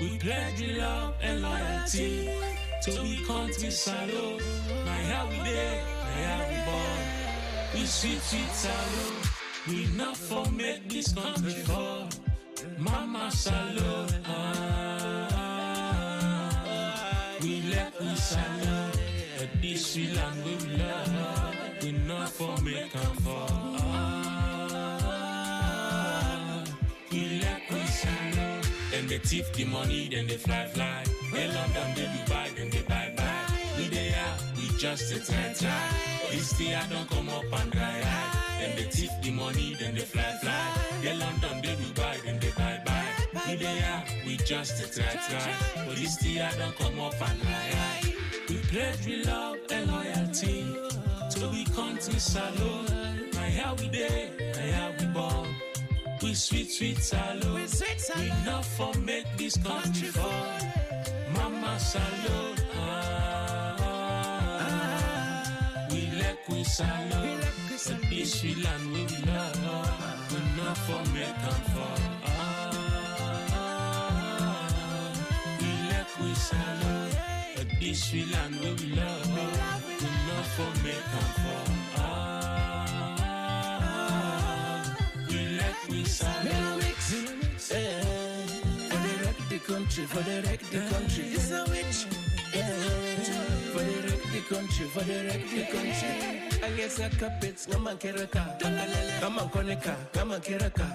We pledge love and loyalty to we country salute. My how we there, my how we born. We sweet salute. We not for make this country fall. Mama salute. We let we salute. At this sweet land we love. We not for make them fall. We let we salute. Then they thief the money, then they fly. They London, they Dubai, then they buy. We they are, we just a try. This year don't come up and dry eye. Then they thief the money, then they fly. They London, they Dubai, then they buy. We they are, we just a try. But this year don't come up and dry eye. We pledge we love and loyalty to we country salute. My how we day, my how we born. We sweet salute. We not for make this country fall. Mama salute. We let we salute. But this we land we love. We not for make them fall. We let we salute. But this we land we love. We not for make them fall. We salute. For the wreck the country. It's a witch. For the wreck the country. I guess I carpets, no man keraka. Come on, Konica, come on, Keraka.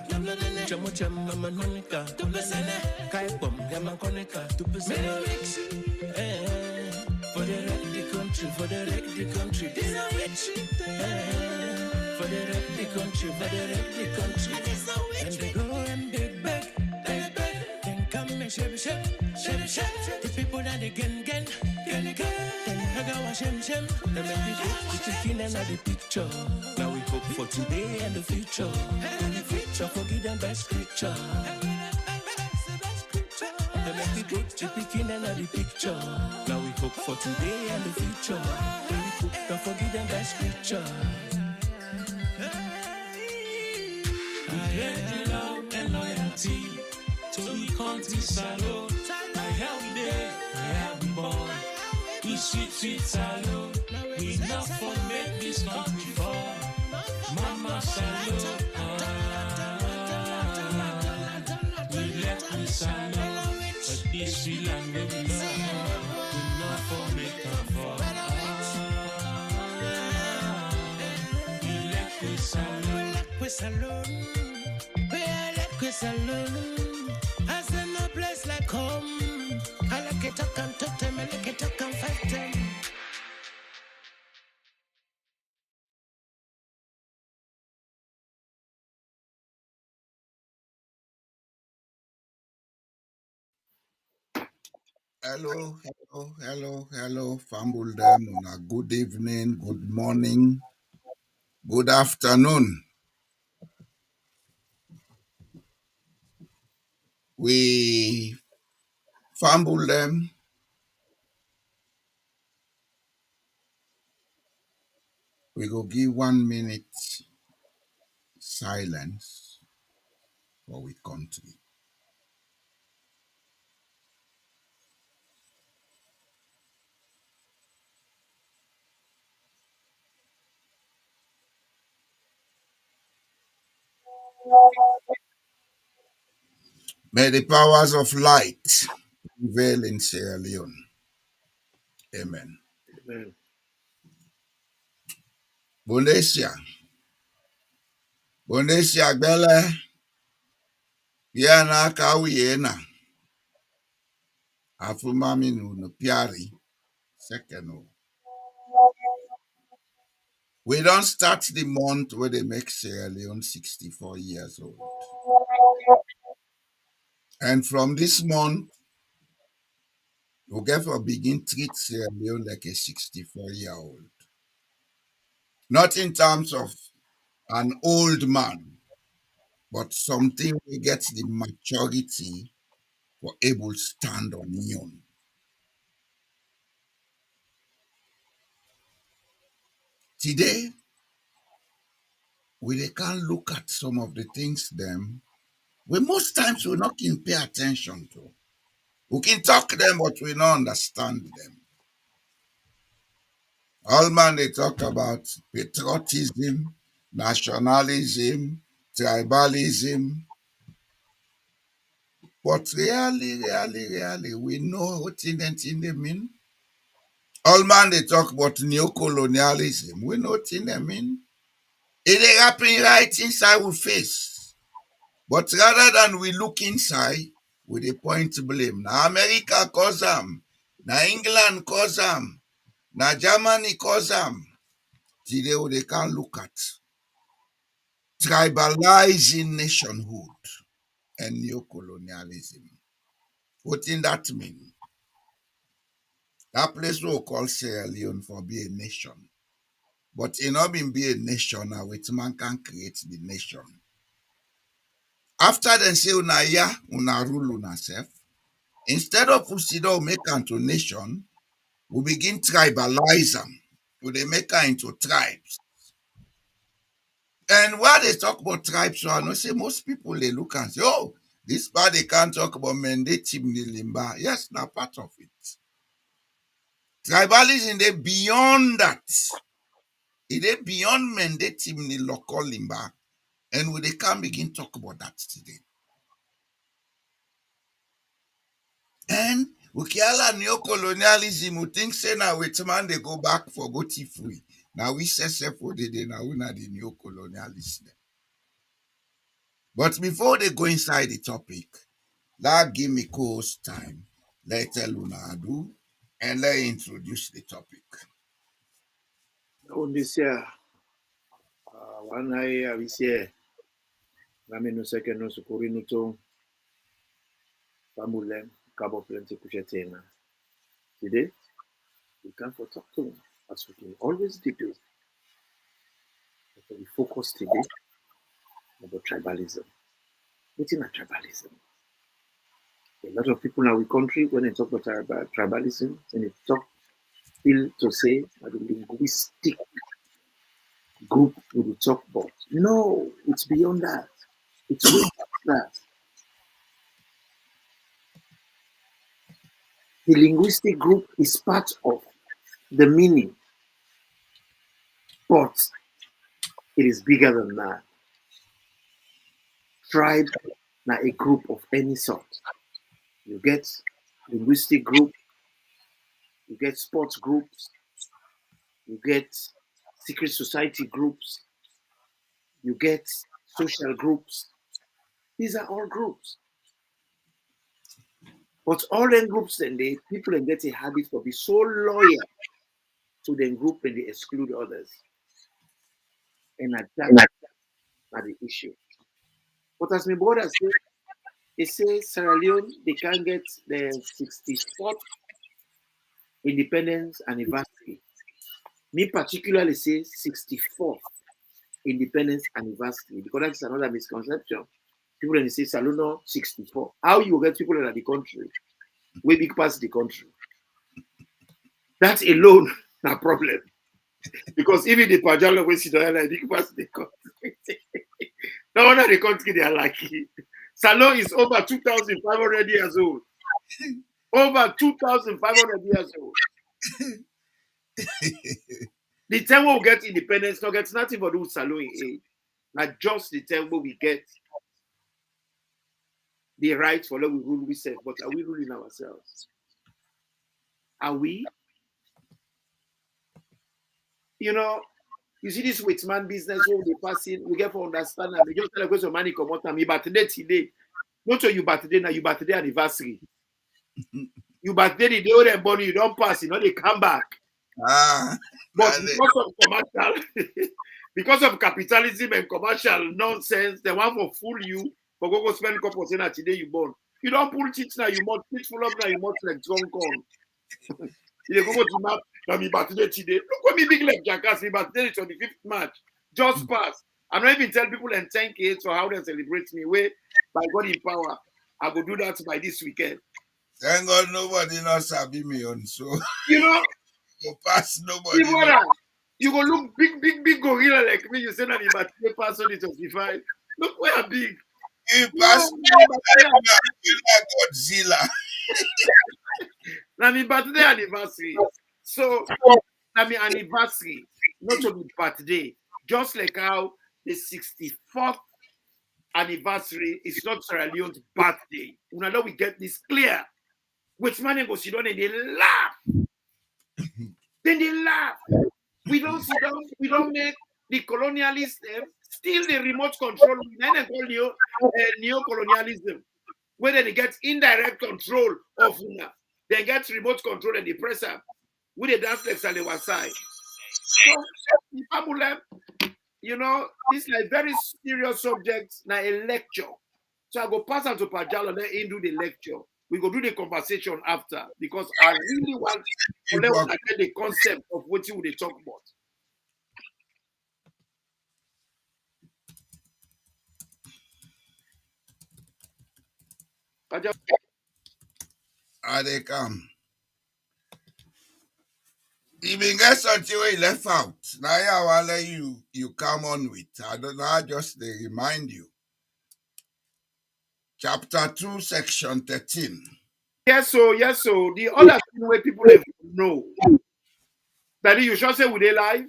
Chamucham, Mama Monica. Kai Bom, Yaman Konica. For the wreck the country. It's a witch. For the wreck the country. And they go and they beg. Then come and shake. The people that they gen. Then Hagawa shem. They make me go to chicken and the picture. Now we hope for today and the future. Forgive them by scripture. They make me go to chicken and the picture. Now we hope for today and the future. Don't forgive them by scripture. We pledge love and loyalty to we country salute. My how we there, my how we born. We sweet salute. We not for make this country fall. Mama salute. We let we salute. But this we land we love. We not for make them fall. We let we salute. We salute. I say no place like home. I like it, I can talk them, I like it, I can fight them. Hello, Fambuldem. Good evening, good morning, good afternoon. We Fambuldem. We go give 1 minute silence for we country. May the powers of light prevail in Sierra Leone. Amen. Bonesia Gbele, Yana Kawiena, Afumami no Piari, second. We don't start the month where they make Sierra Leone 64 years old. And from this month, we'll get for begin treat Sierra Leone like a 64-year-old. Not in terms of an old man, but something we get the maturity for able to stand on your own. Today, we can look at some of the things them we most times will not can pay attention to. We can talk them, but we don't understand them. All man they talk about patriotism, nationalism, tribalism, but really, we know what they mean. All man they talk about neocolonialism, we know what they mean. It is happening right inside our face. But rather than we look inside, we dey point blame. Na America cause am, na England cause am, na Germany cause am. Today we dey can look at tribalizing nationhood and neocolonialism. Wetin that mean? That place we call Sierra Leone for be a nation. But e no been be a nation na with man can create the nation. After dem say una ya, una rule una self, instead of we sit down make am to nation, we begin tribalize am. We dey make am into tribes. And while they talk about tribes, so I know say most people they look and say, oh, this part they can't talk about Mende, Temne, Limba. Yes, now part of it. Tribalism they beyond that. It is beyond Mende, Temne, local Limba. And we they can begin talk about that today. And we kiala neocolonialism, we think say now wait man they go back for go free. Now we say for the day now we not the neocolonialism. But before they go inside the topic, that give me course time. Let tell una do and let introduce the topic. On this year, one eye we say, Rami no second no sukuri no to, Famulem, Cabo Plenty Kuchetena. Today, we can for talk to as we can always do. So we focus today about tribalism. What's in a tribalism? A lot of people in our country, when they talk about tribalism, and they talk feel to say that the linguistic group we will talk about. No, it's beyond that. It's way past that. The linguistic group is part of the meaning, but it is bigger than that. Tribe, not a group of any sort. You get linguistic group, you get sports groups, you get secret society groups, you get social groups. These are all groups. But all them groups, then they people then get a habit for be so loyal to the group and they exclude others. And that's the issue. But as my brother said, they say Sierra Leone, they can get the 64th independence anniversary. Me particularly say 64th independence anniversary because that's another misconception. People then say Saluno 64. How you get people in the country? Way big past the country. That alone, no problem. Because even the Pajalo will sit down like big past the country. No wonder the country they are lucky. Salon is over 2,500 years old. Over 2,500 years old. The time we get independence, no gets nothing but do with Salon age. Not just the time we get the right for what we rule we say, but are we ruling ourselves? Are we? You know, you see this with man business where they pass in, we get to understand and they just tell a question money come out and me today. Not sure you birthday now, you birthday anniversary. You birthday the day they born you don't pass, you know they come back. But because of commercial, because of capitalism and commercial nonsense, they want to fool you, but go spend a couple of cents today you born. You don't pull cheats now, you must pitch full up now, you must like drunk on. You go to map, now me birthday today. Look what me big like jackass, me birthday is on the 5th March. Just pass. I'm not even tell people and thank you for how they celebrate me. Wait, by God in power, I will do that by this weekend. Thank God nobody knows Sabi me on so you know you pass nobody. You go look big gorilla like me. You say that about the pass on the 25. Look where I'm big. You pass like Godzilla. Now my birthday anniversary. So now my anniversary, not only birthday, just like how the 64th anniversary is not Sierra Leone's birthday. Now we get this clear. Which man go sit down and they laugh. Then they laugh. We don't sit down, we don't make the colonialists still the remote control. We then call neocolonialism, where they get indirect control of una. They get remote control and the press up. With the dance flex on the one side. So, you know, this is a very serious subject, now a lecture. So I go pass on to Pajalo, let him do the lecture. We go do the conversation after because I really want to let us get the concept of what you would talk about. Pajalo, Are they come? Even get something where you left out. Now I want let you come on with. I don't know. I just they remind you. Chapter 2, section 13. yes, so the other thing where people have know that you should say with they live.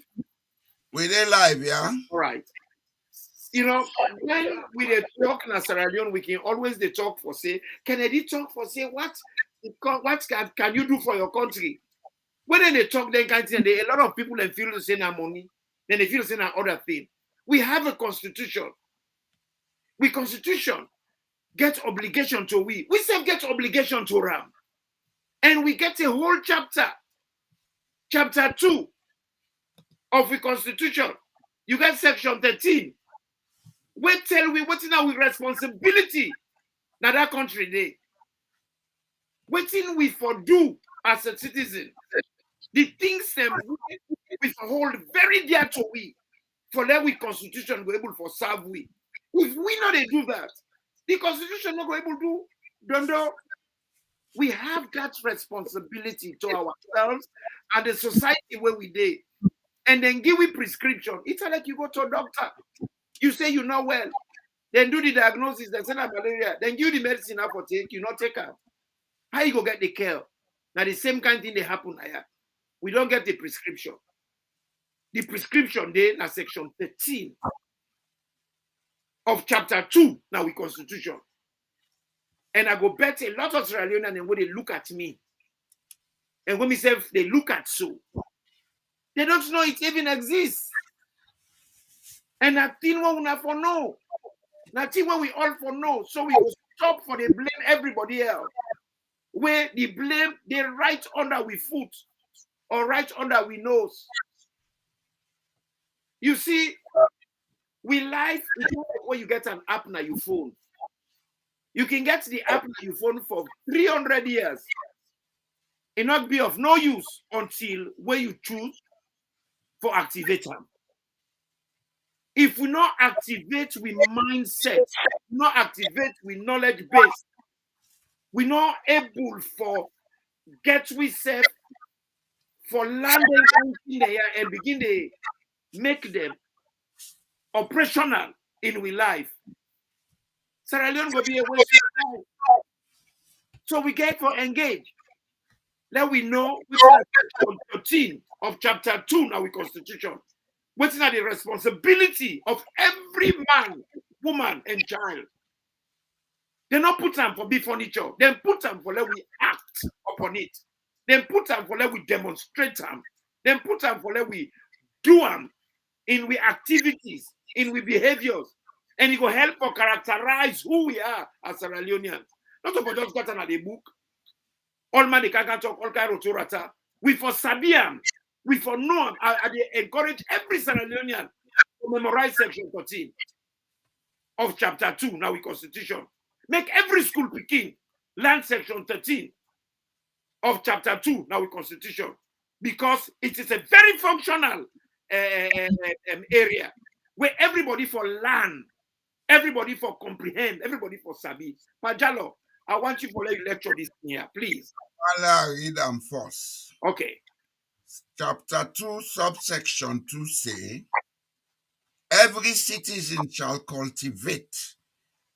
We they live, yeah? All right. You know, when we dey talk in Sierra Leone, we can always they talk for say, Kennedy talk for say what can you do for your country? When they talk, then kind of a lot of people they feel the same money, then they feel the same other thing. We have a constitution. We constitution get obligation to we. We self get obligation to Ram. And we get a whole chapter 2 of the constitution. You get section 13. We tell we what is our responsibility now that country day. Waiting we for do as a citizen. The things them we hold very dear to we for let we constitution go able for serve we. If we not they do that, the constitution not go able to do. Don't know. We have that responsibility to ourselves and the society where we did. And then give we prescription. It's like you go to a doctor. You say you're not well. Then do the diagnosis, then send out malaria. Then give the medicine for take, you not take her. How you go get the care? Now the same kind of thing they happen here. We don't get the prescription. The prescription there na section 13 of chapter 2 now we constitution. And I go bet a lot of Sierra Leoneans and when they look at me, and when myself they look at so, they don't know it even exists. And that thing what we not for know. That thing what we all for know. So we go stop for the blame everybody else. Where the blame they right under we foot or right under we nose. You see, we life where you get an app now your phone. You can get the app on your phone for 300 years. It not be of no use until where you choose for activate them. If we not activate with mindset, not activate with knowledge base, we not able for get we self for landing there and begin to make them operational in we life. Sierra Leone will be a waste of time. So we get for engage. Let we know which is section 13 of chapter 2 now we constitution. What is the responsibility of every man, woman, and child? They not put them for be furniture. Then put them for let we act upon it. Then put them for let we demonstrate them. Then put them for let we do them in we activities, in we behaviors. And it will help to characterize who we are as Sierra Leoneans. Not to just got another book. All man they can talk, all kind of rata. We for Sabiam, we for know. I encourage every Sierra Leonean to memorize section 13 of chapter 2, now we constitution. Make every school picking learn section 13 of chapter 2, now we constitution. Because it is a very functional area where everybody for learn, everybody for comprehend, everybody for sabi. Pajalo, I want you to let you lecture this here, please. I'll read them first. Okay. Chapter 2, subsection 2 say, every citizen shall cultivate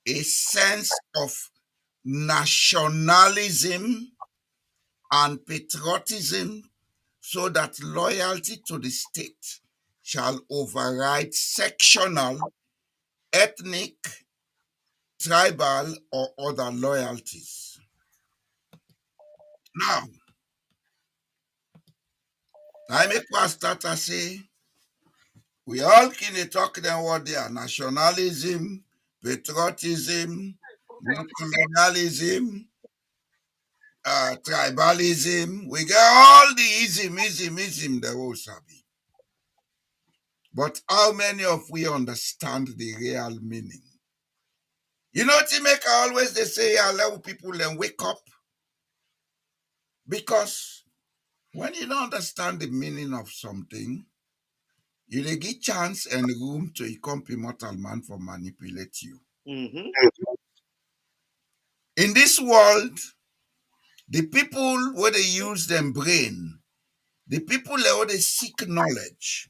a sense of nationalism and patriotism so that loyalty to the state shall override sectional, ethnic, tribal, or other loyalties. Now, I make one starter say, we all can talk them what they are nationalism, patriotism, neocolonialism, tribalism. We get all the ism, the whole sabi. But how many of we understand the real meaning? You know, to make always they say allow people then wake up because when you don't understand the meaning of something, you dey give chance and room to become immortal man for manipulate you. Mm-hmm. In this world, the people where they use them brain, the people where they seek knowledge,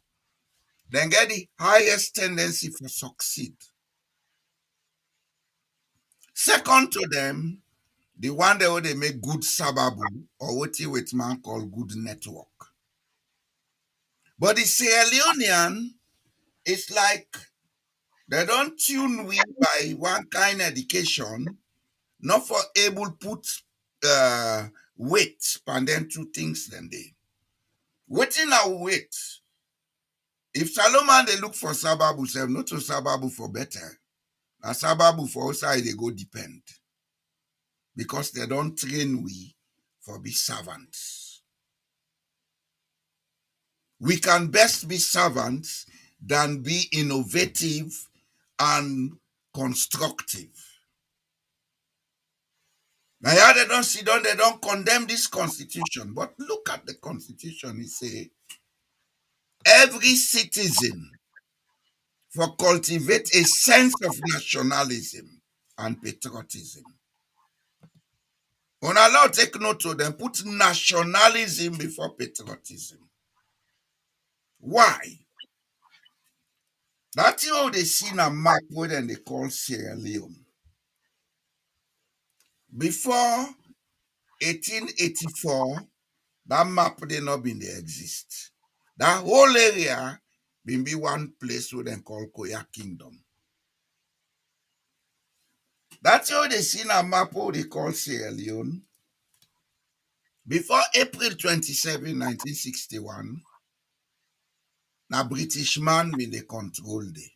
then get the highest tendency for succeed. Second to them, the one that where they make good sababu or what you with man call good network. But the Sierra Leonean is like they don't tune we by one kind education, not for able put weight and then two things then they. Waiting our weight. If Salomon they look for sababu, say not to sababu for better. A sababu for outside they go depend. Because they don't train we for be servants. We can best be servants than be innovative and constructive. Now, yeah, they don't sit down, they don't condemn this constitution. But look at the constitution. It say every citizen for cultivate a sense of nationalism and patriotism. On allow take note to them, put nationalism before patriotism. Why? That's how they see a map where then they call Sierra Leone. Before 1884, that map they not been they exist. That whole area been be one place where they call Koya Kingdom. That's how they see a map where they call Sierra Leone. Before April 27, 1961, na British man been they control the.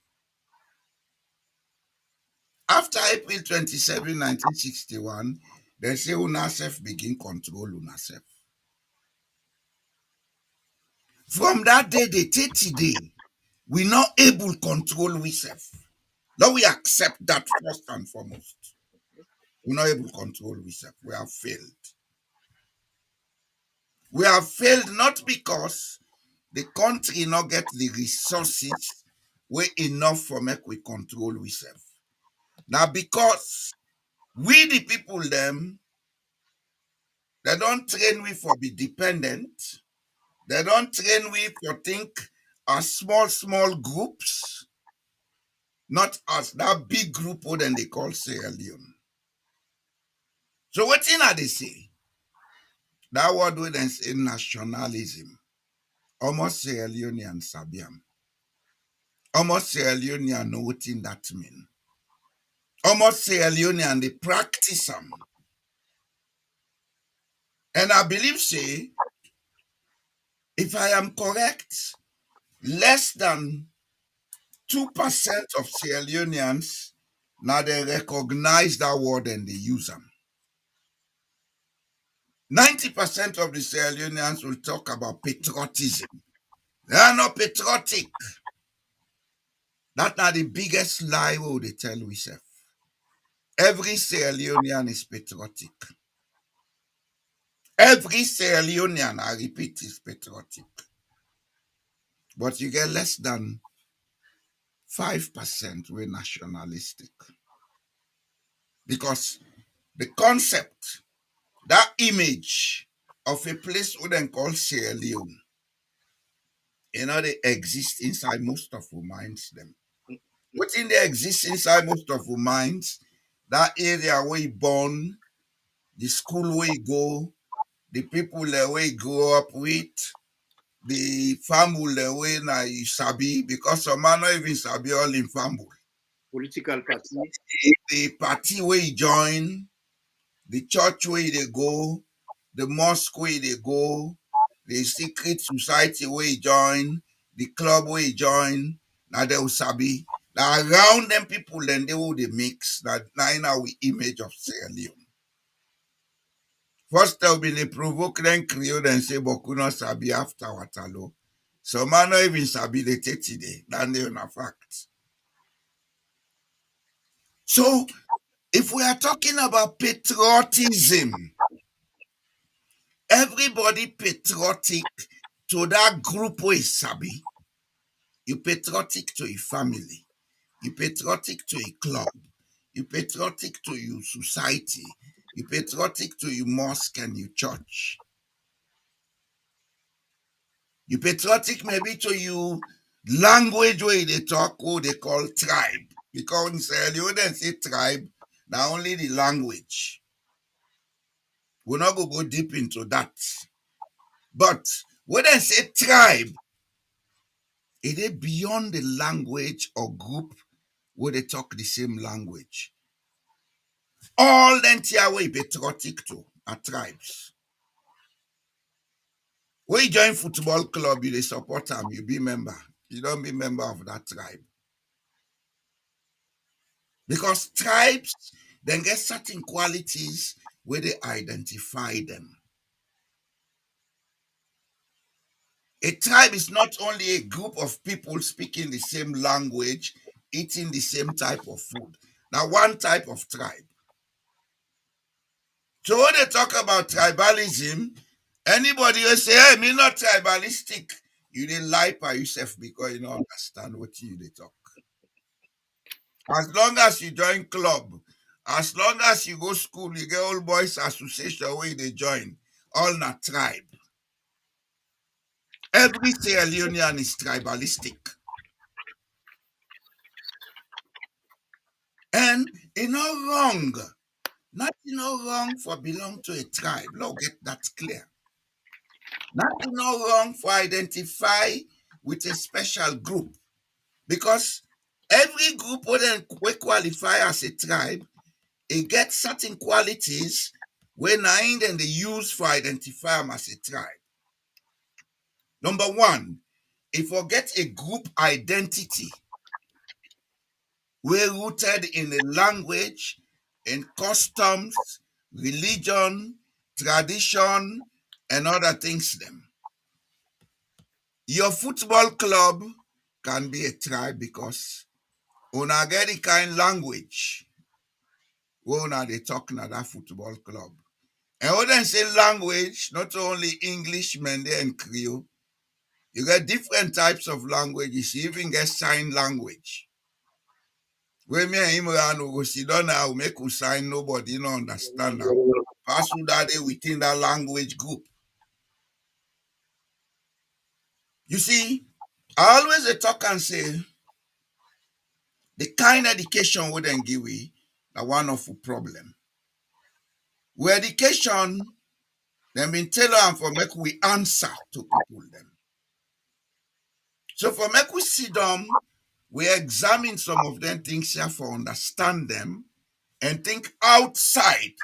After April 27, 1961, they say UNASEF begin control UNASEF. From that day, the 30 day, we not able control ourselves. Now we accept that first and foremost. We not able control ourselves. We have failed. We have failed not because the country not get the resources we enough for make we control ourselves. Now because we the people them, they don't train we for be dependent. They don't train we for think as small groups, not as that big group what then they call Sierra Leone. So what thing are they say? That word we then say nationalism. Almost Sierra Leone and Sabiam. Almost Sierra Leone and know what thing that mean. Almost Sierra Leone and they practice them. And I believe say, if I am correct, less than 2% of Sierra Leoneans now they recognize that word and they use them. 90% of the Sierra Leoneans will talk about patriotism. They are not patriotic. That's not the biggest lie we they tell ourselves. Every Sierra Leonean is patriotic. Every Sierra Leonean, I repeat, is patriotic. But you get less than 5% were nationalistic. Because the concept, that image of a place we then call Sierra Leone, they exist inside most of our minds them. What in they exist inside most of our minds that area where you born, the school where you go, the people where you grow up with, the family where na you sabi, because some man not even sabi all in family. Political party. The party where you join, the church where you go, the mosque where you go, the secret society where you join, the club where you join, now they will sabi. Now around them people then they will they mix that now in our image of Sierra Leone. First they'll be they provoke them create and say Bokuno sabi after Watalo. So man not even sabi the 30 day, then they are fact. So if we are talking about patriotism, everybody patriotic to that group where is sabi. You patriotic to a family. You patriotic to a club. You patriotic to your society. You patriotic to your mosque and your church. You patriotic maybe to your language where they talk, what they call tribe. Because in Sierra Leone, they say tribe, now only the language. We're not going to go deep into that. But when they say tribe, it is beyond the language or group where they talk the same language. All the entire way patriotic to are tribes. When you join football club, you dey support them, you be member. You don't be member of that tribe. Because tribes then get certain qualities where they identify them. A tribe is not only a group of people speaking the same language, eating the same type of food. Now, one type of tribe. So when they talk about tribalism, anybody will say, hey, me not tribalistic. You didn't lie by yourself because you don't understand what you they talk. As long as you join club, as long as you go school, you get old boys association where they join. All na tribe. Every Sierra Leonean is tribalistic. And it's not wrong. Nothing no wrong for belong to a tribe. Let's get that clear. Nothing no wrong for identify with a special group. Because every group we qualify as a tribe, it gets certain qualities when nine and they use for identify them as a tribe. Number one, it forget a group identity. We're rooted in a language, in customs, religion, tradition, and other things them. Your football club can be a tribe because una get the kind language where una they talk na that football club. And when they say language, not only English, Mende, and Creole, you get different types of languages. You even get sign language. When me and Imran will go sit down now, make us sign, nobody no understand that. Pass through that day within that language group. You see, I always talk and say the kind education we then give we are one of the problem. We education, them been tell them for make we answer to people them. So for make we sit down, we examine some of them things here for understand them and think outside.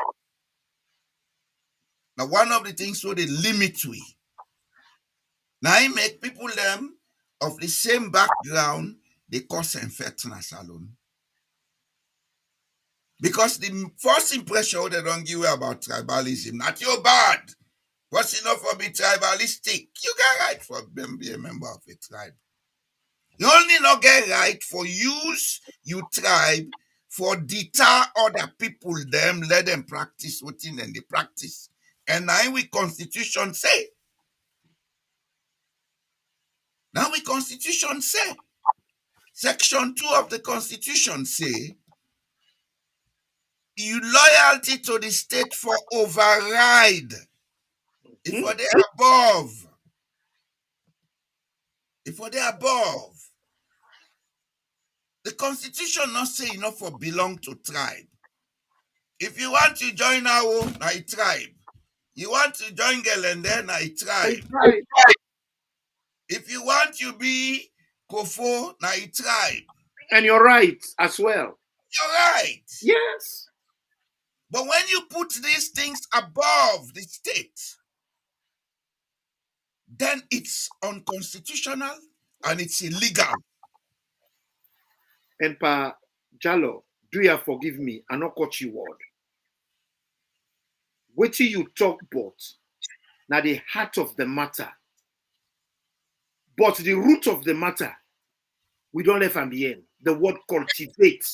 Now one of the things where they limit we. Now I make people them of the same background, they cause unfairness alone. Because the first impression they don't give you about tribalism, not your bad. What's enough for be tribalistic? You get right for them be a member of a tribe. You only not get right for use you tribe for deter other people them, let them practice within and they practice. And now we constitution say. Now we constitution say. Section 2 of the constitution say you loyalty to the state for override. If for they above. If for they above. The constitution not say enough for belong to tribe. If you want to join our na a tribe. You want to join Gelende na a tribe. Right. If you want to be Kofo na a tribe. And you're right as well. You're right. Yes. But when you put these things above the state, then it's unconstitutional and it's illegal. And Pa Jalo, do you forgive me? I not cut you word. Wait till you talk about now the heart of the matter. But the root of the matter, we don't let from the end. The word cultivate.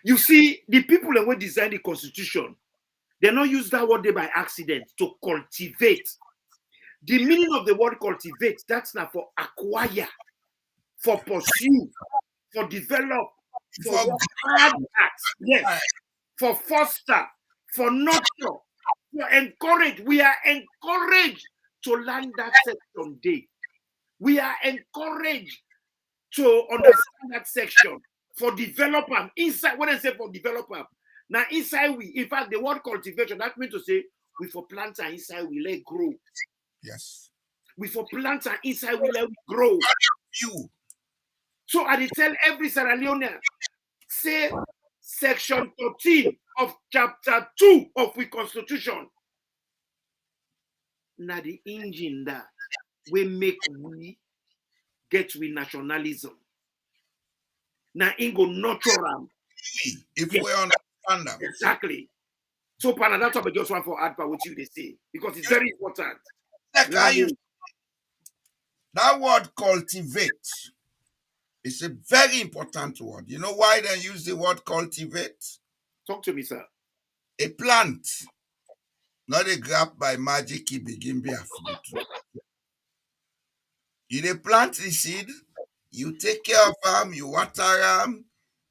You see, the people that were design the constitution, they not use that word there by accident to cultivate. The meaning of the word cultivate, that's not for acquire, for pursue, for develop, for work hard at, yes, for foster, for nurture, for encourage. We are encouraged to learn that section day. We are encouraged to understand that section for developer. Inside, when I say for developer, now inside we, in fact, the word cultivation, that means to say we for plant and inside we let grow. Yes. We for plant and inside we let grow. You. So I tell every Sierra Leonean, say section 13 of chapter 2 of the constitution. Now the engine that we make we get with nationalism. Now go nurture. If we understand them. Exactly. So Pana, that's what I just want for add by what you they say. Because it's very important. Like that word cultivate is a very important word. You know why they use the word cultivate? Talk to me, sir. A plant, not a grab by magic, it begin be a fruit. You dey plant the seed, you take care of them, you water them,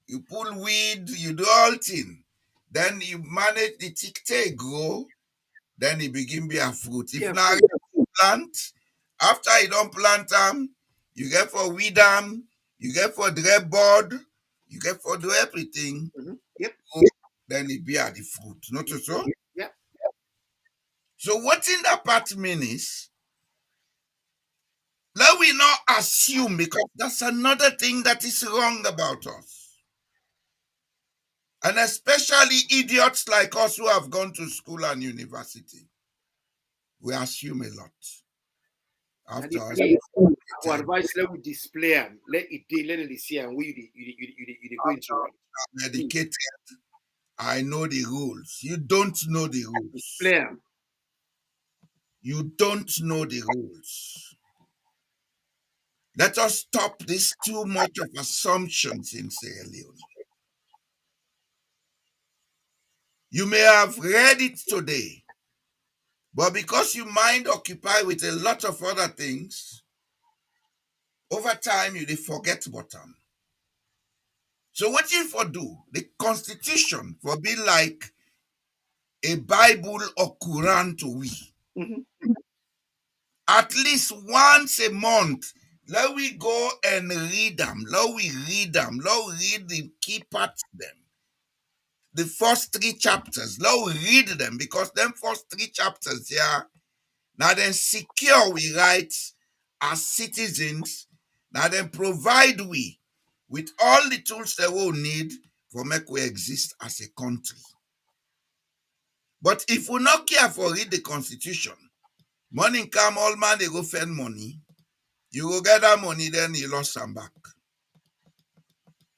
you pull weed, you do all thing. Then you manage the tick grow, then it begin be a fruit. If now you plant, after you don't plant them, you get for weed them, you get for dry board, you get for do everything. Yep. Then it be at the fruit. Not so? Yep. So what in that part mean is, let we not assume, because that's another thing that is wrong about us. And especially idiots like us who have gone to school and university. We assume a lot. After us, our advice, let we display and let it see and we you go into it. I'm educated. I know the rules. You don't know the rules. Display. You don't know the rules. Let us stop this too much of assumptions in Sierra Leone. You may have read it today, but because you mind occupied with a lot of other things, over time you forget bottom. So what you for do? The constitution for be like a Bible or Quran to we. At least once a month, let we go and read them. Let we read them. Let we read the key parts of them. The first 3 chapters. Let we read them because them first 3 chapters, yeah. Now then secure we rights as citizens. Now then provide we with all the tools that we'll need for make we exist as a country. But if we not care for read the constitution, money come, all man they go spend money. You go get that money, then you lost some back.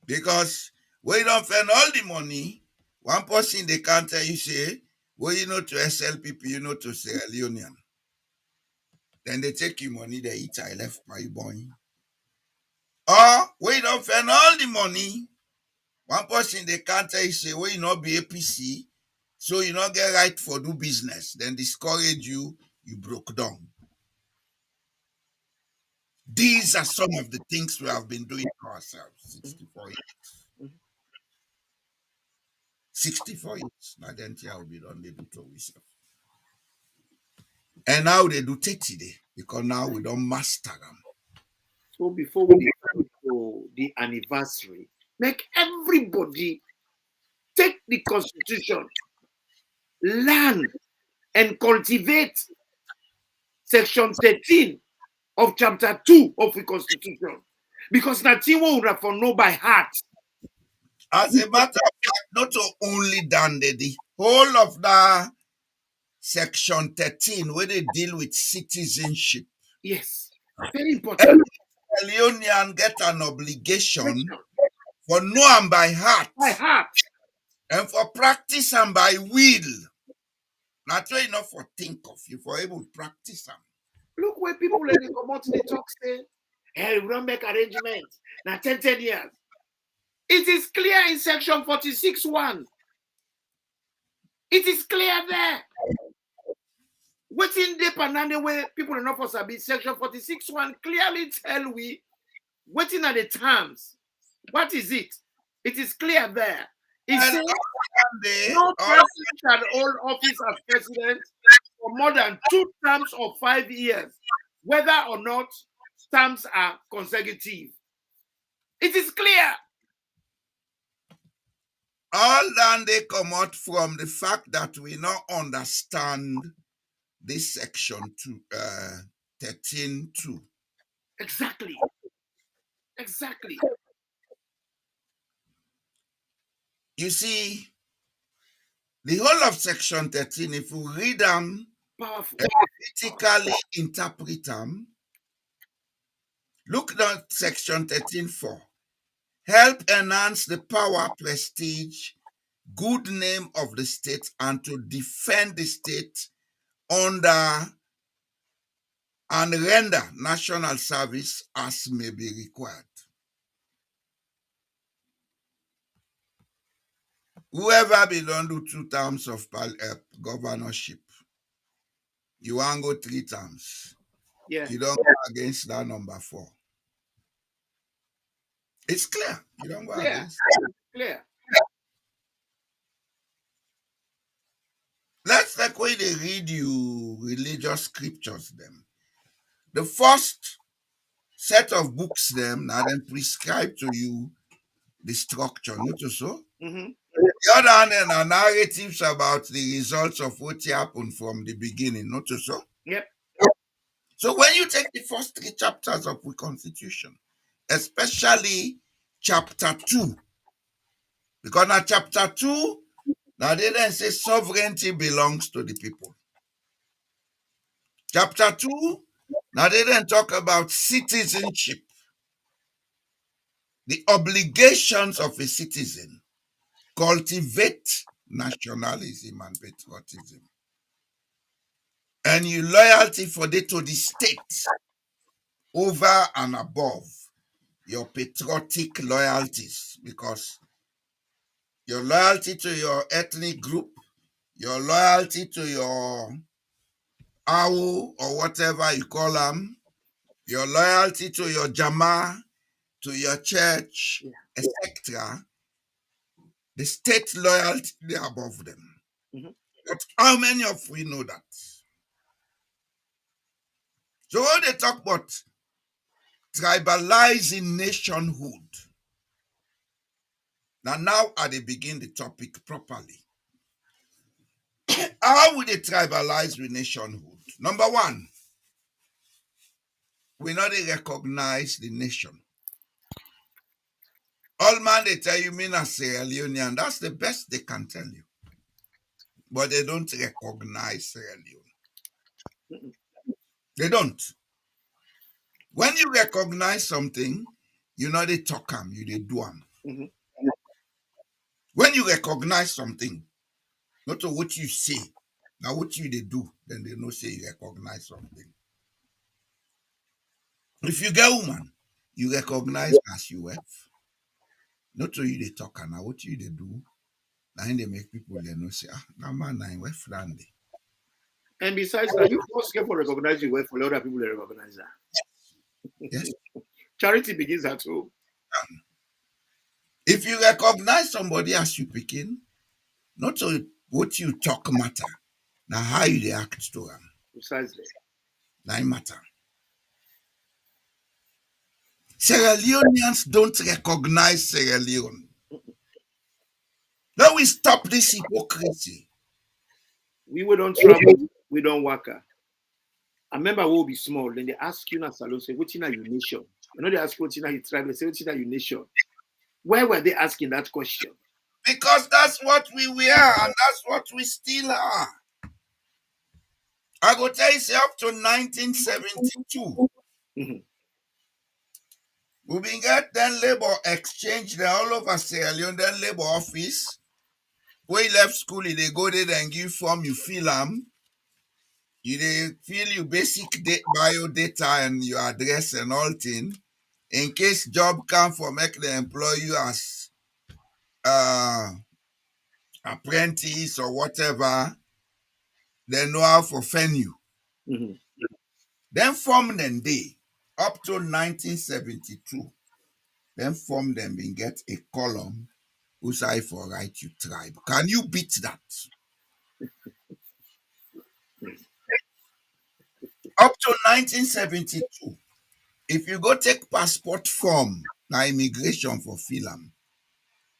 Because when you don't spend all the money, one person they can't tell you say, well, you know to SLPP, you know to Sierra Leonean. Then they take your money, they eat I left by boy. Or when you don't spend all the money, one person they can't tell you say, well, you not be APC, so you not get right for do business. Then discourage you, you broke down. These are some of the things we have been doing to ourselves. 64 years. 64 years. Now then, will be done, they do to ourselves. And now they do 30 day because now we don't master them. So before we go to the anniversary, make everybody take the constitution, learn, and cultivate section 13 of chapter 2 of the constitution. Because Natiwo would have know by heart. As a matter of fact, not only than the whole of the section 13 where they deal with citizenship. Yes, very important. Every Leonian get an obligation for know and by heart. By heart. And for practice and by will. Not enough for think of you, for able to practice them. Look where people let it come out in the talk say, hey, we don't make arrangements. Now 10 years. It is clear in section 46.1. It is clear there. Waiting deep and way people are not supposed to be section 46.1 clearly tell we waiting at the terms. What is it? It is clear there. It says no person shall hold office as president for more than 2 terms of 5 years, whether or not terms are consecutive. It is clear. All that they come out from the fact that we not understand this section 13.2. Exactly. Exactly. You see, the whole of section 13, if you read them, powerful, critically interpret them, look at section 13.4. Help enhance the power, prestige, good name of the state and to defend the state under and render national service as may be required. Whoever belong to 2 terms of governorship, you want go 3 terms. Yeah. You don't go against that number 4. It's clear. You don't go against it. Clear. Let's take way they read you religious scriptures them. The first set of books them now then prescribe to you the structure, not so. Mm-hmm. The other hand are narratives about the results of what happened from the beginning, not so. Yep. So when you take the first 3 chapters of the Constitution, especially chapter 2, because now chapter 2, now they then say sovereignty belongs to the people. Chapter 2, now they then talk about citizenship, the obligations of a citizen, cultivate nationalism and patriotism, and your loyalty for to the state over and above your patriotic loyalties, because your loyalty to your ethnic group, your loyalty to your AU or whatever you call them, your loyalty to your Jama, to your church, etc. The state loyalty they are above them. Mm-hmm. But how many of we know that? So when they talk about tribalizing nationhood, now I they begin the topic properly. How will they tribalize with nationhood? Number 1, we know they recognize the nation. All man they tell you mean as Sierra Leone, and that's the best they can tell you. But they don't recognize Sierra Leone. They don't. When you recognize something, you know they talk them, you they do them. Mm-hmm. When you recognize something, not to what you say, now what you they do, then they know say you recognize something. If you get woman, you recognize as you have. Not to you they talk and now what you they do, now they make people they know say, that man na we friendly. And besides that, you first get for recognizing your work for other people that recognize that. Yes. Charity begins at home. If you recognize somebody as you begin, not to what you talk matter, now how you react to them. Precisely. Now it matter. Sierra Leoneans don't recognize Sierra Leone. Let we stop this hypocrisy. We will don't travel, we don't work. I remember we'll be small, then they ask you na salon, say, what in your nation? You know, they ask what in your tribe, they say, what in your nation? Why were they asking that question? Because that's what we were and that's what we still are. I go tell you, say up to 1972, Mhm, we been get then labor exchange then all over Sierra Leone, then labor office. When you left school, you dey go there and give form, you fill them. You dey fill your basic bio data and your address and all thing. In case job come for make them employ you as uh apprentice or whatever, they know how for fend you. mhm. Then form them day up to 1972. Then form them and get a column whose I for right you tribe. Can you beat that? Up to 1972. If you go take passport form, now immigration for film,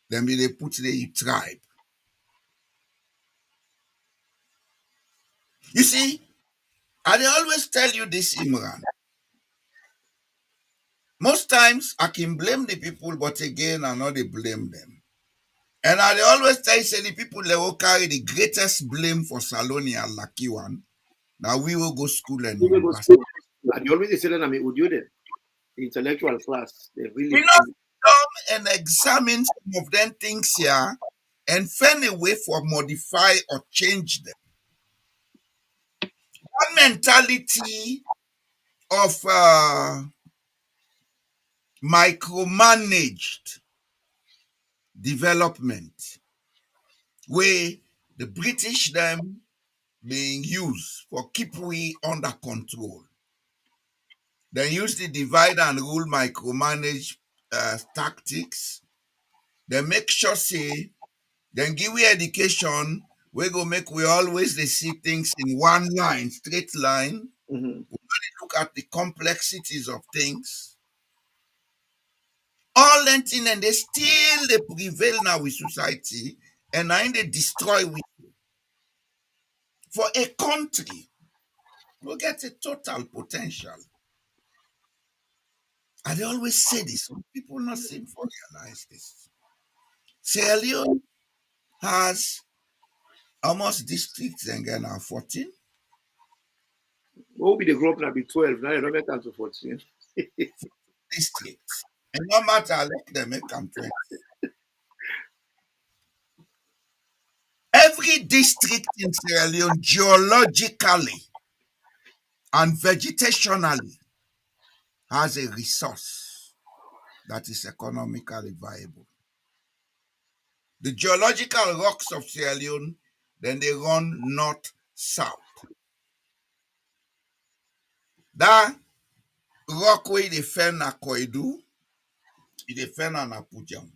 then they put the tribe. You see, I dey always tell you this, Imran. Most times I can blame the people, but again, I know they blame them. And I dey always tell you, say the people they will carry the greatest blame for Saloni and Lucky one. Now we will go school and We will go university. school. And you always say that I'm would you them, the intellectual class, they We really not come and examine some of them things here and find a way for modify or change them. That mentality of micromanaged development, where the British them being used for keep we under control. They use the divide and rule micromanage tactics. They make sure say then give we education. We go make we always they see things in one line, straight line. Mhm. Look at the complexities of things. All that thing and they still they prevail now with society and now they destroy we for a country. We get a total potential. I dey always say this. Some people not seem to realize this. Sierra Leone has almost districts and now 14 What will be the group now be 12, now they don't make them to 14. districts. And no matter let them make them 20. Every district in Sierra Leone geologically and vegetationally has a resource that is economically viable. The geological rocks of Sierra Leone, then they run north south. That rock wey dey fell na Koidu, e dey fell na Napujam,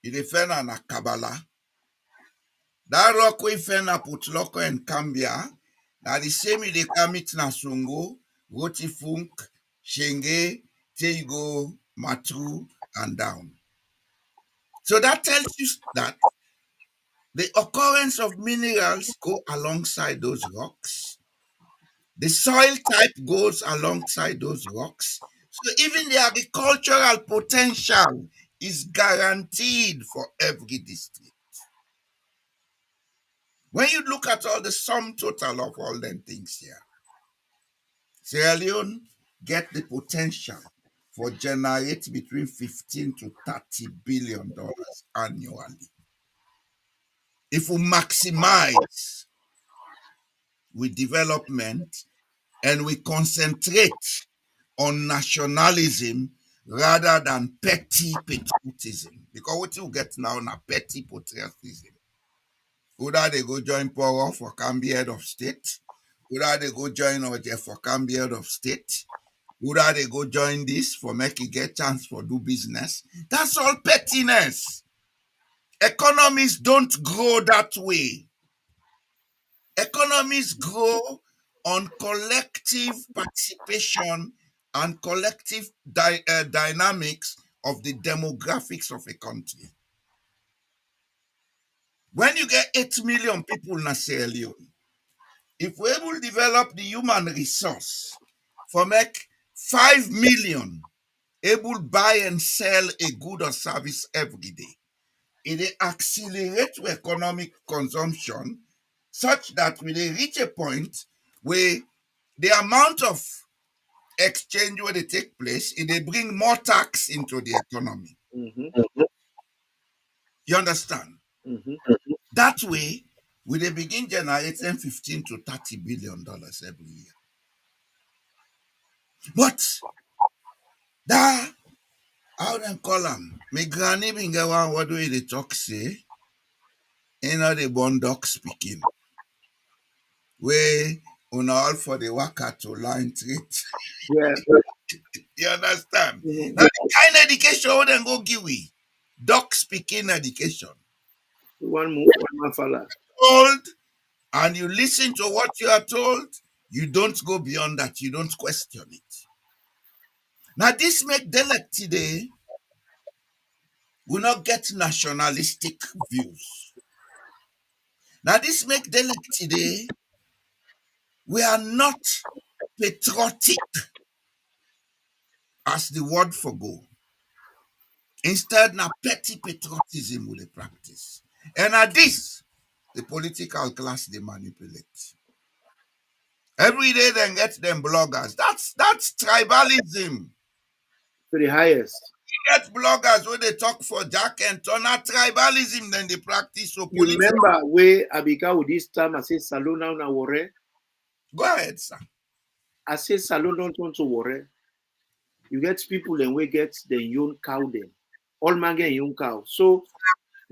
e dey fell na Kabala. That rock wey fell na Putloko and Cambia, na the same e dey come it na Songo, Rotifunk, Shenge, Teigo, Matru, and down. So that tells you that the occurrence of minerals go alongside those rocks. The soil type goes alongside those rocks. So even the agricultural potential is guaranteed for every district. When you look at all the sum total of all them things here, Sierra Leone get the potential for generate between 15 to 30 billion dollars annually. If we maximize with development and we concentrate on nationalism rather than petty patriotism. Because what you get now na petty patriotism. Either they go join Poro for can be head of state, either they go join Oje for can be head of state, either they go join this for make it get chance for do business. That's all pettiness. Economies don't grow that way. Economies grow on collective participation and collective dynamics of the demographics of a country. When you get 8 million people in Sierra Leone, if we able to develop the human resource for make 5 million able buy and sell a good or service every day, it will accelerate economic consumption such that we will reach a point where the amount of exchange where they take place, it will bring more tax into the economy. Mm-hmm. You understand? Mm-hmm. That way, we will begin generating 15 to $30 billion every year. But that, how them call them? My granny been get one what do they talk say? You know the born dog speaking. Where on all for the worker to line treat. Yeah. You understand? Mm-hmm. Now the kind of education we then go give we. Dog speaking education. One man fella. Told and you listen to what you are told, you don't go beyond that, you don't question it. Now this make Delek today will not get nationalistic views. Now this make Delek today we are not patriotic as the word for go. Instead, now petty patriotism will they practice. And at this, the political class they manipulate. Every day they get them bloggers. That's tribalism. To the highest. Get bloggers where they talk for Jack and Turner tribalism, then they practice so You political. remember where Abika with this time I say salon now na worry? Go ahead, sir. I say salon don't want to worry. You get people and we get the young cow them. All man get young cow. So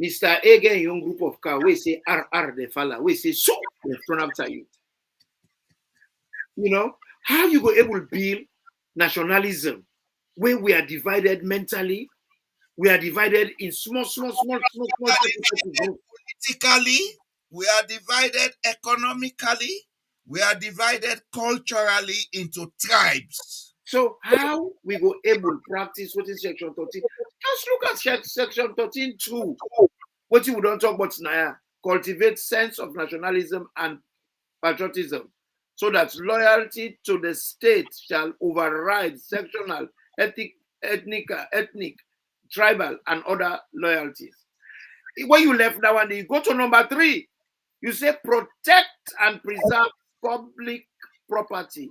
Mr. A get young group of cow. We say R the fella. We say so they run after you. You know how you go able to build nationalism where we are divided mentally, we are divided in small separate groups. Politically, we are divided economically, we are divided culturally into tribes. So how we go able to practice what is section 13? Just look at section 13 too. What you don't talk about now. Cultivate sense of nationalism and patriotism, so that loyalty to the state shall override sectional, ethnic, tribal, and other loyalties. When you left that one, you go to number 3. You say protect and preserve public property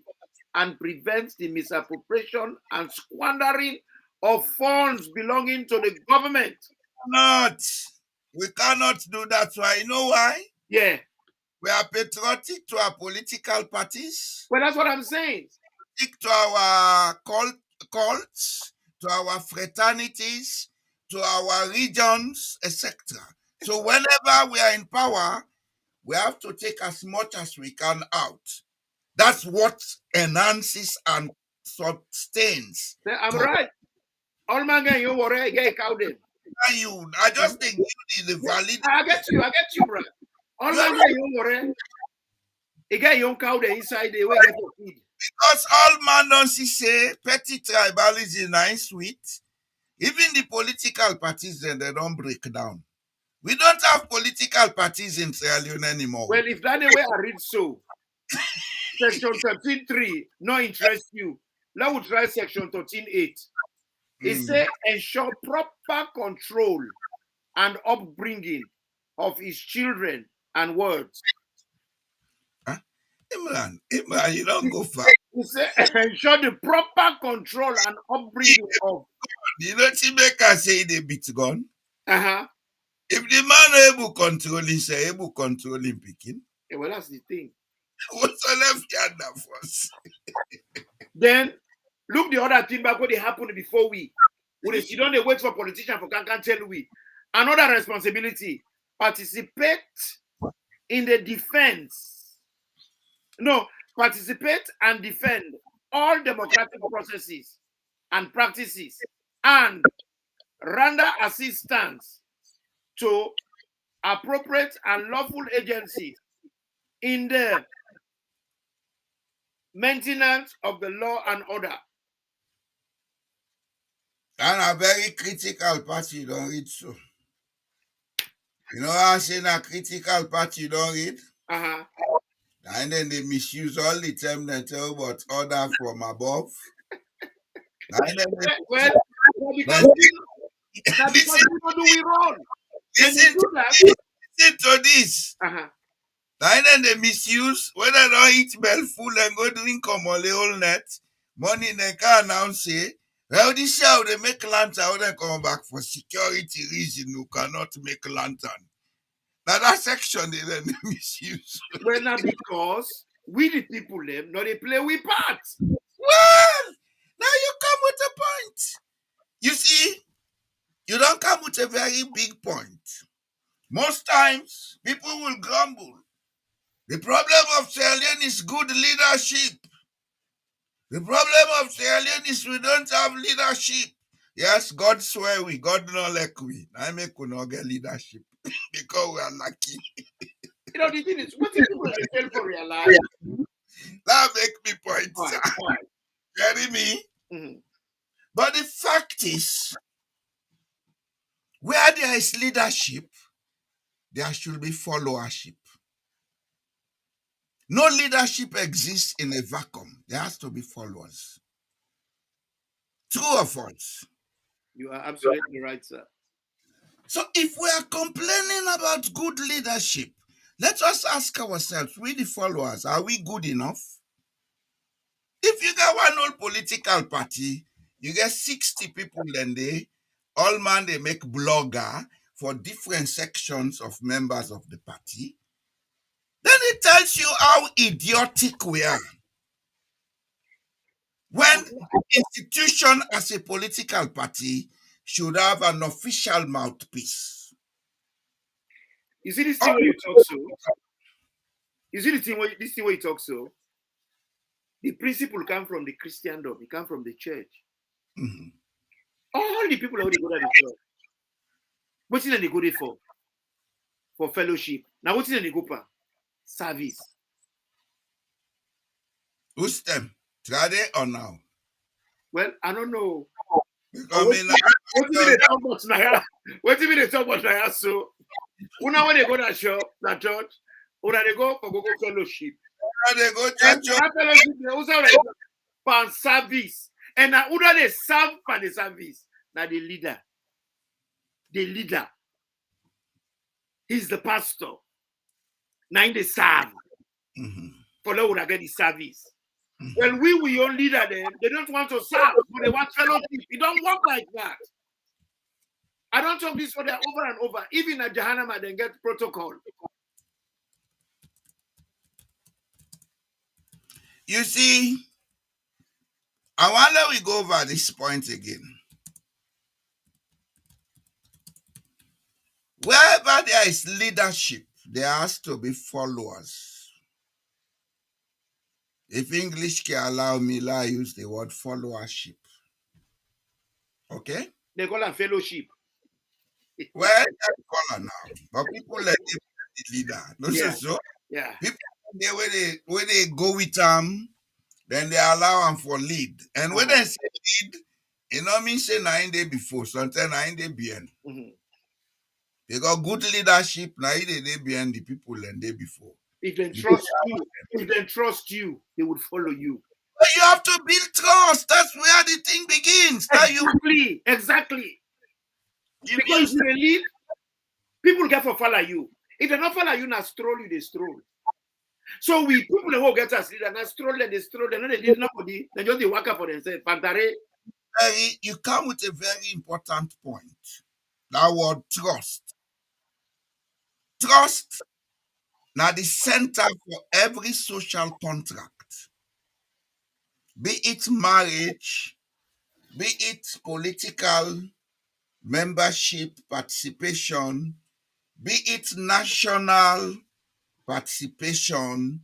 and prevent the misappropriation and squandering of funds belonging to the government. Not. We cannot do that. Why? You know why? Yeah. We are patriotic to our political parties, Well, that's what I'm saying. stick to our cults, to our fraternities, to our regions, etc. So whenever we are in power, we have to take as much as we can out. That's what enhances and sustains. I'm right. All man get you worry, get cow them. I just think you the valid. I get you, bro. All man get you worry. He get young cow there inside the way get for feed. Because all man don't see say petty tribalism is sweet. Even the political parties then they don't break down. We don't have political parties in Sierra Leone anymore. Well, if that the way I read so, section 13.3 not interest you. Let us try section 13.8. It say ensure proper control and upbringing of his children and words. Huh? Imran, you don't go far. It say ensure the proper control and upbringing of. You know, Chimeka say the bit gone. Uh-huh. If the man able controlling, say able controlling picking. Yeah, well, that's the thing. What's the left hand first? Then look the other thing back what they happened before we. When they sit down, they wait for politicians for can tell we. Another responsibility, participate in the defense. No, participate and defend all democratic processes and practices and render assistance to appropriate and lawful agencies in the maintenance of the law and order. And a very critical party don't read so. You know how saying a critical part you don't read? Uh-huh. And then they misuse all the time they tell about order from above. And then Well, they because now because listen, we don't do we wrong. When they listen to do that, this, listen to this. uh-huh. And then they misuse when I don't eat bell full and go drink komole all night. Money they can now say, well, this year they make lantern when they come back for security reason. You cannot make lantern. Now that section they then misuse. Well, now because we the people them, now they play we part. Well, now you come with a point. You see, you don't come with a very big point. Most times, people will grumble. The problem of Sierra Leone is good leadership. The problem of Sierra Leone is we don't have leadership. Yes, God swear we, God not like we. I make we not get leadership because we are lucky. You know, the thing is, what if people they fail for realize? That make me point, Why? sir. Why? Getting me? Mm-hmm. But the fact is, where there is leadership, there should be followership. No leadership exists in a vacuum. There has to be followers. True or false? You are absolutely right, sir. So if we are complaining about good leadership, let us ask ourselves, we the followers, are we good enough? If you got one old political party, you get 60 people then all man they make blogger for different sections of members of the party, then it tells you how idiotic we are. When institution as a political party should have an official mouthpiece. You see this thing where you talk so? You see the thing where this thing where you talk so? The principle come from the Christendom, it come from the church. Mhm. All the people that they go to the church, what did they go there for? For fellowship. Now what did they go for? Service. Who's them? Trade or now? Well, I don't know. Because I mean, What do you mean they talk about Naya? What do you mean they talk about Naya? So, when they go to that church, when they go for go fellowship, they go and church. that fellowship they also like for service, and now who they serve for the service? Now the leader, he's the pastor. Now they serve for the would get the service. When we own leader them, they don't want to serve, but they want fellowship. It don't work like that. I don't talk this for them over and over. Even at Jahannama, they get protocol. You see, I wonder we go over this point again. Wherever there is leadership, there has to be followers. If English can allow me, I use the word followership. Okay? They call it fellowship. Well, that's color now. But people let them be the leader. No, Yeah. so Yeah. people when they go with them, then they allow them for lead. And when they say lead, you know mean say 9 days before, sometimes 9 days behind. Mm-hmm. They got good leadership, now they behind the people and day before. If they trust you, they would follow you. But you have to build trust. That's where the thing begins. Exactly. You Because if you lead, people get for follow you. If they not follow you, now stroll you, they stroll. So we people who get us leader, now stroll them, they stroll them. They did nobody. They just they work up for themselves. you come with a very important point. That word trust. Trust now the center for every social contract. Be it marriage, be it political membership, participation, be it national participation,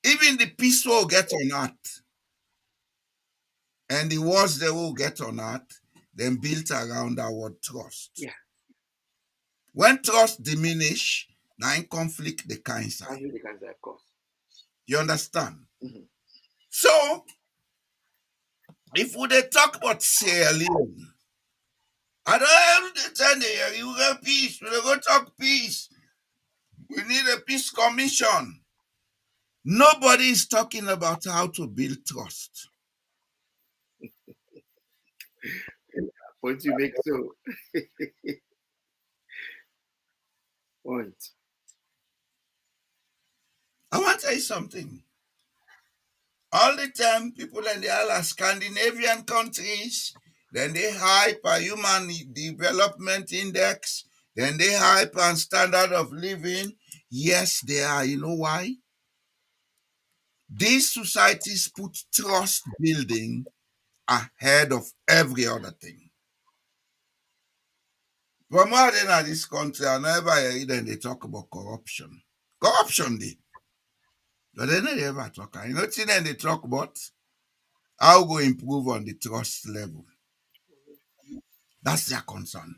even the peace will get on earth and the wars they will get on earth, then built around that word trust. Yeah. When trust diminish, now in conflict the kind side. Of course. You understand? Mm-hmm. So, if we dey talk about Sierra Leone, I don't have the time here. You get peace. We go talk peace. We need a peace commission. Nobody is talking about how to build trust. Point you make so. Point. I want to tell you something. All the time, people in the other Scandinavian countries, then they hype a human development index, then they hype on standard of living. Yes, they are. You know why? These societies put trust building ahead of every other thing. But more than this country, I never hear them they talk about corruption. Corruption, but they never ever talk. You know, then they talk about how go improve on the trust level. That's their concern.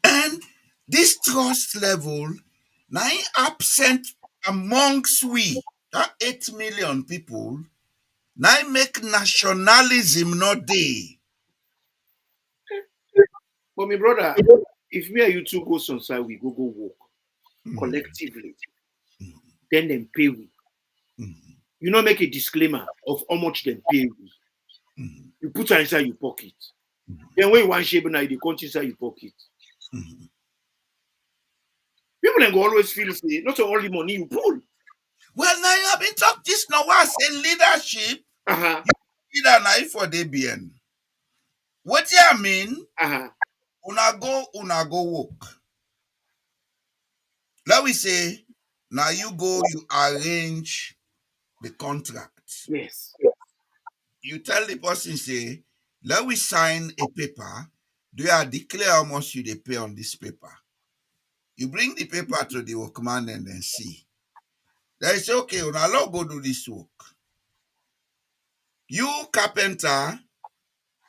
And this trust level now absent amongst we, that 8 million people, now make nationalism not day. But my brother, if me and you two go outside, we go walk collectively, then them pay we. You not make a disclaimer of how much them pay we. You put it inside your pocket. Then when you want shape now, you count inside your pocket. People then go always feel say, not all the money you pull. Well, now you have been talking this now. I say leadership, Uh-huh. leader now for DBN. What do you mean? Uh-huh. Una go work. Let we say, now you go, you arrange the contract. Yes. You tell the person, say, let we sign a paper. Do you declare how much you they pay on this paper? You bring the paper to the workman and then see. They say, okay, una not go do this work. You carpenter,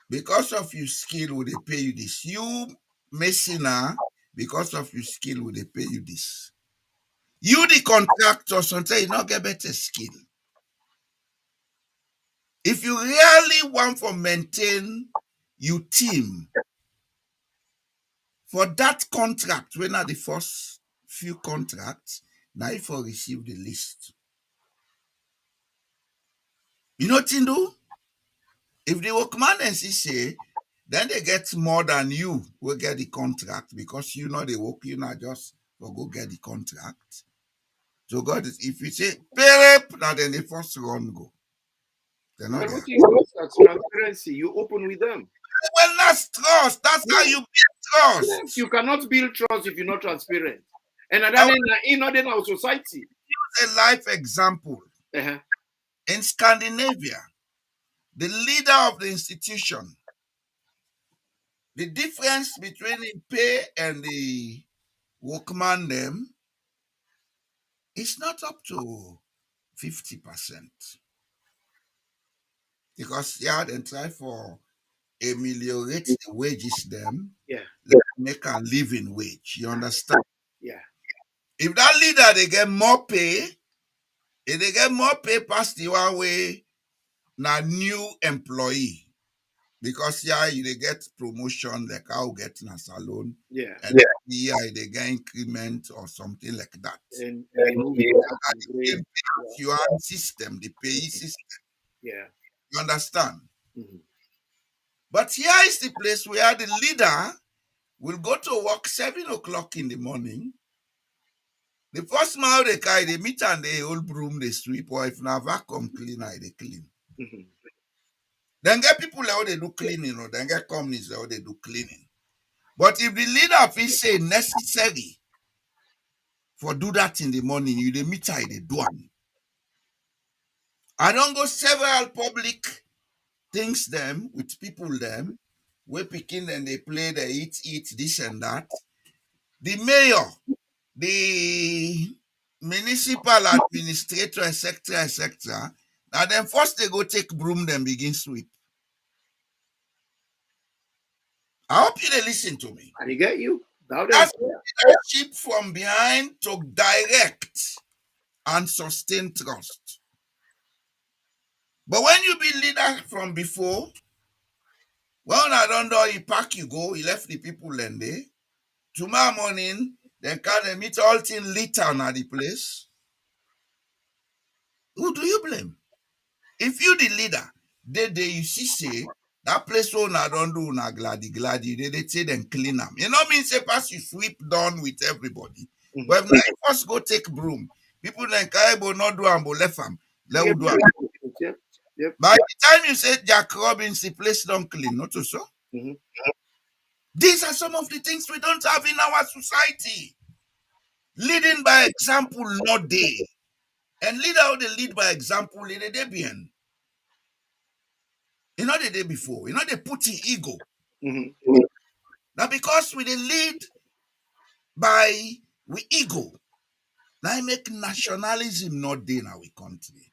because of your skill, will they pay you this? You masoner, because of your skill, will they pay you this? You the contractor, sometimes you not get better skill. If you really want to maintain your team for that contract, when are the first few contracts, now if you receive the list. You know what you do? If the workman and see say, then they get more than you will get the contract because you know they work, you not just for go get the contract. So God is if you say pay up, now then the first run go. They're not But there. what you do is transparency. You open with them. Well, that's trust. That's how Yes. you build Yes. trust. You cannot build trust if you're not transparent. And I then in our society. want a life example. Uh-huh. In Scandinavia, the leader of the institution, the difference between the pay and the workman them is not up to 50%. Because yeah, they try for ameliorate the wages them, Yeah. let make a living wage. You understand? Yeah. If that leader they get more pay, if they get more pay past the one way na new employee. Because yeah, you they get promotion like how get in a salon Yeah. and yeah, they get increment or something like that. And they move from grace to grace. Your system, the pay system. Yeah. You understand? Mhm. But here is the place where the leader will go to work 7 o'clock in the morning. The first mile they carry, they meet and they all broom, they sweep, or if na vacuum cleaner, they clean. Mhm. Then get people how they do cleaning, or then get companies how they do cleaning. But if the leader of it say necessary for do that in the morning, you the meet I they do am. I don't go several public things them with people them, we picking and they play, they eat this and that. The mayor, the municipal administrator, etc., etc. Now then first they go take broom, then begin sweep. I hope you they listen to me. And they get you. Loud and That's clear. leadership from behind to direct and sustain trust. But when you be leader from before, When I don't know, he pack you go, he left the people and they. Tomorrow morning, then can they meet all thing litter at the place? Who do you blame? If you the leader, they you see say that place where una don't do una gladdy, they say then clean them. You know what I mean? Say pass you sweep down with everybody. Mhm. But if like first go take broom, people then carry not do and left them. Let Yep. do am. Yep. Yep. By the time you say Jack Robins, the place don't clean, not so. Mhm. These are some of the things we don't have in our society. Leading by example, not they. And leader how they lead by example, they Debian. You know the day before. You know they put in ego. Mhm. Now because we they lead by we ego. Now I make nationalism not there in our country.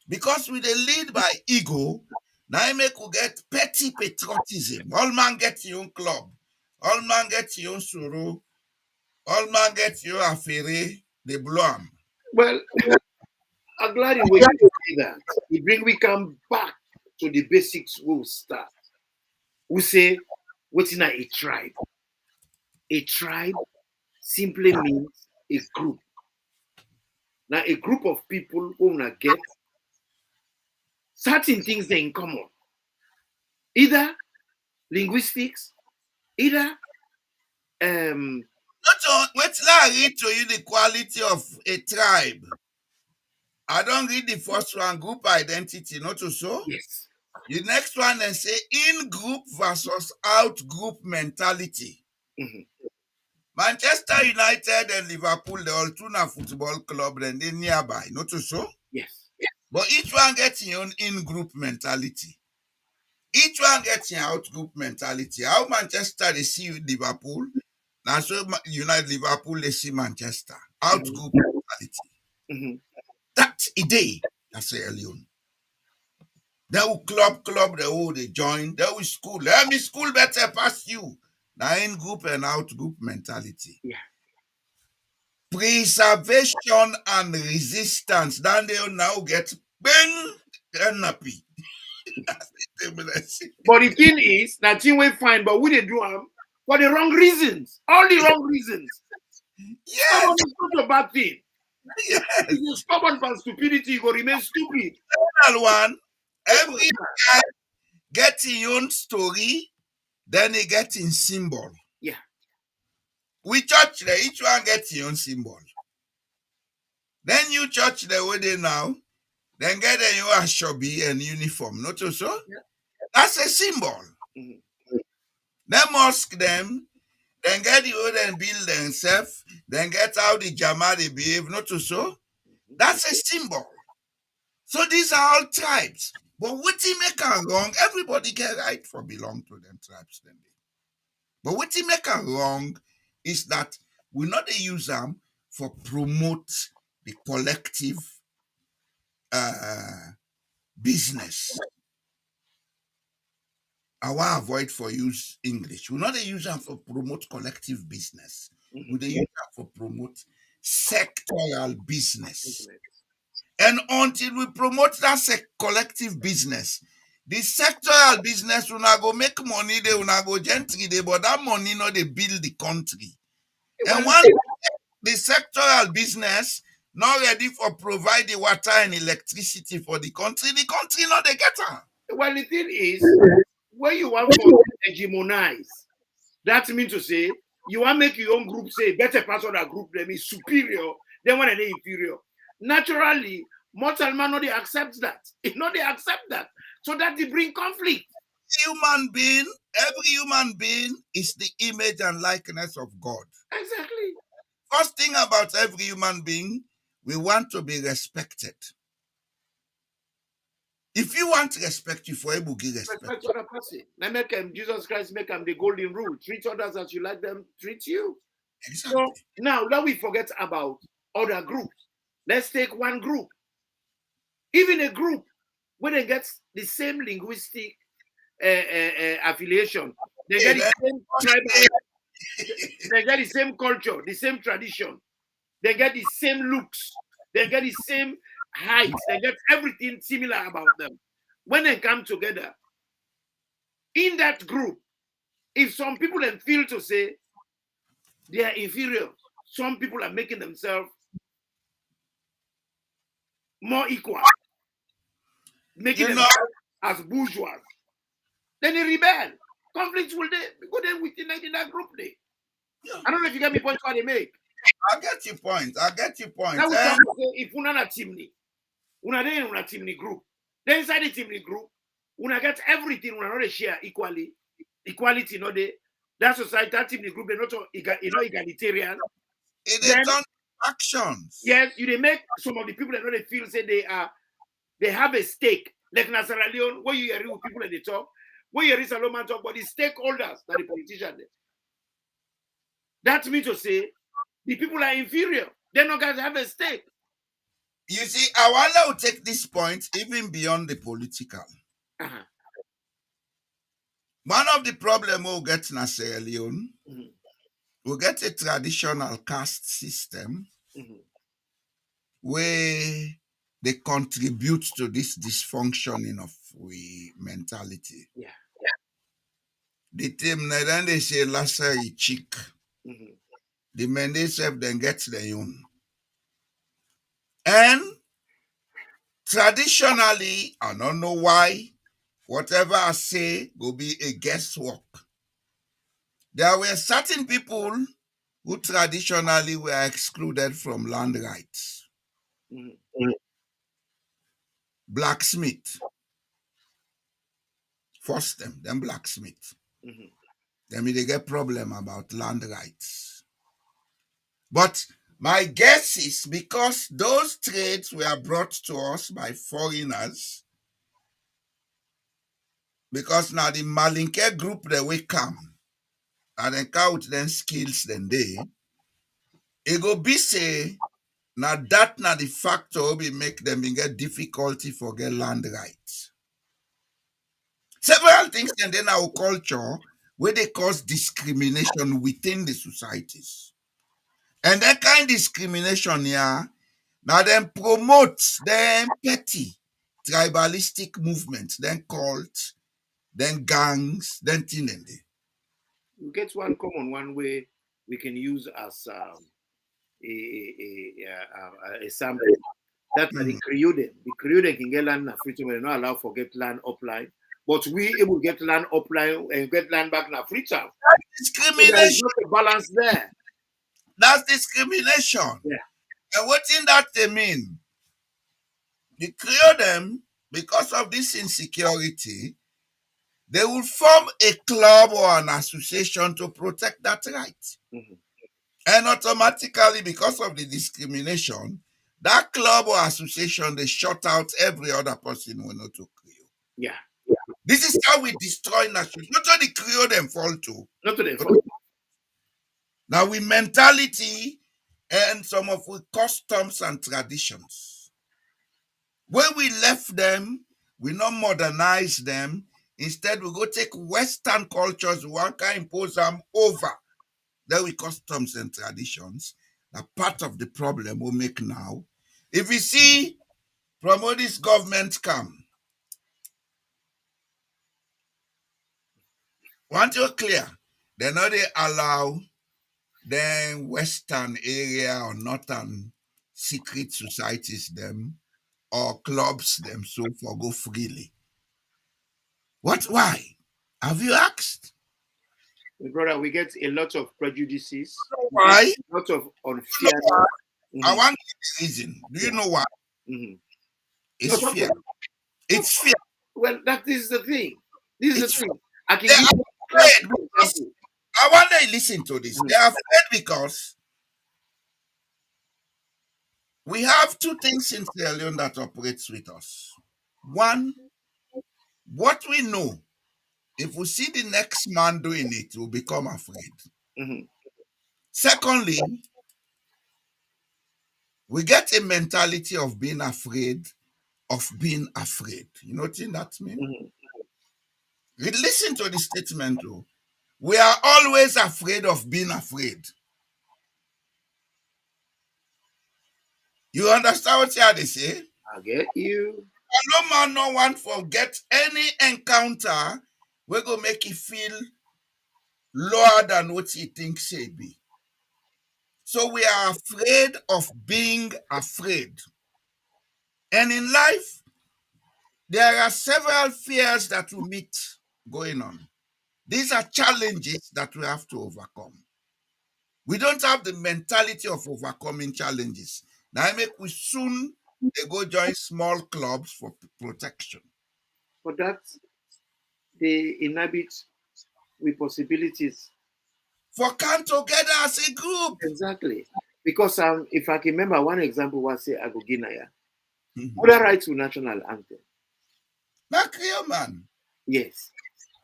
Because we they lead by ego, now I make we get petty patriotism. All man get your own club. All man get your own suru. All man get your affaire. They blow 'em. Well, I'm glad the way you say that. We come back to the basics we'll start. We say, what's in a tribe? A tribe simply means a group. Now, a group of people who wanna get certain things in common. Either linguistics, either Wait till I read to you the quality of a tribe. I don't read the first one, group identity, not to so. yes. The next one then say in group versus out group mentality. Mhm. Manchester United and Liverpool, they all two na football club, then they nearby, not to so. Yes. But each one gets your own in group mentality. Each one gets your out group mentality. How Manchester they see Liverpool, now so United Liverpool they see Manchester. Out Mhm. group mentality. Mhm. That's a day. That's a alien. They will club, they will they join, they will school. Let me school better pass you. Now in group and out group mentality. Yeah. Preservation and resistance. Then they will now get bang and nappy. But the thing is, that thing we find, but we they do them for the wrong reasons. All the wrong reasons. Yes, Stubborn is not a bad thing. yes. If you stubborn for stupidity, you go remain stupid. Final one. Simple Every as that. guy get his own story, then he get in symbol. Yeah. We church there, each one get his own symbol. Then you church the way they now, then get a your shobi and uniform. Not so? Yeah. That's a symbol. Mhm. Then mosque them, then get the old and build themselves, then get how the Jama they behave. Not so? That's a symbol. So these are all tribes. But what he make a wrong, everybody get right for belong to them tribes. Then. But what he make a wrong is that we not dey use them for promote the collective business. I want avoid for use English. We not dey use them for promote collective business. We Mhm. dey use them for promote sectoral business. Internet. And until we promote that collective business, the sectoral business una go make money, they una go gently, they, but that money no they build the country. And Well, once the sectoral business not ready for provide the water and electricity for the country not they get am. well, the thing is, when you want for hegemonize, that means to say you want make your own group say better part of that group them is superior than when they inferior. Naturally, mortal man no they accept that. If not, they accept that. So that they bring conflict. Every human being is the image and likeness of God. Exactly. First thing about every human being, we want to be respected. If you want respect, you for able to give Respect respect. other person. Now make them Jesus Christ make them the golden rule. Treat others as you like them treat you. So Exactly. now that we forget about other groups. Let's take one group. Even a group when they get the same linguistic affiliation, they Hey, get the then, same tribal, they get the same culture, the same tradition, they get the same looks, they get the same height, they get everything similar about them. When they come together, In that group, if some people then feel to say they are inferior, some people are making themselves more equal, making You know, themselves as bourgeois, then they rebel. Conflicts will go there within that group there. I don't know if you get me point what they make. I get your point. I get your point. Now we And come to say if una na Temne, una dey in una Temne group. Then inside the Temne group, una get everything, una not share equally. Equality, no they that society, that Temne group, they're not egalitarian. it Then is turn actions. yes, you they make some of the people that know they feel say they have a stake. Like na Sierra Leone, where you hear with people at the top, where you hear Salomon talk, but the stakeholders that the politician there. That means to say the people are inferior. They're not going to have a stake. You see, I want to take this point even beyond the political. Uh-huh. One of the problems we'll get in Sierra Leone, Mm-hmm. we'll get a traditional caste system Mm-hmm. where they contribute to this dysfunctioning of we mentality. Yeah. The team then they say lassa i chick. Mm-hmm. The Mende self then gets their own. And traditionally, I don't know why, whatever I say will be a guesswork. There were certain people who traditionally were excluded from land rights. Mm-hmm. Blacksmith, force them, then blacksmith. Mm-hmm. Then they get problem about land rights. But my guess is because those trades were brought to us by foreigners, because now the Malinke group they will come and then count then skills then they it go be say now that now the factor will be make them get difficulty for get land rights. Several things and then our culture where they cause discrimination within the societies. And that kind of discrimination, yeah, now then promotes them petty tribalistic movements, then cult, then gangs, then thing and they. We get one common one way we can use as a sample. That's the Mm. Creole. The Creole can get land in Africa, but they're not allowed to get land upline. But we able to get land upline and get land back in Africa. So there is Discrimination. not a balance there. That's discrimination. Yeah. And what in that they mean? They clear them because of this insecurity. They will form a club or an association to protect that right. Mm-hmm. And automatically, because of the discrimination, that club or association, they shut out every other person who not to Creole. Yeah. This is how we destroy nations. Not only Creole them fall to. Not to the fault. Now we mentality and some of we customs and traditions. When we left them, we not modernize them. Instead, we go take Western cultures, we want to impose them over. Then we customs and traditions. That part of the problem we make now. If you see from where this government come, once you're clear, they know they allow then Western area or Northern secret societies them or clubs them so for go freely. What why? Have you asked? Brother, we get a lot of prejudices, we get Why? a lot of You know unfairness. why? I Mm-hmm. want the reason. Do you Yeah. know why? Mm-hmm. No, It's fear. okay. It's fear. Well, that is the thing. This is the It's fear. thing. I can They give are you afraid an because example. I want to listen to this. Mhm. They are afraid because we have two things in Sierra Leone that operates with us. One, what we know. If we see the next man doing it, we'll become afraid. Mhm. Secondly, we get a mentality of being afraid of being afraid. You know what that means? Mhm. Listen to the statement, though. We are always afraid of being afraid. You understand what they say? I get you. No man, no one forget any encounter we go make you feel lower than what you think say be. So we are afraid of being afraid. And in life, there are several fears that we meet going on. These are challenges that we have to overcome. We don't have the mentality of overcoming challenges. Now I make we soon they go join small clubs for protection. For that, they inhabit with possibilities. For come together as a group. Exactly. Because if I can remember one example was say Agoginaya. Mhm. Who writes to national anthem? Not real man. Yes.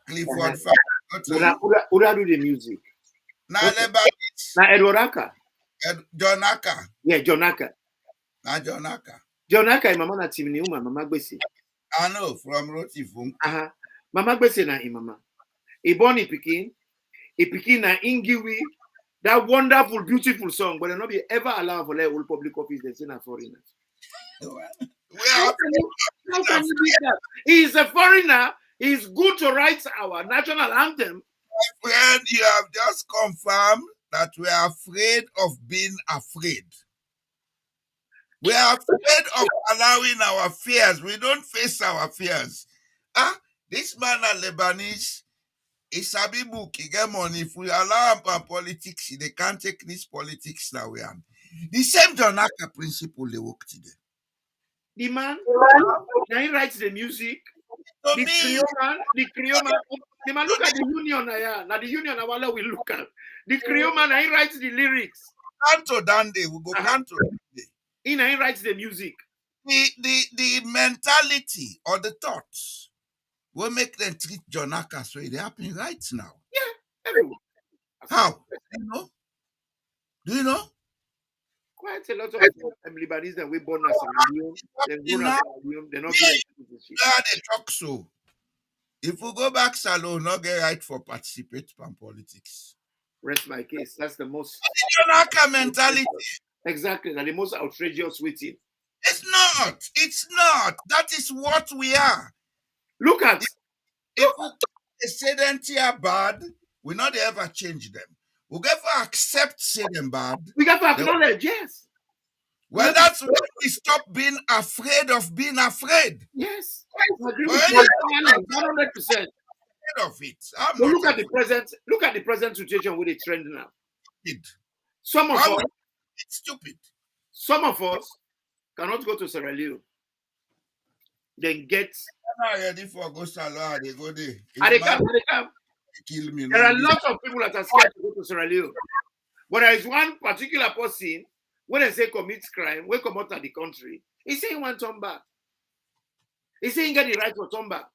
Clifford Farr. Not him. Who do the music? Now Lebanese. Now Edward John Aka. Yeah, John Aka. Now John Aka. John Aka is mama na Timni Uma, mama Gbese. I know from Roti Funke. Mama Gbese na mama. He born he pikin na Ingiwi. That wonderful, beautiful song, but they not be ever allowed for like old public office, they say na foreigners. We How are can you beat that? He is a foreigner. It's good to write our national anthem. afraid. You have just confirmed that we are afraid of being afraid. We are afraid of allowing our fears. We don't face our fears. This man a Lebanese, he sabi book, he get money. If we allow him for politics, they can't take this politics that we have. The same Donaka principle they work today. The man, now he writes the music. To The me, Creole man, the man look at the union now the union now we look at. The Creole man, now he writes the lyrics. Canto Dande, we go Canto Dande. He now he writes the music. The mentality or the thoughts will make them treat Jonaka so it happen right now. Yeah, everyone. How? Do you know? Do you know? Quite a lot of Lebanese that we born as a million, then grown as a million, they're not getting citizenship. Yeah, they talk so. If we go back salon, not get right for participate in politics. Rest my case. That's the most Jonaka mentality. exactly the most outrageous waiting. It's not. It's not. That is what we are. Look at If we say them are bad, we not ever change them. We ever accept say them bad. we got to acknowledge, yes. Well, that's when we stop being afraid of being afraid. Yes. I agree with Well, you 100%. Afraid of it. I'm But not look at the present situation with the trend now. stupid. Some of us, It's stupid. some of us cannot go to Sierra Leone. Then get I'm not ready for go salon. They go there. and they come. Kill me. There are lots of people that are scared to go to Sierra Leone. But there is one particular person, when they say commits crime, when come out of the country, he's saying one turn back. He's saying get the right for turn back.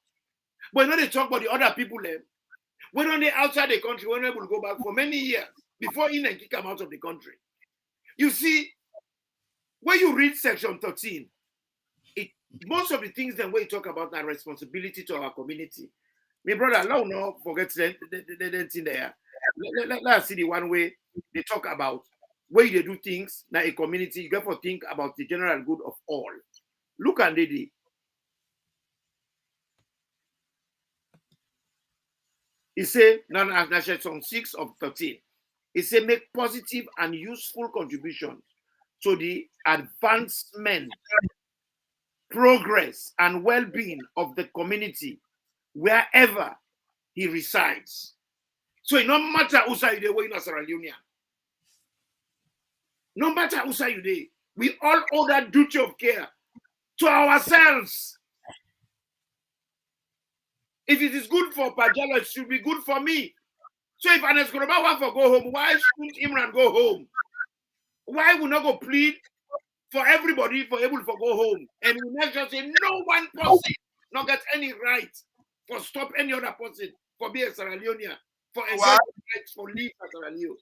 But when they talk about the other people there, when they outside the country, when they will go back for many years before in and kick them out of the country. You see, when you read section 13, most of the things that we talk about are responsibility to our community. My brother, let not forget the thing there. Let's see the one way they talk about where they do things now a community. You got to think about the general good of all. Look at the he say now section 6 of 13. He say make positive and useful contributions to the advancement, progress, and well-being of the community wherever he resides. So it no matter who say you there in Sierra Leone, no matter who say you there, we all owe that duty of care to ourselves. If it is good for Pajalo, it should be good for me. So if an Escobar want to go home, why shouldn't Imran go home? Why would not go plead for everybody for able to go home? And we never just say no one person not get any right for stop any other person for being a Sierra Leonean, for enjoy rights for live as Sierra Leone.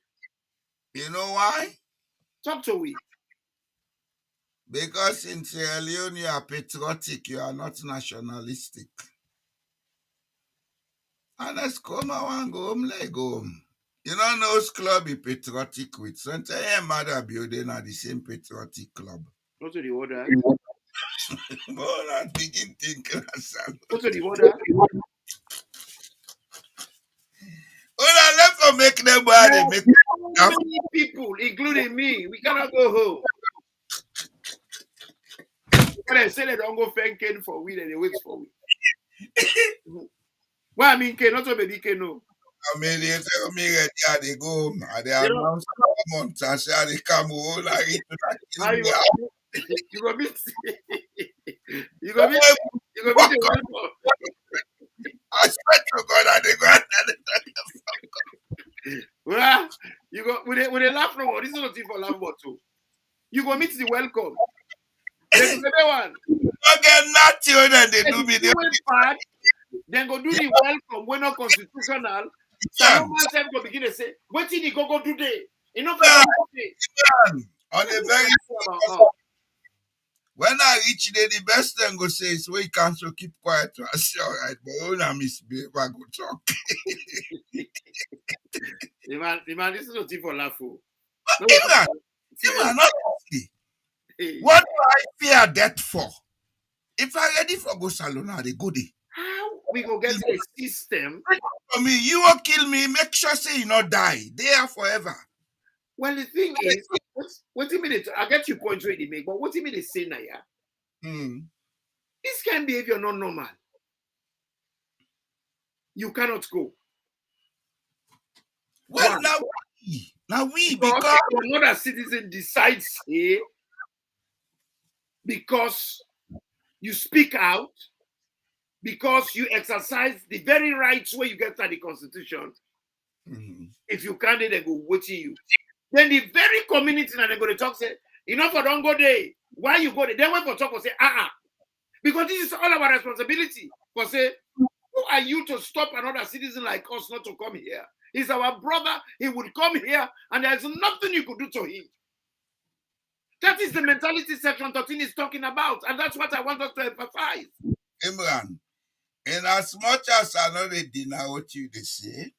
You know why? Talk to we. Because in Sierra Leone you are patriotic, you are not nationalistic. And let's come and go home, let go home. You know, those club be patriotic with. So entire mother building are the same patriotic club. Go to the order. Go and begin thinking. Go to the order. go make them where they make So many people, including me, we cannot go home. When they say they don't go thanking for we, then they wait for we. Why I mean, not so many can know. I mean, they tell me that yeah, they go home and they You know, announce months and say they come home like it to that kill how me. you go meet, you go meet, you go meet the welcome. I swear to God, and they go and Well, you go with a laugh no more. This is not for laugh but too. You go meet the welcome. Then the other one. get nothing and they do me. If you went bad, then go do the welcome. We're not constitutional. So Yeah, no man time go begin to say, what did he go do there? Enough for yeah, day. on a very when I reach there, the best thing go say is we can't so keep quiet. I say, all right, but when I misbehave, I go talk. The man, this is not for laugh. No, Imran, serious. honestly, Hey, what do I fear death for? If I ready for go salon, I dey go there. how we go get a system? For me, you will kill me, make sure say you not die. They are forever. Well, the thing is, what do you mean? I get your point where they make, but what do you mean they say now? Yeah? Hmm. This kind of behavior not normal. You cannot go. Well, One, now we because because another citizen decides here because you speak out, because you exercise the very rights where you get to the constitution. hmm, If you can't, they go watching you. Then the very community and they go to talk say, enough for don't go there. Why you go there? Then wait for talk or say, because this is all our responsibility. For say, who are you to stop another citizen like us not to come here? He's our brother. He would come here, and there's nothing you could do to him. That is the mentality section 13 is talking about, and that's what I want us to emphasize. Imran, in as much as I know they deny what you they say,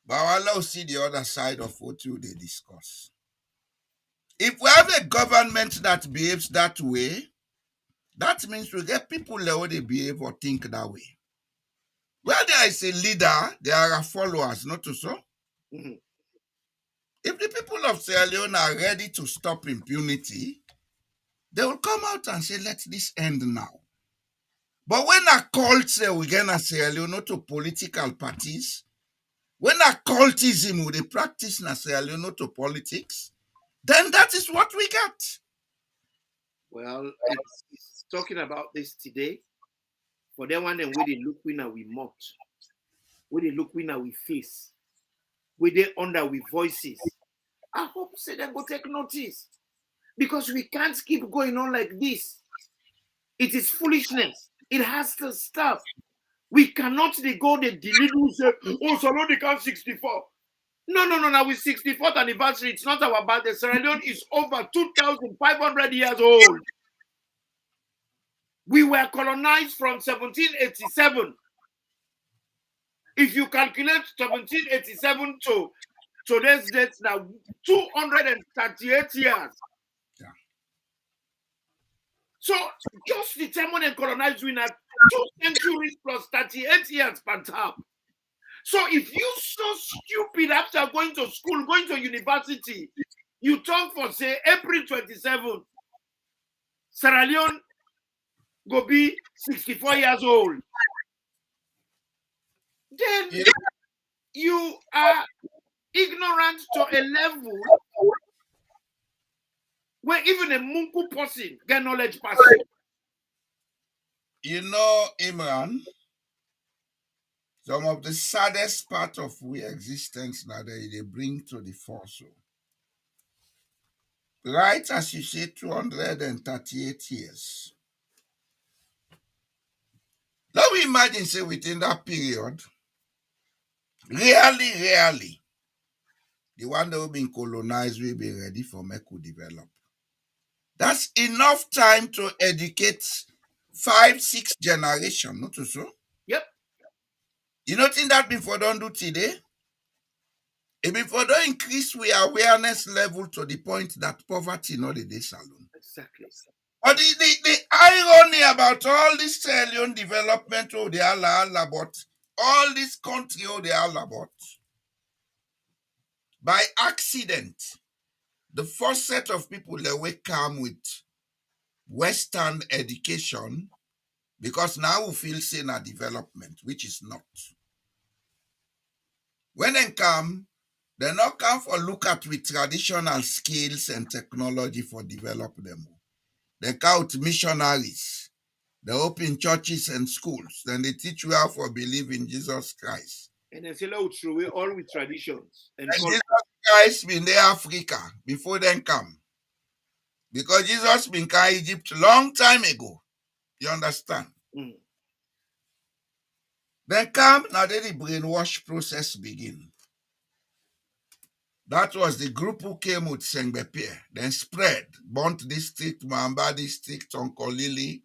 but I will see the other side of what you they discuss. If we have a government that behaves that way, that means we get people that they behave or think that way. Where there is a leader, there are followers, not to so. Mhm. If the people of Sierra Leone are ready to stop impunity, they will come out and say, let this end now. But when a cult say we get a Sierra Leone not to political parties, when a cultism will they practice in Sierra Leone not to politics, then that is what we get. Well, it's talking about this today. For them one then where they look winner we mock, where they look winner we face, where they under we voices. I hope say them go take notice. Because we can't keep going on like this. It is foolishness. It has to stop. We cannot go the delivery say, oh, so no, they count 64. No. Now with 64th anniversary, it's not our birthday. Sierra Leone is over 2,500 years old. We were colonized from 1787. If you calculate 1787 to today's date, now 238 years. Yeah. So just determine and colonize we at 2 centuries plus 38 years per term. So if you so stupid after going to school, going to university, you talk for say April 27th, Sierra Leone go be 64 years old. Then Yeah. you are ignorant to a level where even a Munku person get knowledge person. You know, Imran, some of the saddest part of we existence now they bring to the force. Right as you say, 238 years. Now we imagine, say, within that period, really, the one that will be colonized will be ready for Meku develop. That's enough time to educate 5, 6 generation, not so. Yep, You know, think that before don't do today? If before don't increase we awareness level to the point that poverty not the day salon. exactly. But the irony about all this alien development, oh, they are all about all this country, oh, they are all about. By accident, the first set of people that will come with Western education, because now we feel saying a development, which is not. When they come, they not come for look at with traditional skills and technology for develop them. They count missionaries. They open churches and schools. Then they teach you how to believe in Jesus Christ. And then say, "Oh, true, we all with traditions and And culture." Jesus Christ been there Africa before they come. Because Jesus been in Egypt long time ago. You understand? Mm. Then come, now then the brainwash process begin. That was the group who came with Sengbepier, then spread, Bont district, Mamba district, Tonkolili,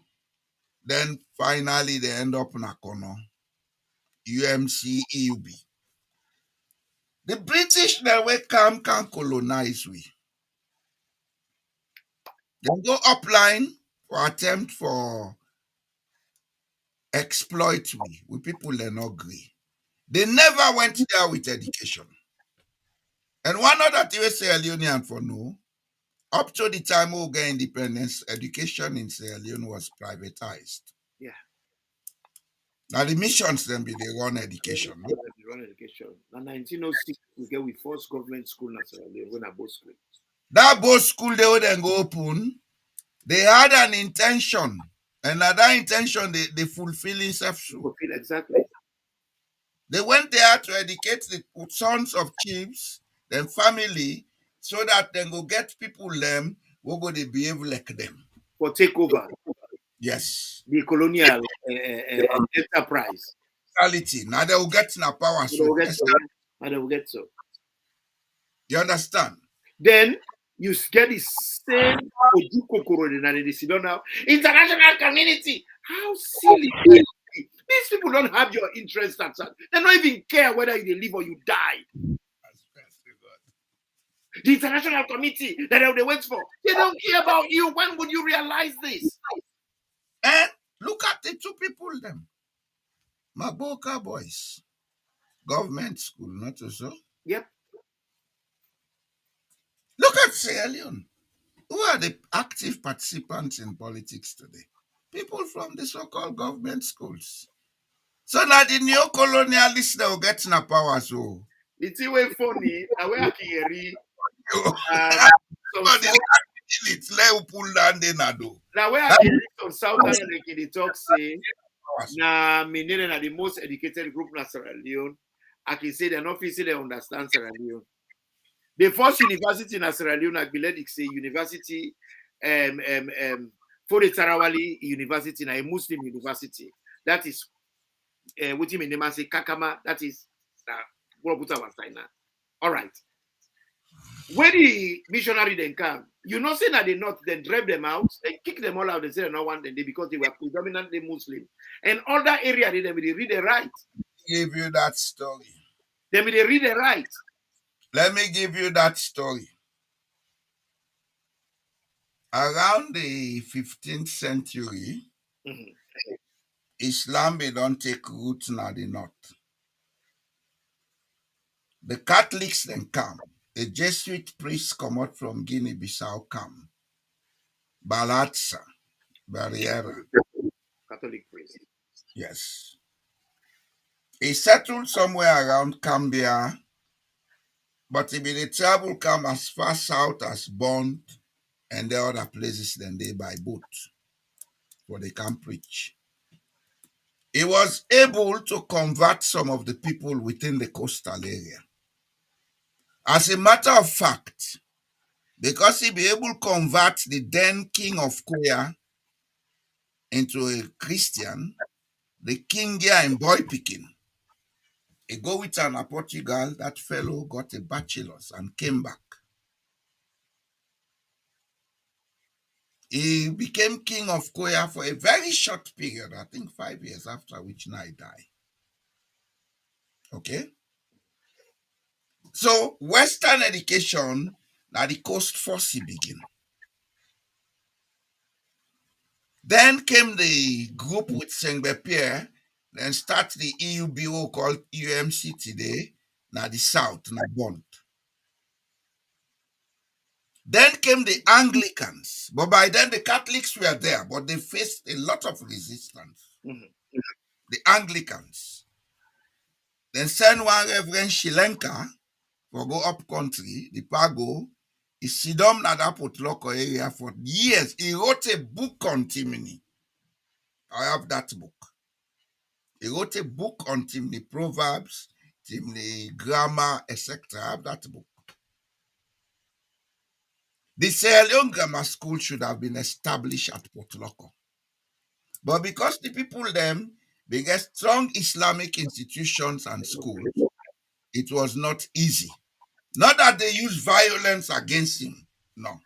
then finally they end up in Akono, UMC, EUB. The British that will come can colonize we. They go upline for attempt for exploit we people they not agree. They never went there with education. And one other thing we Sierra Leonean for no, up to the time we get independence, education in Sierra Leone was privatized. Yeah. Now the missions then be they run education. No? They run education. Now 1906, we get with first government school in Sierra Leone, when I both school. That both school they would then go open. They had an intention, and that intention they fulfill itself. Fulfill exactly. They went there to educate the sons of chiefs, then family, so that they go get people them who go they behave like them. For takeover. Yes. The colonial enterprise. Reality. Now they will get in a power. They will get so. And they will get so. You understand? Then you get the same Ojukokoro they sit down now. International community. How silly is it? These people don't have your interest at all. They don't even care whether you live or you die. The international committee that they wait for, they don't care about you. When would you realize this? And look at the two people them. Maboka boys. Government school, not so. Yep. Look at Sierra Leone. Who are the active participants in politics today? People from the so-called government schools. So now the neocolonialists they will get in a power. So it's way funny. Now where I can read some pull down the nado. now where I can read some Southern like they talk say na Mende na the most educated group in Sierra Leone. I can say they're not facing they understand Sierra Leone. The first university in Sierra Leone, I believe it's a university, for the Tarawali University, a Muslim university. That is, what you mean, they say Kakama, that is, all right. When the missionary then come, you know, say that they not, then drive them out, they kick them all out, they say they don't want them because they were predominantly Muslim. And all that area, they read the right. Give you that story. They read the right. Let me give you that story. Around the 15th century, Islam don't take root in the north. The Catholics then come. A Jesuit priest come out from Guinea-Bissau come. Balatsa, Barriera. Catholic priest. Yes. He settled somewhere around Cambia, but he been travel come as far south as Bond and the other places than they by boat for they can preach. He was able to convert some of the people within the coastal area. As a matter of fact, because he be able to convert the then king of Koya into a Christian, the king here in boy picking. He go with an a Portugal, that fellow got a bachelor's and came back. He became king of Koya for a very short period, I think 5 years after which now he died. Okay? So Western education, now the coast force begin. Then came the group with Sengbe Pierre, then start the EUBO called UMC today, now the South, now Bond. Then came the Anglicans, but by then the Catholics were there, but they faced a lot of resistance. Mhm. The Anglicans. Then send one Reverend Shilenka for go up country, the Pago. He sit down at that Potloko area for years. He wrote a book on Temne. I have that book. He wrote a book on Temne proverbs, Temne grammar, etc. I have that book. The Sierra Leone Grammar School should have been established at Potloko. But because the people them, they get strong Islamic institutions and schools, it was not easy. Not that they used violence against him, no.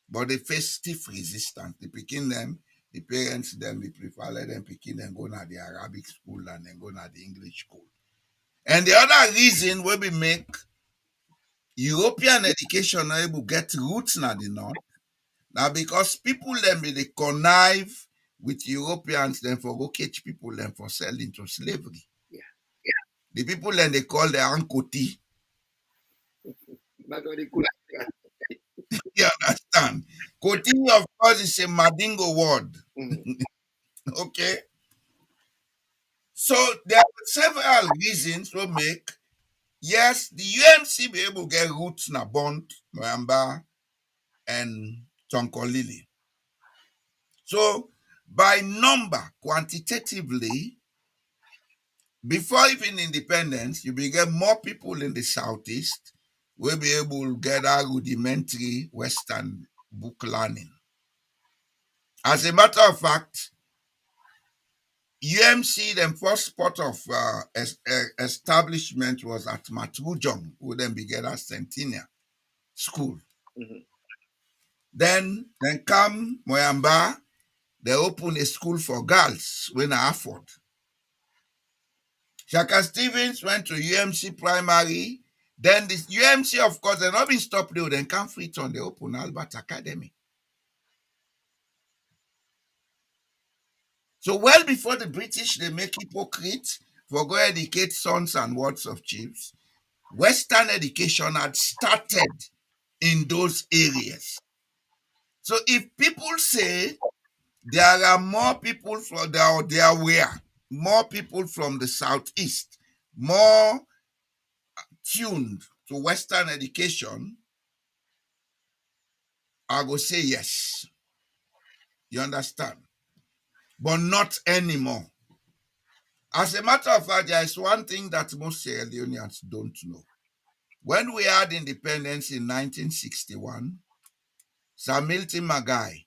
But they faced stiff resistance. They picking them, the parents them, they prefer let them picking them go to the Arabic school and then go to the English school. And the other reason where we make European education not able to get roots in the north, now because people them they connive with Europeans then for go catch people then for sell into slavery. Yeah. The people then they call the Ankoti. That's what they could. You understand? Koti, of course, is a Madingo word. Mhm. Okay. So there are several reasons to make, yes, the UMC be able to get roots na Bond, Moyamba, and Tonkolili. So by number, quantitatively, before even independence, you will get more people in the southeast will be able to get a rudimentary Western book learning. As a matter of fact, UMC, the first spot of establishment was at Matrujong, who then began as Centennial School. Mhm. Then come Moyamba, they opened a school for girls when I afford. Shaka Stevens went to UMC primary. Then this UMC, of course, they not been stopped there. Then come Freetown, they open Albert Academy. So well before the British, they make hypocrites for go educate sons and wards of chiefs. Western education had started in those areas. So if people say there are more people from there were more people from the southeast, more tuned to Western education, I go say yes. You understand? But not anymore. As a matter of fact, there is one thing that most Sierra Leoneans don't know. When we had independence in 1961, Sir Milton Magai,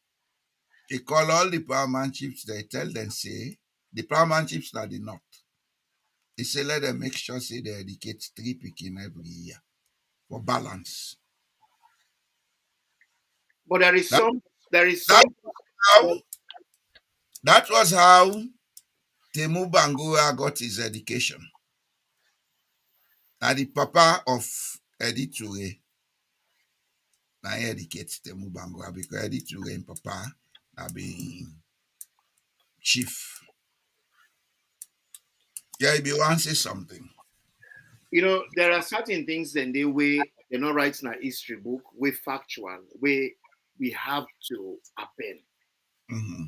he call all the paramount chiefs, they tell them, say, the paramount chiefs are the north. He say, let them make sure, say, they educate 3 picking every year for balance. But there is That, some, there is that, some. how, that was how Temu Bangura got his education. Now, the papa of Eddie Toure, now he educates Temu Bangura because Eddie Toure and papa have been chief. Yeah, if you want to say something. You know, there are certain things then they way they're not writing a history book, we factual, where we have to append. Mm-hmm.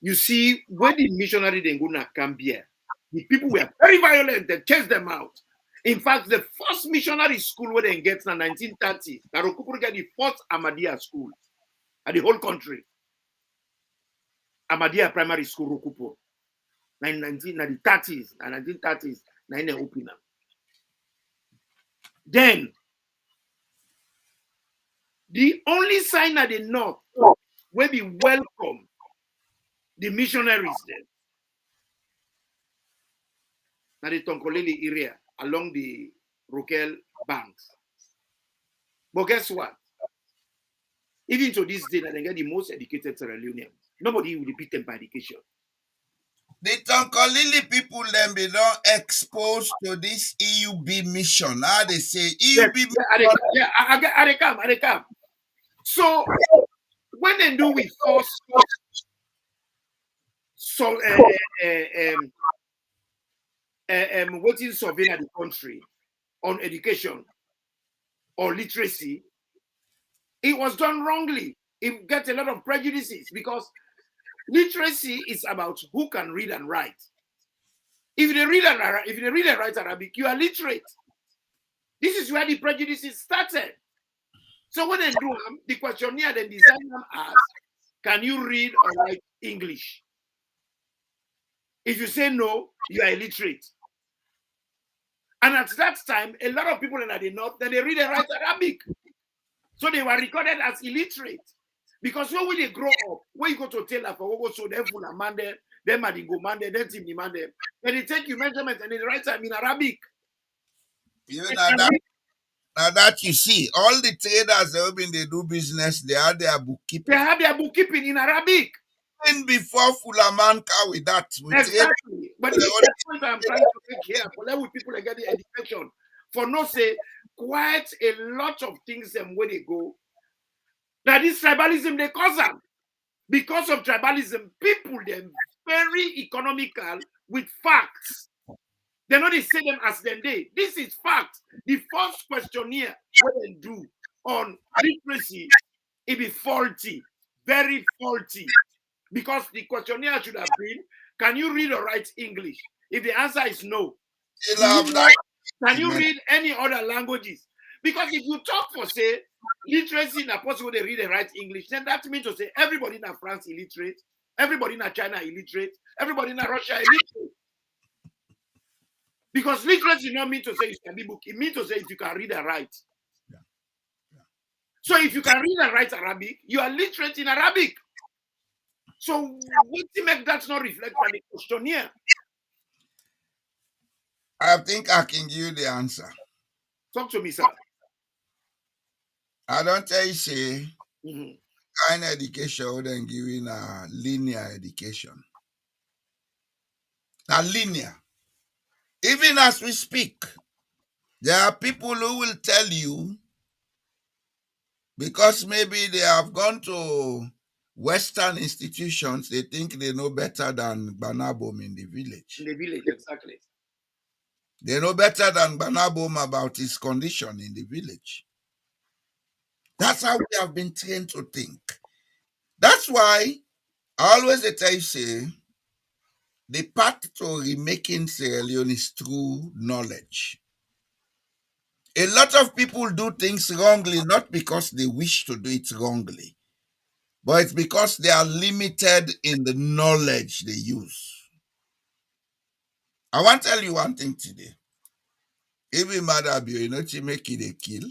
You see, when the missionary then go to Gambia, the people were very violent, they chased them out. In fact, the first missionary school where they get in the 1930s, that Okupuru get the first Ahmadiyya school at the whole country. Ahmadiyya Primary School Rokupo. 1930s, 1930s, 19 open up. Then the only sign at the north where we welcome the missionaries then. Now the Tonkolele area along the Rokel banks. But guess what? Even to this day, that they get the most educated Sierra Leoneans. Nobody will beat them by education. The Tonkolili people then be not exposed to this EUB mission. How they say Yes, EUB mission. yeah, I they come. So when they do with force, so what is surveying the country on education or literacy, It was done wrongly. It gets a lot of prejudices because literacy is about who can read and write. If they read and write Arabic, you are literate. This is where the prejudices started. So when they do the questionnaire, then design them as, can you read or write English? If you say no, you are illiterate. And at that time, a lot of people in the north, then they read and write Arabic. So they were recorded as illiterate. Because when they grow up, when you go to Taylor for what so they full Mende, then Madingo Mande, then Timni Mande, then they take you measurements and they write them in Arabic. You know that you see, all the traders they do business, they have their bookkeeping. They have their bookkeeping in Arabic. Even before Fulamanka with that, exactly. But the point I'm trying to make here, for let with people get the education, for no say quite a lot of things and where they go. Now this tribalism they cause them. Because of tribalism, people they're very economical with facts. They're not the same as them day. This is fact. The first questionnaire what they do on literacy, it be faulty, very faulty. Because the questionnaire should have been, can you read or write English? If the answer is no, can you read any other languages? Because if you talk for, say, literacy in a possible they read and write English, then that means to say everybody in France illiterate, everybody in China illiterate, everybody in Russia illiterate. Because literacy not mean to say you can be book, it means to say if you can read and write. Yeah. Yeah. So if you can read and write Arabic, you are literate in Arabic. So what to make that not reflect on the questionnaire? I think I can give you the answer. Talk to me, sir. I don't tell you say Mhm. kind education wouldn't give you a linear education. Now linear. Even as we speak, there are people who will tell you because maybe they have gone to Western institutions, they think they know better than Banabom in the village. In the village, exactly. They know better than Banabom about his condition in the village. That's how we have been trained to think. That's why I always tell you, say, the path to remaking Sierra Leone is through knowledge. A lot of people do things wrongly, not because they wish to do it wrongly, but it's because they are limited in the knowledge they use. I want to tell you one thing today. Even mother you know, to make it a kill,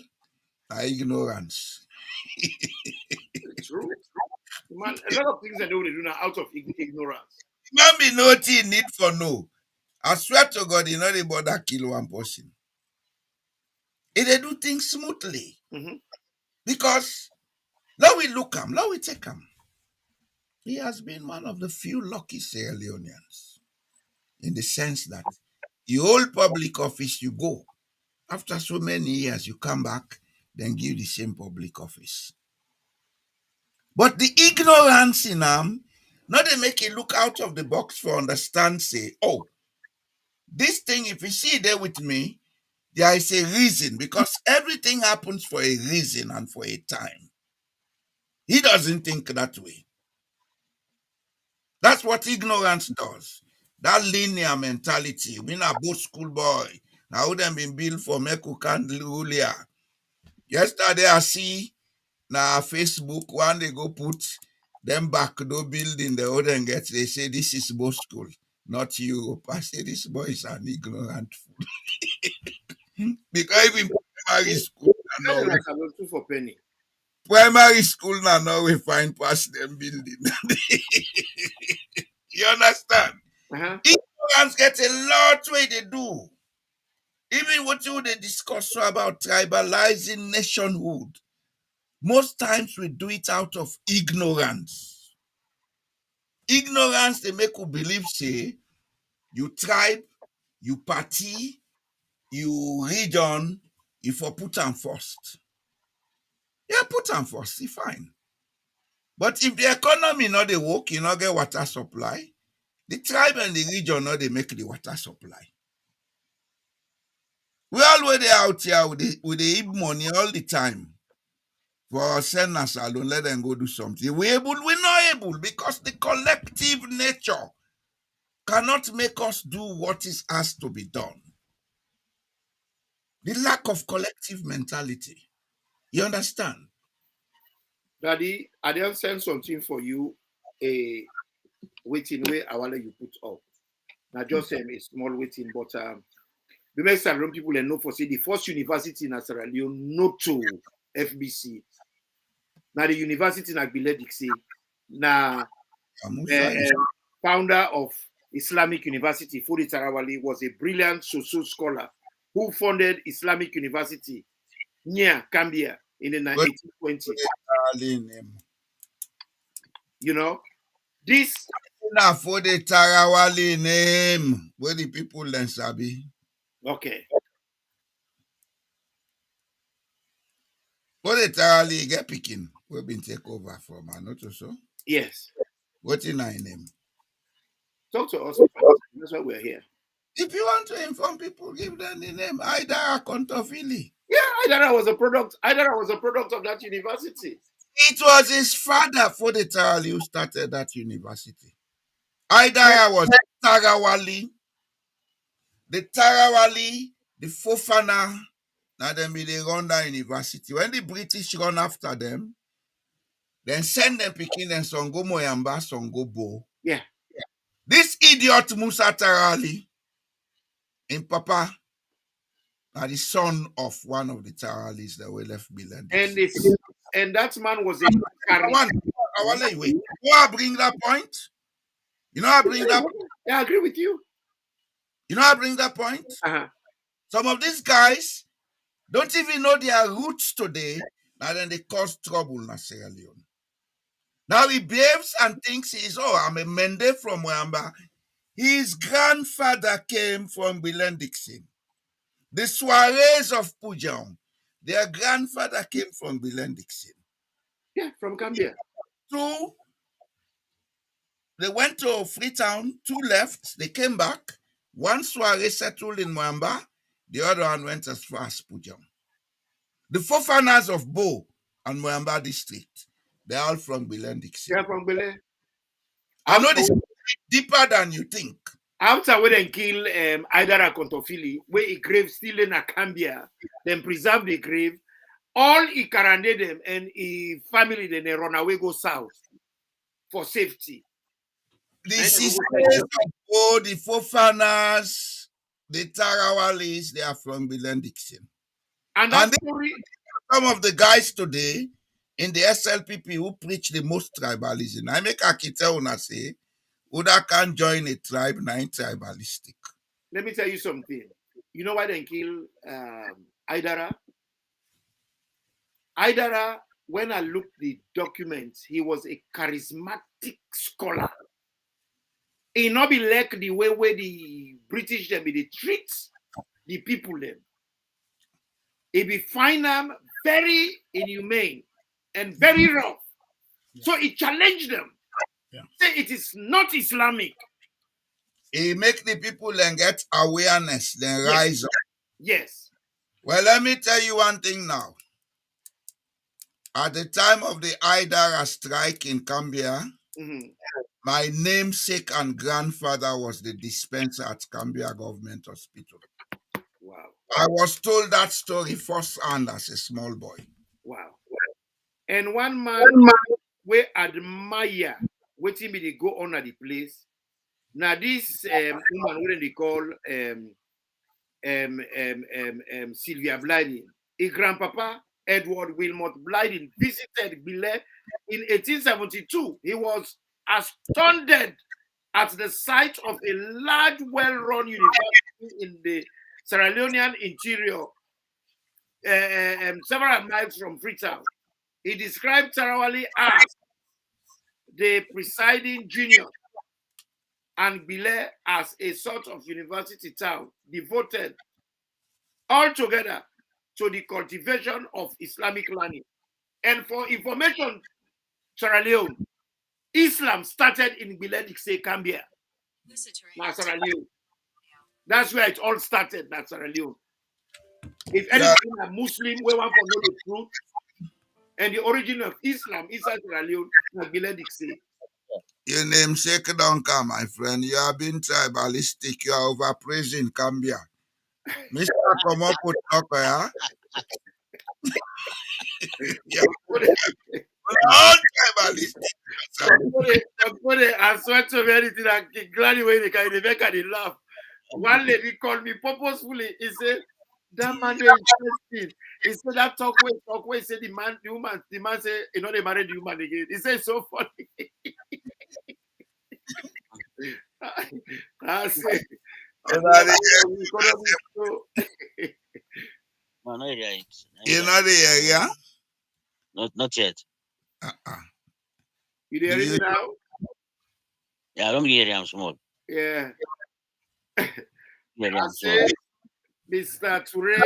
ignorance. It's true. Man, a lot of things that they do now out of ignorance. Man be nothing need for no. I swear to God, you know they bother kill one person. If they do things smoothly. Mm-hmm. Because now we look him, now we take him. He has been one of the few lucky Sierra Leoneans in the sense that you hold public office, you go. After so many years, you come back, then give the same public office. But the ignorance in them, not they make it look out of the box for understand, say, oh, this thing, if you see it there with me, there is a reason because everything happens for a reason and for a time. He doesn't think that way. That's what ignorance does. That linear mentality. We na both schoolboy. Now who them been built for Meku Candelulia. Yesterday I see na Facebook one they go put them back door building the other and get they say this is both school, not Europe. I say this boy is an ignorant fool. Because even primary school now For penny. primary school now we find past them building. You understand? Uh-huh. Ignorance get a lot way they do. Even what you they discuss about tribalizing nationhood. Most times we do it out of ignorance. Ignorance they make you believe say you tribe, you party, you region, you for put them first. Yeah, put them first, see fine. But if the economy not they work, you not get water supply. The tribe and the region not they make the water supply. We always out here with the money all the time. For send us alone, let them go do something. We're not able because the collective nature cannot make us do what is asked to be done. The lack of collective mentality. You understand? Daddy, I don't send something for you, a waiting way I want you put up. Now just a small waiting, but the next time people know for say the first university in Sierra Leone, not to FBC. Now the university in Agbile Dixie, now Musa is the founder of Islamic University, Fodi Tarawali, was a brilliant social scholar who founded Islamic University near Cambia in the 1820s. You know, this. Na for the Tarawali name where the people then sabi. Okay. For the Tarawali get picking. We've been take over from not so. Yes. What's in our name? Talk to us. That's why we're here. If you want to inform people, give them the name Aida Kontofili. Yeah, Aidara was a product. Aidara was a product of that university. It was his father for the Tarawali who started that university. Aidara was Tarawali. The Tarawali, the Fofana, now them be they run that university. When the British run after them, then send them picking and Songo Moyamba, Songo Bo. Yeah. This idiot Musa Tarawali, in Papa, are the son of one of the Tarawalis that were left behind. And that man was a wait. You know I bring that point? You know I bring that point? Yeah, I agree with you. You know I bring that point? Uh-huh. Some of these guys don't even know their roots today, and then they cause trouble in Sierra Leone. Now he behaves and thinks I'm a Mende from Wamba. His grandfather came from Bilendixin. The Soirees of Pujang, their grandfather came from Bilendixin. Yeah, from Gambia. Two, they went to Freetown, two left, they came back. One Soiree settled in Mwamba, the other one went as far as Pujang. The forefathers of Bo and Mwamba district, they're all from Bilendixin. They're from Bele. I know this is deeper than you think. After we then kill Aidara Kontofili, where he grave still in a Cambia, then preserve the grave, all he caranded them and he family then they run away go south for safety. The sisters of Bo, the forefathers, the Tarawalis, they are from Bilendixin. And that story, some of the guys today in the SLPP who preach the most tribalism. I make Akita una say, Uda can't join a tribe, nine tribalistic. Let me tell you something. You know why they kill Aidara? Aidara, when I looked the documents, he was a charismatic scholar. He not be like the way where the British them be they treat the people them. He be find them very inhumane and very rough. Yeah. So he challenged them. Yeah. Say it is not Islamic. He make the people then get awareness, then rise up. Yes. Well, let me tell you one thing now. At the time of the Aidara strike in Cambia, my namesake and grandfather was the dispenser at Cambia Government Hospital. Wow. I was told that story firsthand as a small boy. Wow. And one man we admire waiting me they go on at the place. Now this woman what they call Sylvia Blyden, a grandpapa Edward Wilmot Blyden visited Bile in 1872. He was astounded at the sight of a large, well-run university in the Sierra Leonean interior, several miles from Freetown. He described Tarawali as the presiding junior and Bile as a sort of university town devoted altogether to the cultivation of Islamic learning. And for information, Sierra Leone, Islam started in Bilendixin, Cambia. Now Sierra Leone. That's where it all started, that's Sierra Leone. If anything a Muslim, we want to know the truth, and the origin of Islam inside Sierra Leone, like Biledic say. Your namesake don't come, my friend. You are being tribalistic. You are overpraising Cambia. Mr. Come up with talk, yeah? Yeah, we're all tribalistic. I swear to me, anything I gladly when they can make and they laugh. One lady called me purposefully. He said, that man is interesting. He said that talk way. He said the man said, you know, they married the woman again. He said, it's so funny. I said, You know the No, not yet. you know the area? Not yet. Uh-uh. You Do hear you? it now? Yeah, I don't hear him small. Yeah. Hear I him small. said, Mr. Toure,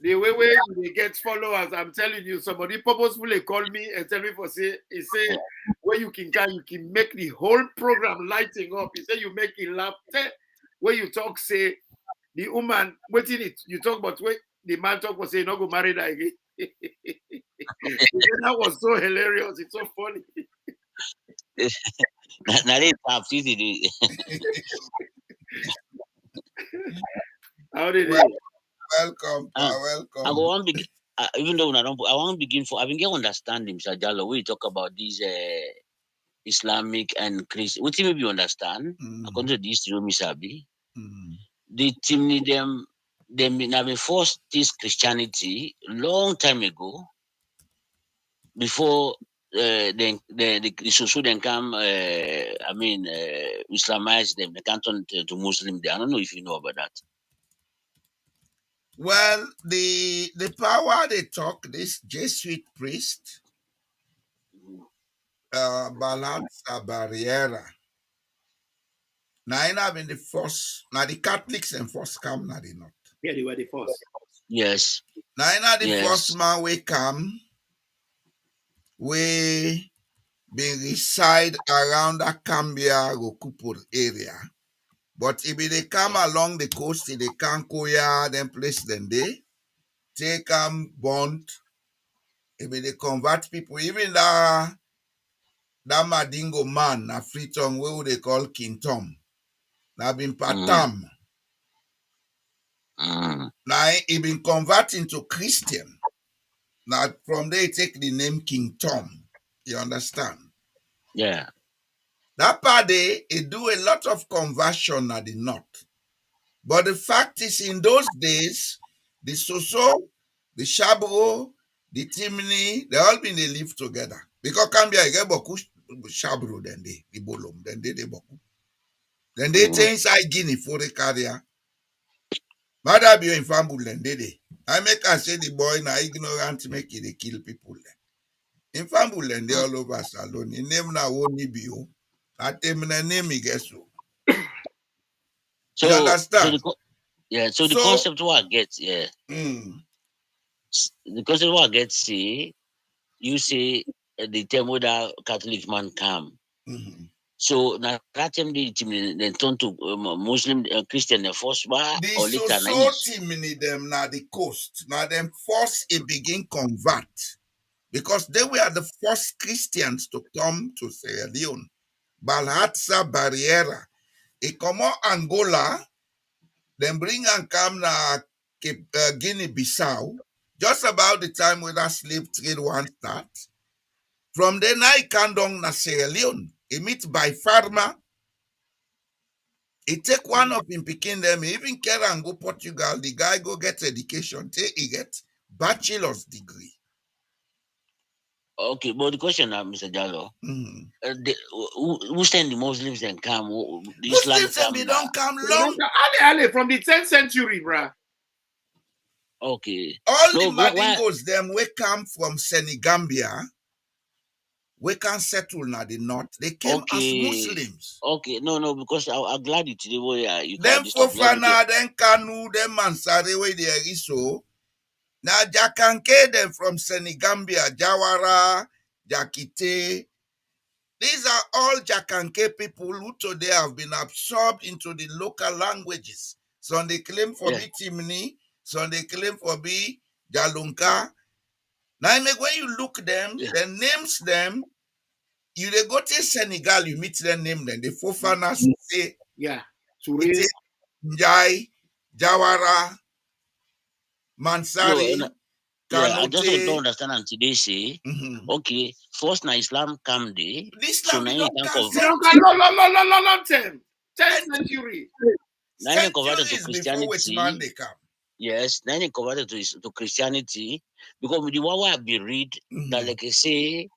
the way they get followers, I'm telling you, somebody purposefully called me and tell me for say, he said, where you can make the whole program lighting up. He said you make it laugh. Where you talk, say the woman waiting it, you talk about where the man talk was say not go marry that again. He said that was so hilarious. It's so funny. Now they have easy. How did Well, it? welcome, I welcome. go on begin. Even though I don't, I want to begin for. I been get understanding, Mr. Jallo. We talk about these Islamic and Christian. What maybe you understand? According to this, you Misabi, the Temne them have been forced this Christianity long time ago before the so then come. Islamize them. They can't turn to Muslim. I don't know if you know about that. Well, the power they talk, this Jesuit priest, Balazar Barriera. Now, I have been the first, now the Catholics and first come, now they not. Yeah, they were the first. Yes. Now, I the Yes. first man we come, we be reside around the Cambia Rokupur area. But if they come along the coast, if they can't go here, then place them there, take them bond, if they convert people, even that Madingo man, a free tongue, what they call King Tom, now been patam. Now he been converting to Christian. Now from there he take the name King Tom. You understand? Yeah. That part they do a lot of conversion at the north. But the fact is, in those days, the Soso, the Shabro, the Timni, they all been they live together. Because Cambia get boku Shabro then they the Bolom, then they boku. Then they take inside Guinea for the carrier. Mother be in Fambul then they. I make her say the boy na ignorant make it they kill people then. In Fambul then they all over Salon. In name na woni be you. At them name he guess so. You understand? So the concept what I get, yeah. The concept what I get, see, you say the time where the Catholic man come. So now that time they then turn to Muslim Christian the first bar the or later Sosoti them na the coast. Now them first it begin convert. Because they were the first Christians to come to Sierra Leone. Balhatsa Barriera. He come out Angola, then bring and come na Guinea-Bissau. Just about the time when that slave trade one start. From then I come down na Sierra Leone. He meet by farmer. He take one of him picking them, he even care and go Portugal. The guy go get education till he get bachelor's degree. Okay, but the question now, Mr. Jallo, who send the Muslims then come? The Muslims and they don't come long. From the 10th century, bruh. Okay. All the Madingos them we come from Senegambia, we can settle na the north. They came as Muslims. Okay, no, because I'm glad you today where you them Fofana, them Kanu, them Mansare where they are so. Now Jakanke them from Senegambia, Jawara, Jakite. These are all Jakanke people who today have been absorbed into the local languages. Some they claim for be Timni, some they claim for be Jalunka. Now, make when you look them, the names them, you they go to Senegal, you meet them name them. The Fofana say, Yeah. Touré. it's Njai, Jawara, No, Mansari, yeah, I just don't Kanote. understand until they say, Mhm. okay, first na Islam come there, so Islam now is you not can that You convert. don't got long time. 10th And century. Now you converted to centuries before which man Christianity. they come. Yes, then you converted to Christianity because with the one where I be read that Mhm. like I say,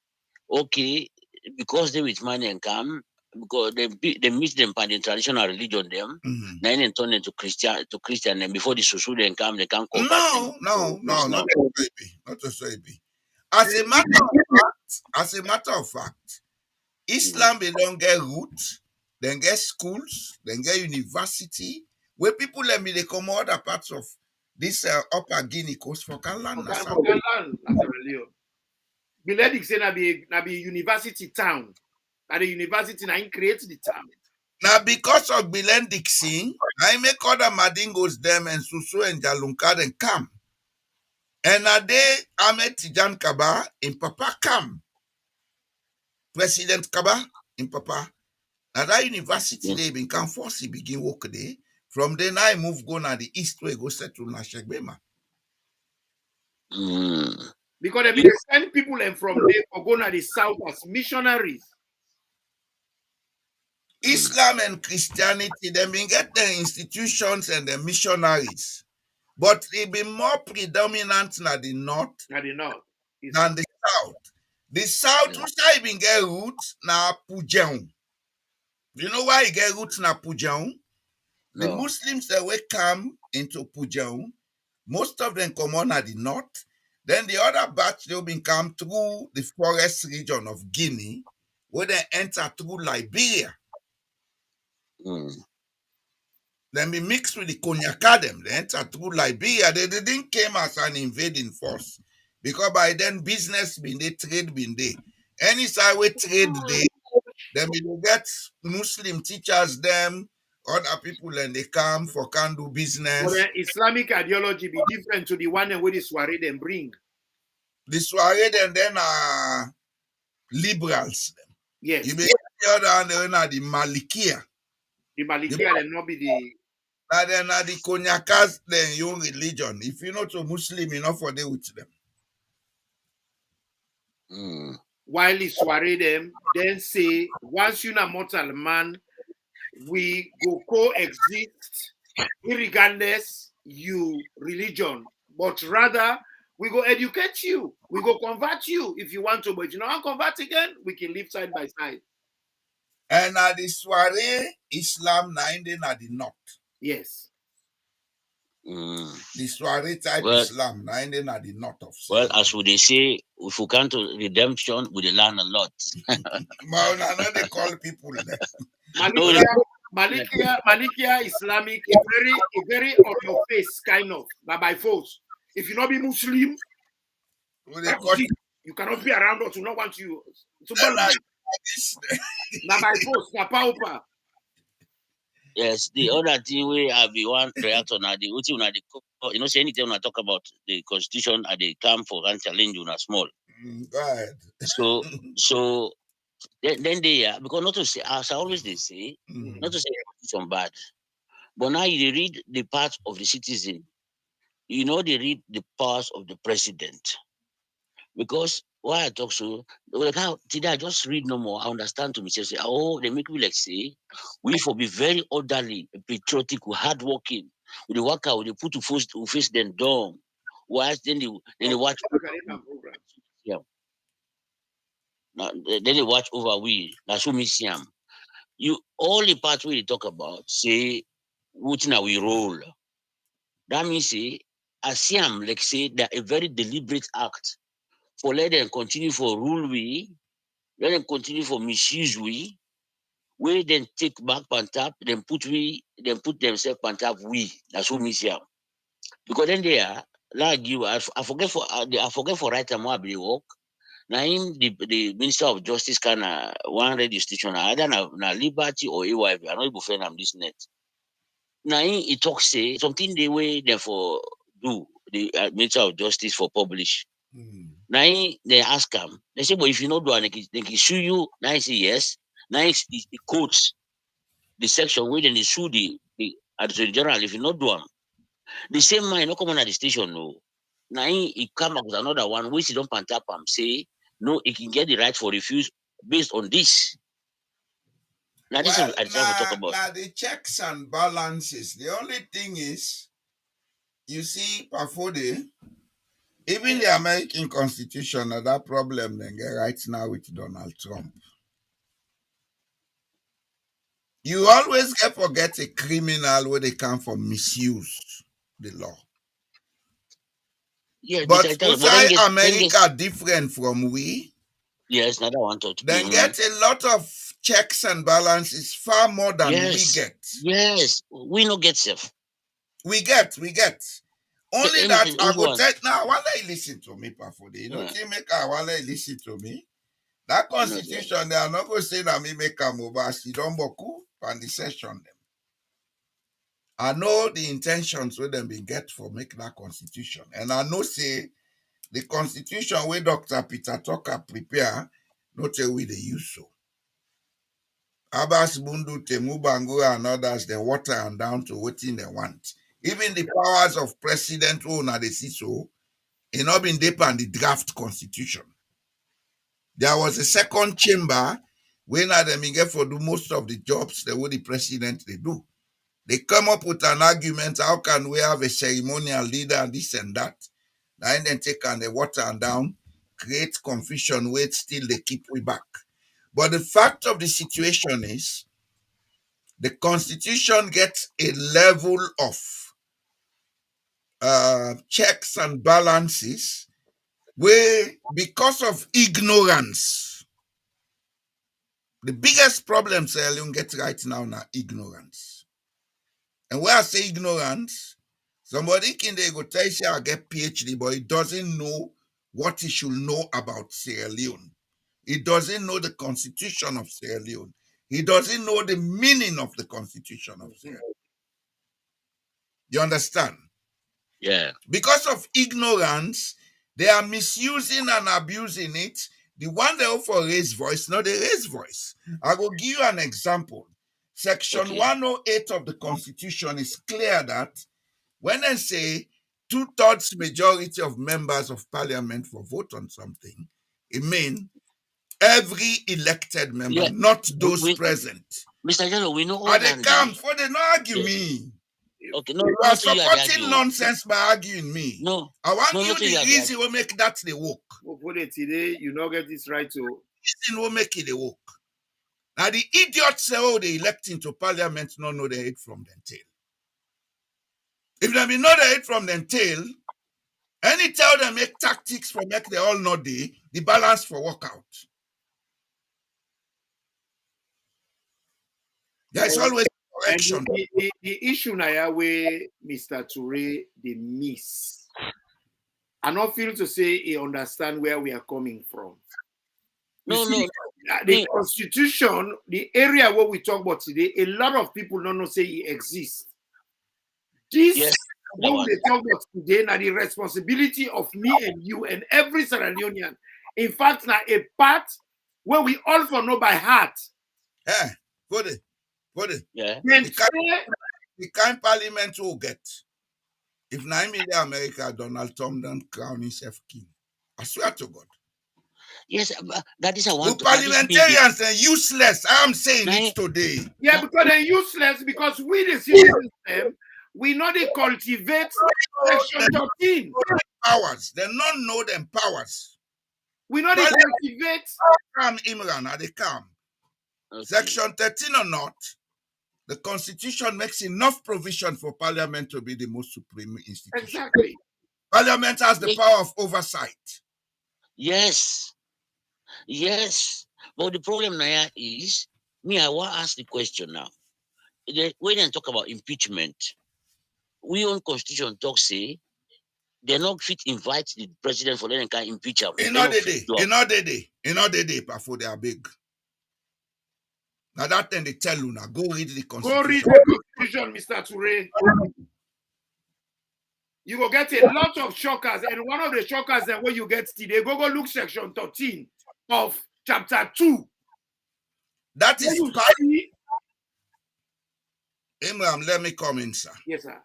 okay, because they with money and come because they meet them by the traditional religion them. Mhm. Then they turn into Christian and before the Susu then come they can convert them No, to not Islam. a baby, not a baby. As a matter of as a matter of fact, Mm. Islam they don't get roots, then get schools, then get university, where people let me they come other parts of this upper Guinea coast for Kalan For Nassau. Ghana, Sierra Leone. Biledig say na be university town. Na the university na create the town. Now because of Bilen Dixon, I make other Madingos them and Susu and Jalunka then come. And a day Ahmed Tijan Kaba in Papa come. President Kaba in Papa. Now that university Yeah. they been come force he begin work there. From then I move go na the east way go settle na Shegbema. Mm. Because they send people and from there for go to the south as missionaries. Islam and Christianity, they been get the institutions and the missionaries. But it be more predominant na the north Now the north. than the south. The south, Yeah. which I even get roots na Pujeon. You know why you get roots na Pujeon? The No. Muslims that will come into Pujeon, most of them come on at the north. Then the other batch they'll be come through the forest region of Guinea, where they enter through Liberia. Mm. Then be mixed with the Cognac they enter through Liberia. They didn't came as an invading force. Because by then business been there, trade been there. Any side we trade there, then we will get Muslim teachers them, other people and they come for can do But business. the Islamic ideology be different to the one where the Soiree them bring. The Suarez and then liberals. You Yes. may the other hand then are the Malikia. The The Malikia and not be the now then are the Cognacs then your religion. If you're not a Muslim, you're not for there with them. Mm. while the Soiree them then say once you're a mortal man, we go coexist regardless you religion, but rather we go educate you, we go convert you if you want to, but if you don't convert again, we can live side by side. And the Suarez Islam now then are the north. Yes. Mm. The Suarez type Well, Islam now then are the north of well, Sierra as Leone. would they say, if we come to redemption, we learn a lot. But now they call people them. No, Malikia, Malikia Islamic, a very on your face kind of, but by force. If you not be Muslim, What they that is call it. You cannot be around us. We not want you. So, them like this. now by force, now power. yes, the other thing we have the one react on are the you know, say anything when I talk about the constitution at the camp for and challenge you small. Go ahead. So so then they are because not to say as I always they say, not Mm. to say constitution bad, but now you read the parts of the citizen, you know they read the parts of the president. Because why I talk so like how today I just read no more, I understand to myself say, oh, they make me like say, we for be very orderly, patriotic, we hardworking. We the work out, we dey put to face them down. Why then they watch Program. yeah. Now, then they watch over we. That's what me see 'em. You all the parts we talk about say which now we roll. That means say I see 'em like say that a very deliberate act for let them continue for rule we. Let them continue for misuse we then take back pantap, then put themselves pantap we. That's what me see 'em. Because then they are like you, I forget I forget for right time where they work. Now him the Minister of Justice can one radio station either na Liberty or AYV. I don't even friend am this net. Now him he talk say something the way therefore do the Minister of Justice for publish. Mm. Now they ask him. They say, "But if you not do it, they can sue you." Now he say yes. Now he quotes the section where then they sue the Attorney General if you not do them. The same man no come on at the station no. Now he come up with another one which he don't pan tap him say no, he can get the right for refuse based on this. Now this is Well, what I try to talk now, about. the checks and balances. The only thing is, you see, Pafode, even the American Constitution, that problem they get right now with Donald Trump. You always get forget a criminal where they come for misuse the law. Yes, But Mr. Italo, but outside America different from we, yes, another one to then get a lot of checks and balances far more than we yes, get. yes, we no get safe. We get. Only Let me that tell you I which go one. tell now. While I listen to me, Pafode, you know, make while I listen to me. That constitution, they are not going to say that me make a move as you don't boku and the session them. I know the intentions where them be get for make that constitution, and I know say the constitution where Dr. Peter Tucker prepare, not a way they use so. Abbas Bundu, Temubangu, and others, they water and down to what they want. Even the powers of president who na they see so, it not been deep on the draft constitution. There was a second chamber where now them get for do most of the jobs that what the president they do. They come up with an argument, how can we have a ceremonial leader and this and that? And then take and they water and down, create confusion where still they keep we back. But the fact of the situation is the constitution gets a level of checks and balances where because of ignorance, the biggest problem Sierra Leone get right now now ignorance. And where I say ignorance, somebody can they go tell you I get PhD, but he doesn't know what he should know about Sierra Leone. He doesn't know the constitution of Sierra Leone. He doesn't know the meaning of the constitution of Sierra Leone. You understand? Yeah. Because of ignorance, they are misusing and abusing it. The one they offer raise voice, no, they raise voice. I will give you an example. Section 108 of the Constitution is clear that when they say 2/3 majority of members of parliament for vote on something, it means every elected member, not those present. Mr. Jello, we know all And they that. come for they not argue me. Okay, no, You are supporting nonsense by arguing me. No, I want no, you the reason will make that the work. Today, you not get this right to. Reason will make it the work. Now the idiots say, oh, they elect into parliament, no know they hate from them tail. If they be know they hate from them tail, any tell them make tactics for make they all know the balance for workout. There's always correction. The issue now where Mr. Toure they miss. I not feel to say he understand where we are coming from. The constitution, the area where we talk about today, a lot of people don't know say it exists. This what we talk about today now the responsibility of me and you and every Sierra Leonean. In fact, now a part where we all for know by heart. Yeah, put it. Yeah. The kind parliament will get. If 9 million America, Donald Trump don't crown himself king. I swear to God. Yes, that is a one. Parliamentarians are useless. I am saying it today. Yeah, because they're useless because we the citizens we know they cultivate section 13. Powers. They don't know them powers. We know they cultivate. Calm Imran, are they calm? Okay. Section 13 or not, the constitution makes enough provision for parliament to be the most supreme institution. Exactly. Parliament has the power of oversight. Yes. But the problem now is, I want to ask the question now. When they talk about impeachment, we on constitution talk say they're not fit invite the president for them can impeach him. They before they are big. Now that then they tell you now, go read the constitution. Go read the constitution, Mr. Toure. you will get a lot of shockers. And one of the shockers that when you get today, go look section 13 of chapter 2. That When is you part. see, Imran, let me come in, sir. yes, sir.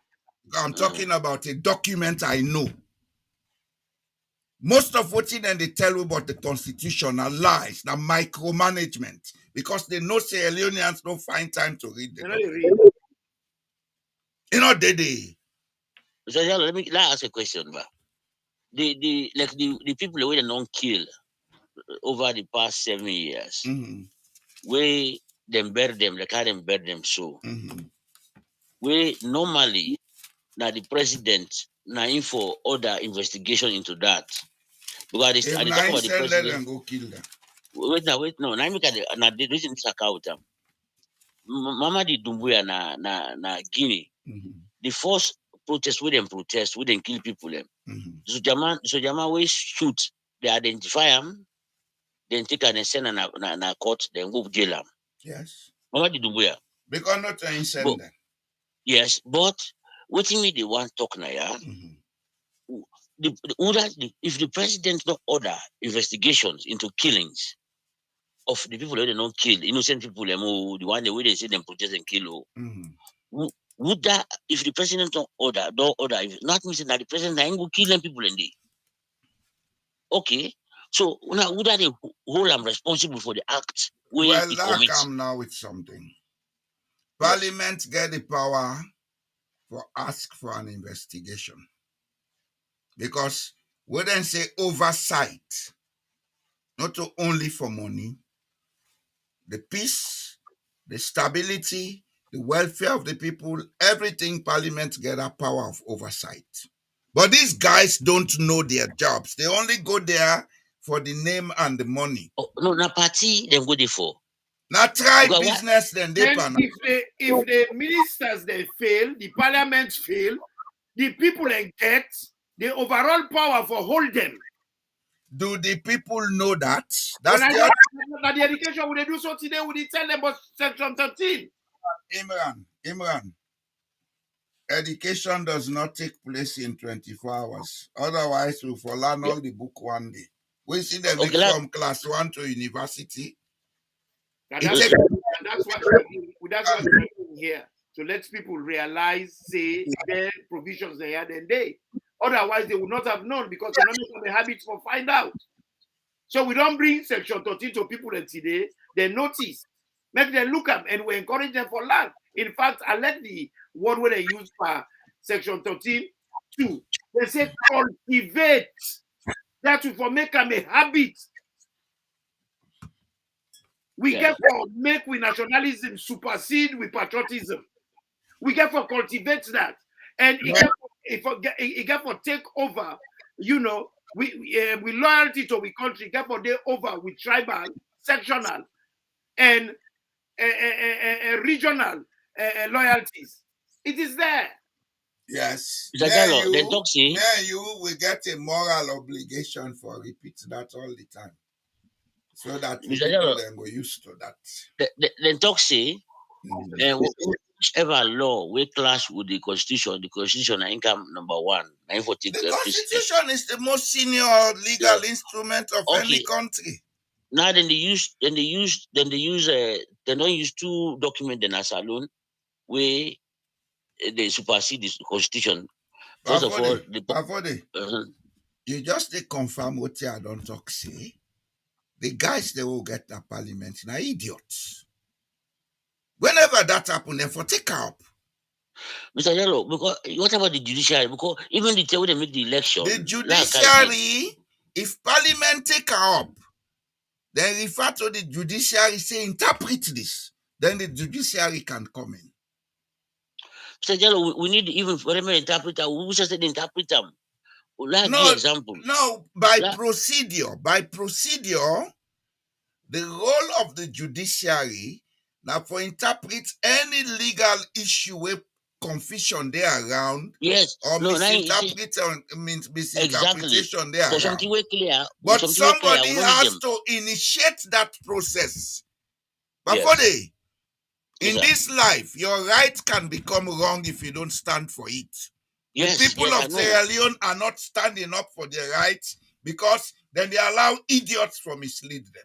I'm talking about a document I know. Most of what they tell you about the constitution are lies, are micromanagement, because they know Sierra Leoneans don't find time to read the document. You know, they. So let me ask a question, ba. The people who don't kill over the past 7 years, where them bury them, they can't bury them so. Where normally now the president now in for other investigation into that. Because If they talk about the let them president. go kill them. Wait, no. Now look at the reason to out them. Mama di Dumbuya na Guinea. The first protest we didn't kill people them. So Jama we shoot, they identify them, then take an send na court, then go jail them. Yes. Mama di Dumbuya. Because not to send them. Yes, but what you mean they want talk now, yeah? If the president not order investigations into killings of the people that they don't kill, innocent people, the one the way they say them protest and kill, would that, if the president don't order, if not missing that the president ain't go kill them people in the okay. So now would that they hold them responsible for the act where it Well, I commits? come now with something. Parliament get the power for ask for an investigation. Because we then say oversight, not only for money, the peace, the stability, the welfare of the people, everything Parliament get a power of oversight. But these guys don't know their jobs. They only go there for the name and the money. Oh, no, na party them go there for. Now try Because business, then they pan. If the ministers they fail, the parliament fail, the people get the overall power for hold them. Do the people know that? When That's the education, would they do so today? Would they tell them about section 13? Imran. Education does not take place in 24 hours. Otherwise, we'll fall learn all the book one day. We see them from class 1 to university. And that's what we're doing here. To let people realize, say, their provisions they had and they. Otherwise, they would not have known because they don't have the habits for find out. So we don't bring section 13 to people today. They notice, make them look up, and we encourage them for learn. In fact, I like the word where they use for section 13 too. They say cultivate. That will make them a habit. We get for make with nationalism supersede with patriotism. We get for cultivate that, and it get for take over. You know, with loyalty to we country, get for take over with tribal, sectional, and regional loyalties. It is there. Yes. You will get a moral obligation for repeat that all the time. So that the people then go used to that. Then talk say, whichever law we clash with the constitution is income number one. The constitution is the most senior legal instrument of any country. Now then they don't use two documents in as alone where they supersede the constitution. First of all, you just confirm what I don't talk say. The guys they will get the parliament now idiots. Whenever that happen, then for take up. Mr. Yellow, because what about the judiciary? Because even the way they make the election, the judiciary, if parliament take up, then refer to the judiciary, say interpret this. Then the judiciary can come in. Mr. Yellow, we need even foreign interpreter. We just said interpret them. Example. No, by procedure, the role of the judiciary now for interpret any legal issue with confusion there around. Yes. Or misinterpretation there around. Something clear. But somebody has to initiate that process. But in this life, your right can become wrong if you don't stand for it. Yes, the people yes, of I know. Sierra Leone are not standing up for their rights because then they allow idiots to mislead them.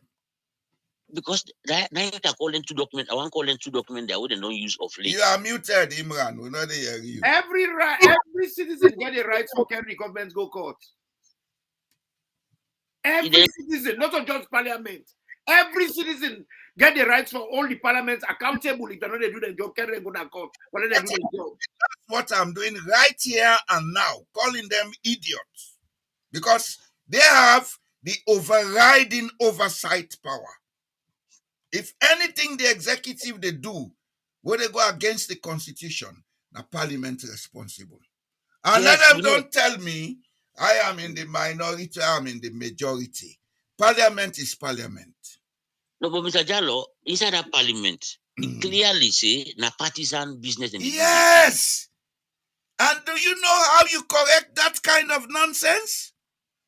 Because now you can call them two documents. I want to call them two documents that wouldn't use of late. You are muted, Imran. We know they hear you. Every citizen get the rights for carrying government go court. Every citizen, not just parliament. Every citizen get the rights for all the parliaments accountable if they don't do the job, carry go to court. But they do the job. That's what I'm doing right here and now, calling them idiots. Because they have the overriding oversight power. If anything the executive they do, where they go against the constitution, the parliament is responsible. And let them don't tell me I am in the minority, I am in the majority. Parliament is parliament. No, but Mr. Jallo, inside that parliament, it clearly say na partisan business. Yes. And do you know how you correct that kind of nonsense?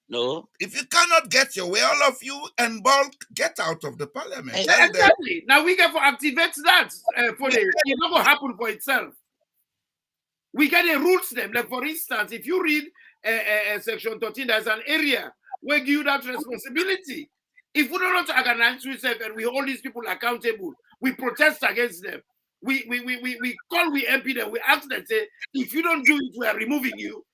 No. If you cannot get your way, all of you in bulk, get out of the parliament. Exactly. Now we get to activate that for the. It's not going to happen for itself. We get the rules them. Like for instance, if you read section 13, there's an area where give you that responsibility. If we don't organize ourselves and we hold these people accountable, we protest against them. We call we MP them. We ask them say, if you don't do it, we are removing you.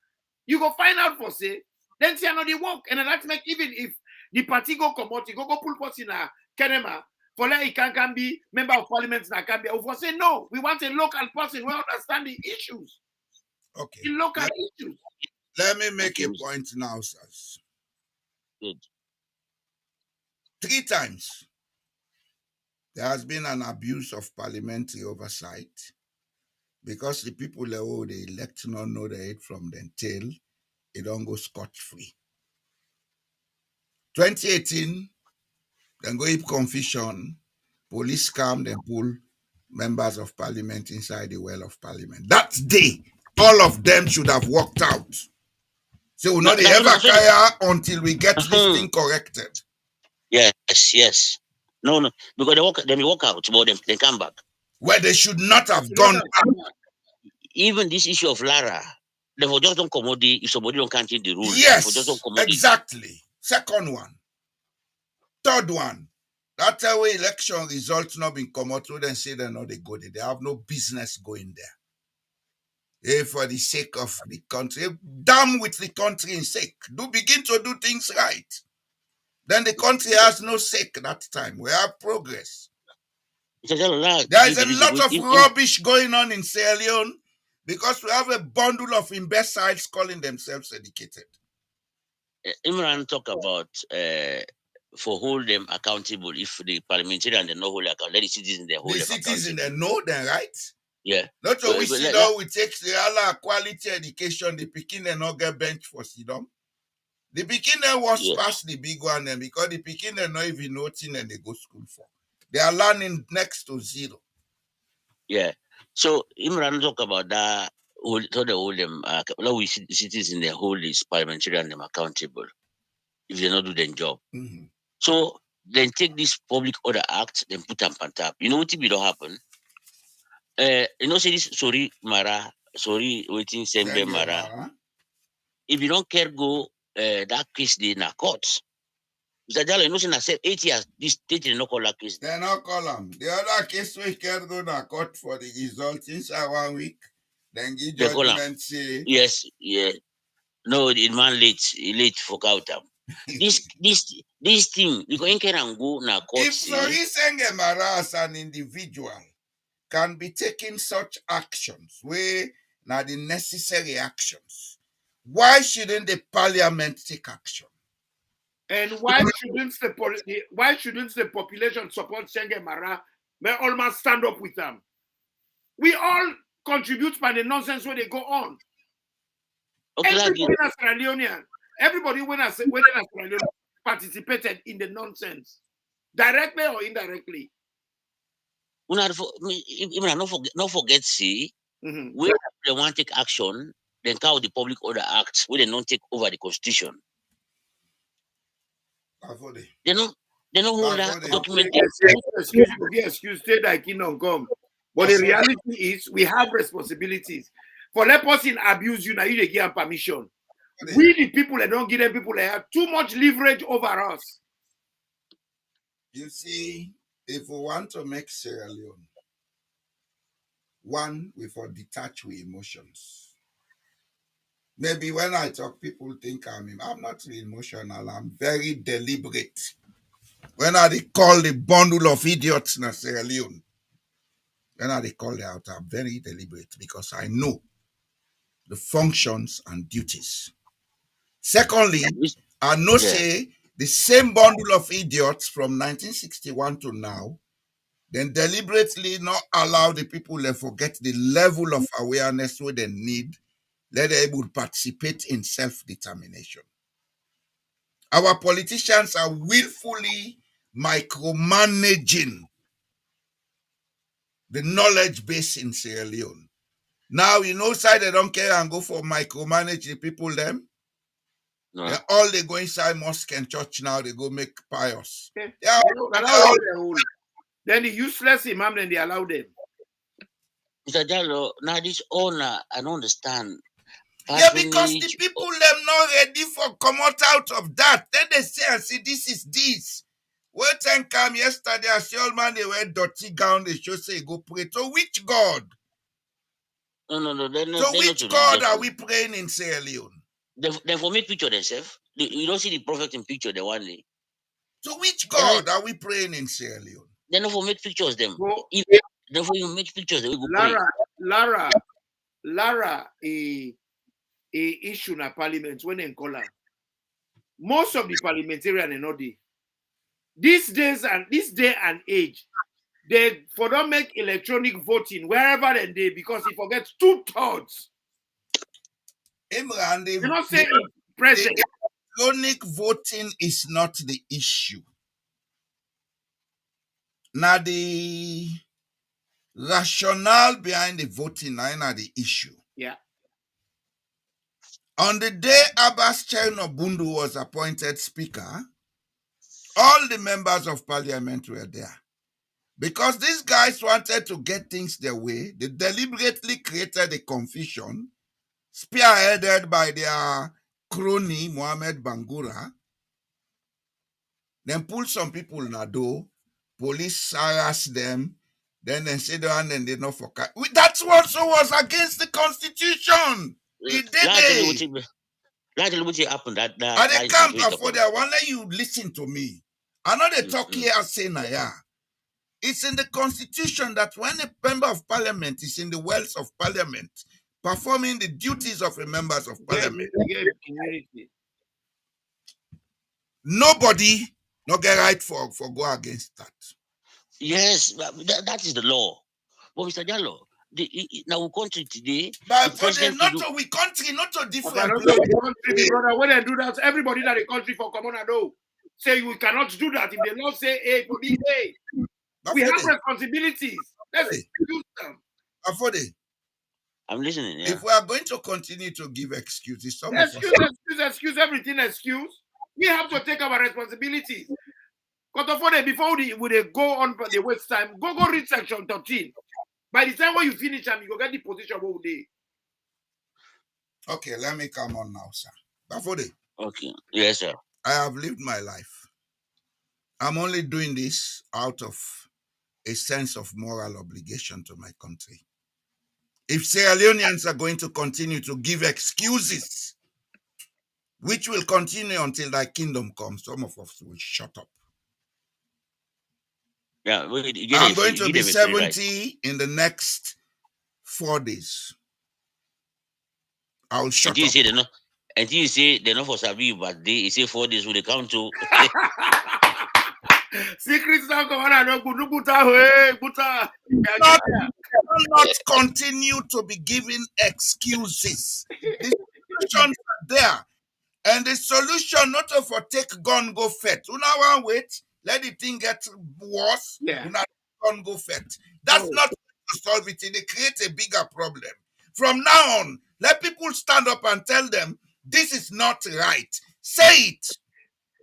You go find out for say. Then see another work, and then that make even if the party go come out, go pull person in a Kenema for like he can be member of parliament and can be. If say no, we want a local person who understand the issues. Okay. The local issues. Let me make a point now, sirs. Good. 3 times there has been an abuse of parliamentary oversight because the people who they elect not know the head from the tail. It don't go scot-free. 2018, then go hip confusion, police come, then pull members of parliament inside the well of parliament. That day, all of them should have walked out. So we'll not ever care until we get this thing corrected. Yes. No, because they walk out, but they come back. Where they should not have gone back. Even this issue of Lara, they for just don't commodity if somebody don't can't change the rules. Yes, exactly. Second one. Third one. That's how election results not been come out, then say they're not they go there. They have no business going there. For the sake of the country. Damn with the country in sake. Do begin to do things right. Then the country has no sake that time. We have progress. There is a lot of rubbish going on in Sierra Leone because we have a bundle of imbeciles calling themselves educated. Imran talk about for hold them accountable if the parliamentarian they know hold accountable. Let the citizens they hold them accountable. The citizens they know them, right? Yeah. Not always sit down, we take the quality education, the Pekin and not get bench for sit down. The Pekin was past the big one because the Pekin are not even nothing and they go school for. They are learning next to zero. Yeah. So Imran talk about that. So they hold them. We citizens they hold this parliamentarian them accountable if they not do their job. Mm-hmm. So then take this public order act, then put them on top. You know what will don't happen? You know say this waiting Sembe Mara. If you don't care go that case they na court. Mr. Jallo, you know, say I said 8 years, this state did not call that case. They not call them. The other case we can go to court for the results inside 1 week. Then give judgment say. Yes, yeah. No, the man late for out them. This thing, you can go na court. If Sori Sengemara as an individual can be taking such actions, where now the necessary actions, why shouldn't the parliament take action? And why shouldn't the population support Senge Mara? May almost stand up with them. We all contribute by the nonsense where they go on. Okay, everybody in Australia participated in the nonsense, directly or indirectly. Not forget, see, when they want to take action, then how the Public Order Acts, when they don't take over the Constitution. They don't hold that document. Excuse, stay that kingdom come. But the reality is we have responsibilities. For let person abuse you, now you dey give them permission. We the people that don't give them people that have too much leverage over us. You see, if we want to make Sierra Leone, one, we for detach with emotions. Maybe when I talk, people think I'm not emotional. I'm very deliberate. When I call the bundle of idiots in Sierra Leone, when I call it out, I'm very deliberate because I know the functions and duties. Secondly, I know say the same bundle of idiots from 1961 to now, then deliberately not allow the people to forget the level of awareness where they need, let them able to participate in self-determination. Our politicians are willfully micromanaging the knowledge base in Sierra Leone. Now, you know, side they don't care and go for micromanage the people them. No. Then all they go inside mosque and church now, they go make pious. Yeah, then the useless imam, then they allow them. Mr. Jallo, now this owner, I don't understand. Yeah, because the people them not ready for come out of that. Then they say and see this is this. What time come yesterday, I see old man they wear dirty gown, they show say go pray. To which God? No. So which God are we praying in Sierra Leone? They for me picture themselves. You don't see the prophet in picture, the one day. So which God are we praying in Sierra Leone? They never make pictures them. If therefore you make pictures, they will go pray. Lara, a issue na parliament when in color. Most of the parliamentarian are not there. This day and age, they for don't make electronic voting wherever they because he forgets 2/3. Imran, you not say present. Electronic voting is not the issue. Now the rationale behind the voting is not the issue. Yeah. On the day Abbas Bundu was appointed speaker, all the members of parliament were there. Because these guys wanted to get things their way, they deliberately created a confusion, spearheaded by their crony, Mohammed Bangura. Then pull some people in a door, police harass them, then they say and then they not for that also was against the constitution. It did what happened that and they can't afford it. I want let you listen to me. I know they talk here saying it's in the constitution that when a member of parliament is in the wells of parliament performing the duties of a member of parliament, nobody no get right for go against that. Yes, that is the law. But Mr. Jallo, now country today, but for the not to we country, not to different country, brother. When they do that, everybody that the country for common know. Say we cannot do that. If they not say A to be A, we have responsibilities. Let's use them. I'm listening. Yeah. If we are going to continue to give excuses, excuse everything. We have to take our responsibilities. Before they go on the waste time, go read section 13. By the time when you finish them, you go get the position where they. Okay, let me come on now, sir. Okay. Yes, sir. I have lived my life. I'm only doing this out of a sense of moral obligation to my country. If Sierra Leoneans are going to continue to give excuses, which will continue until thy kingdom comes, some of us will shut up. Yeah, I'm going to be 70 in the next 4 days. I'll shut up. Until you say they're not for Sabi, but they say 4 days will they count to. Secrets now come on, not continue to be giving excuses. The solutions are there. And the solution not to for take gun go fet. You know one wait, let the thing get worse. Yeah. You know gun go fet. That's not to solve it. They create a bigger problem. From now on, let people stand up and tell them this is not right. Say it.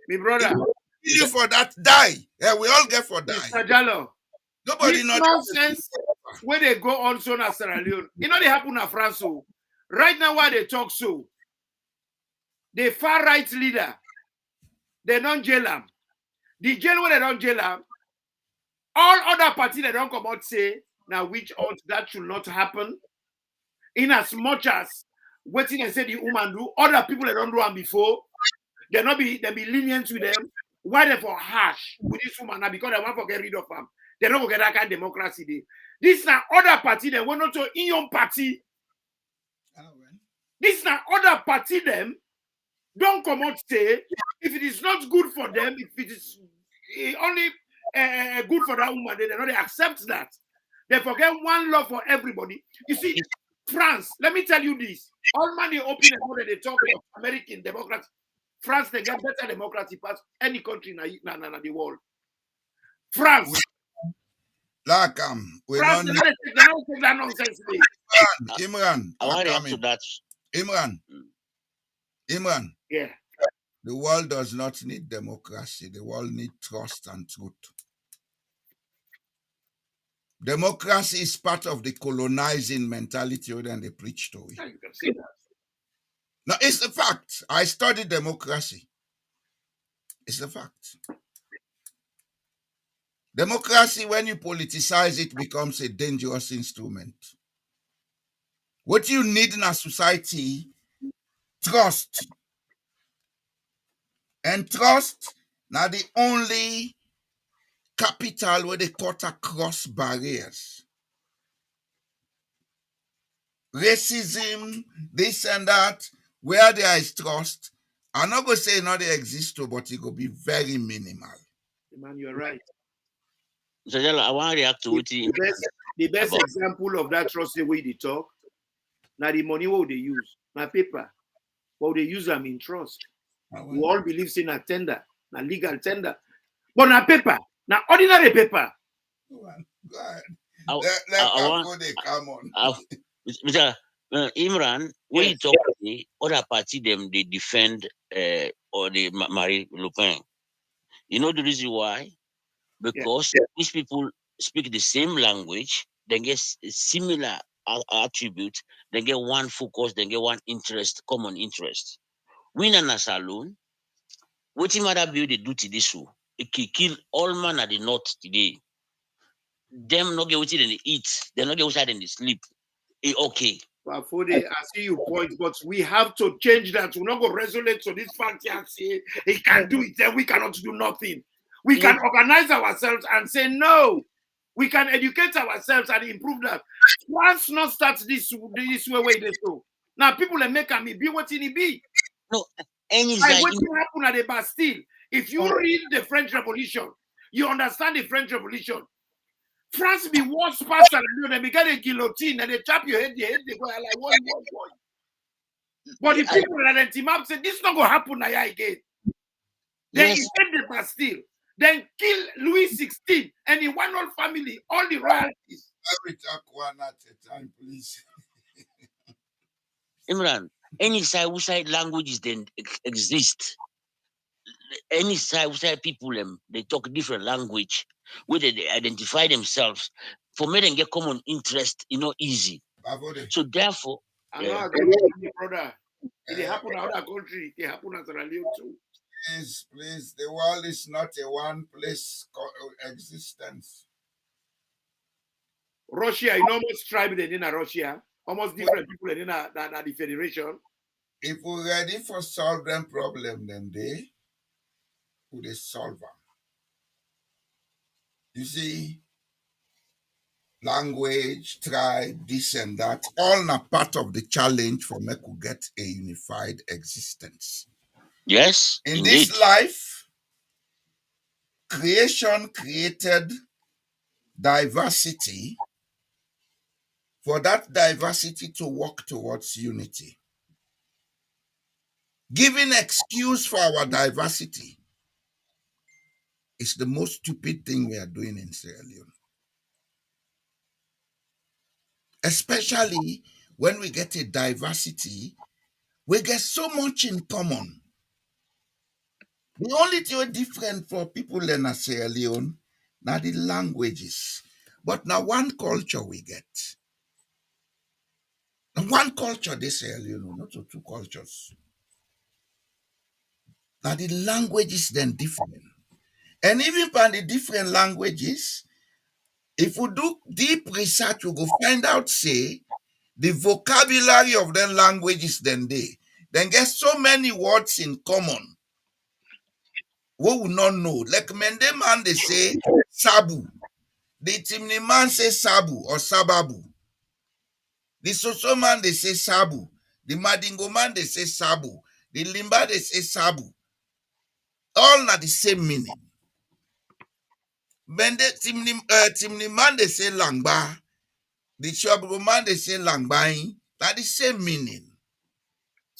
My brother. If you for that, die. Yeah, we all get for die. Mr. Jallo, nobody nonsense when they go on so na Sierra Leone. You know they happen in France. So Right now, while they talk so, the far right leader, they don't jail him. The jail where they don't jail him, all other parties they don't come out say, now which ought that should not happen. In as much as waiting and say the woman do, other people that don't do them before, they be lenient with them. Why they for harsh with this woman now because they want to get rid of them. They don't get that kind of democracy. This now other party they want to in your party. This now other party them don't come out say if it is not good for them, if it is only good for that woman, they don't accept that. They forget one law for everybody. You see, France, let me tell you this. All money open and they talk about American democracy. France, they get better democracy past any country in the world. France. Like, France, they don't take that nonsense. Imran. I want to react to that. Imran. Yeah. The world does not need democracy. The world needs trust and truth. Democracy is part of the colonizing mentality than they preach to it. You can see that. No, it's a fact. I studied democracy. It's a fact. Democracy, when you politicize it, becomes a dangerous instrument. What you need in a society, trust. And trust, now the only capital where they cut across barriers. Racism, this and that, where there is trust, I'm not going to say not they exist, but it will be very minimal. Man, you're right. So I want to react to the best example of that trust the way they talk. Now the money what they use, now paper, what they use them in trust. We all believe in a tender, a legal tender, but now paper, now ordinary paper. Mr. Imran, when you talk to the other party, them they defend or they marry Le Pen. You know the reason why? Because these people speak the same language, they get similar attributes, they get one focus, they get one interest, common interest. We in a saloon, what matter be they do to this one? It can kill all man at the north today. Them not get what they eat, they not get what they sleep. Okay. Bafode, I see your point, but we have to change that. We're not going to resonate to this fact and say he can do it, then we cannot do nothing. We can organize ourselves and say no. We can educate ourselves and improve that. France not start this way they so. Now people make me be what it be. No, like what happened at the Bastille. If you read the French Revolution, you understand the French Revolution. France be worse past and they get a guillotine and they chop your head, they go like one. But the people that team up said this not gonna happen again. Then invade the Bastille, then kill Louis XVI and in one whole family, all the royalties. Let me talk one at a time, please. Imran, any side languages then exist. Any side people they talk different language, where they identify themselves. For me, they get common interest, easy. So therefore, brother, it happen in other country. It happen in Sierra Leone too. Please, the world is not a one place existence. Russia, almost tribe in Russia, almost different people in the federation. If we're ready for solve them problem, then they would solve them. You see, language, tribe, this and that, all are part of the challenge for me to get a unified existence. Yes. In this life, creation created diversity for that diversity to work towards unity. Giving excuse for our diversity is the most stupid thing we are doing in Sierra Leone. Especially when we get a diversity, we get so much in common. The only thing different for people in Sierra Leone now the languages. But now one culture we get. Now one culture, they say, not two cultures. Now the languages then different. And even by the different languages, if we do deep research, we go find out, say, the vocabulary of the languages then get so many words in common. We will not know. Like Mende man, they say sabu. The Temne man say sabu or sababu. The Soso man, they say sabu. The Madingo man, they say sabu. The Limba, they say sabu. All not the same meaning. Mende Temne man, they say langba. The Chobo man, they say langbai. Not the same meaning.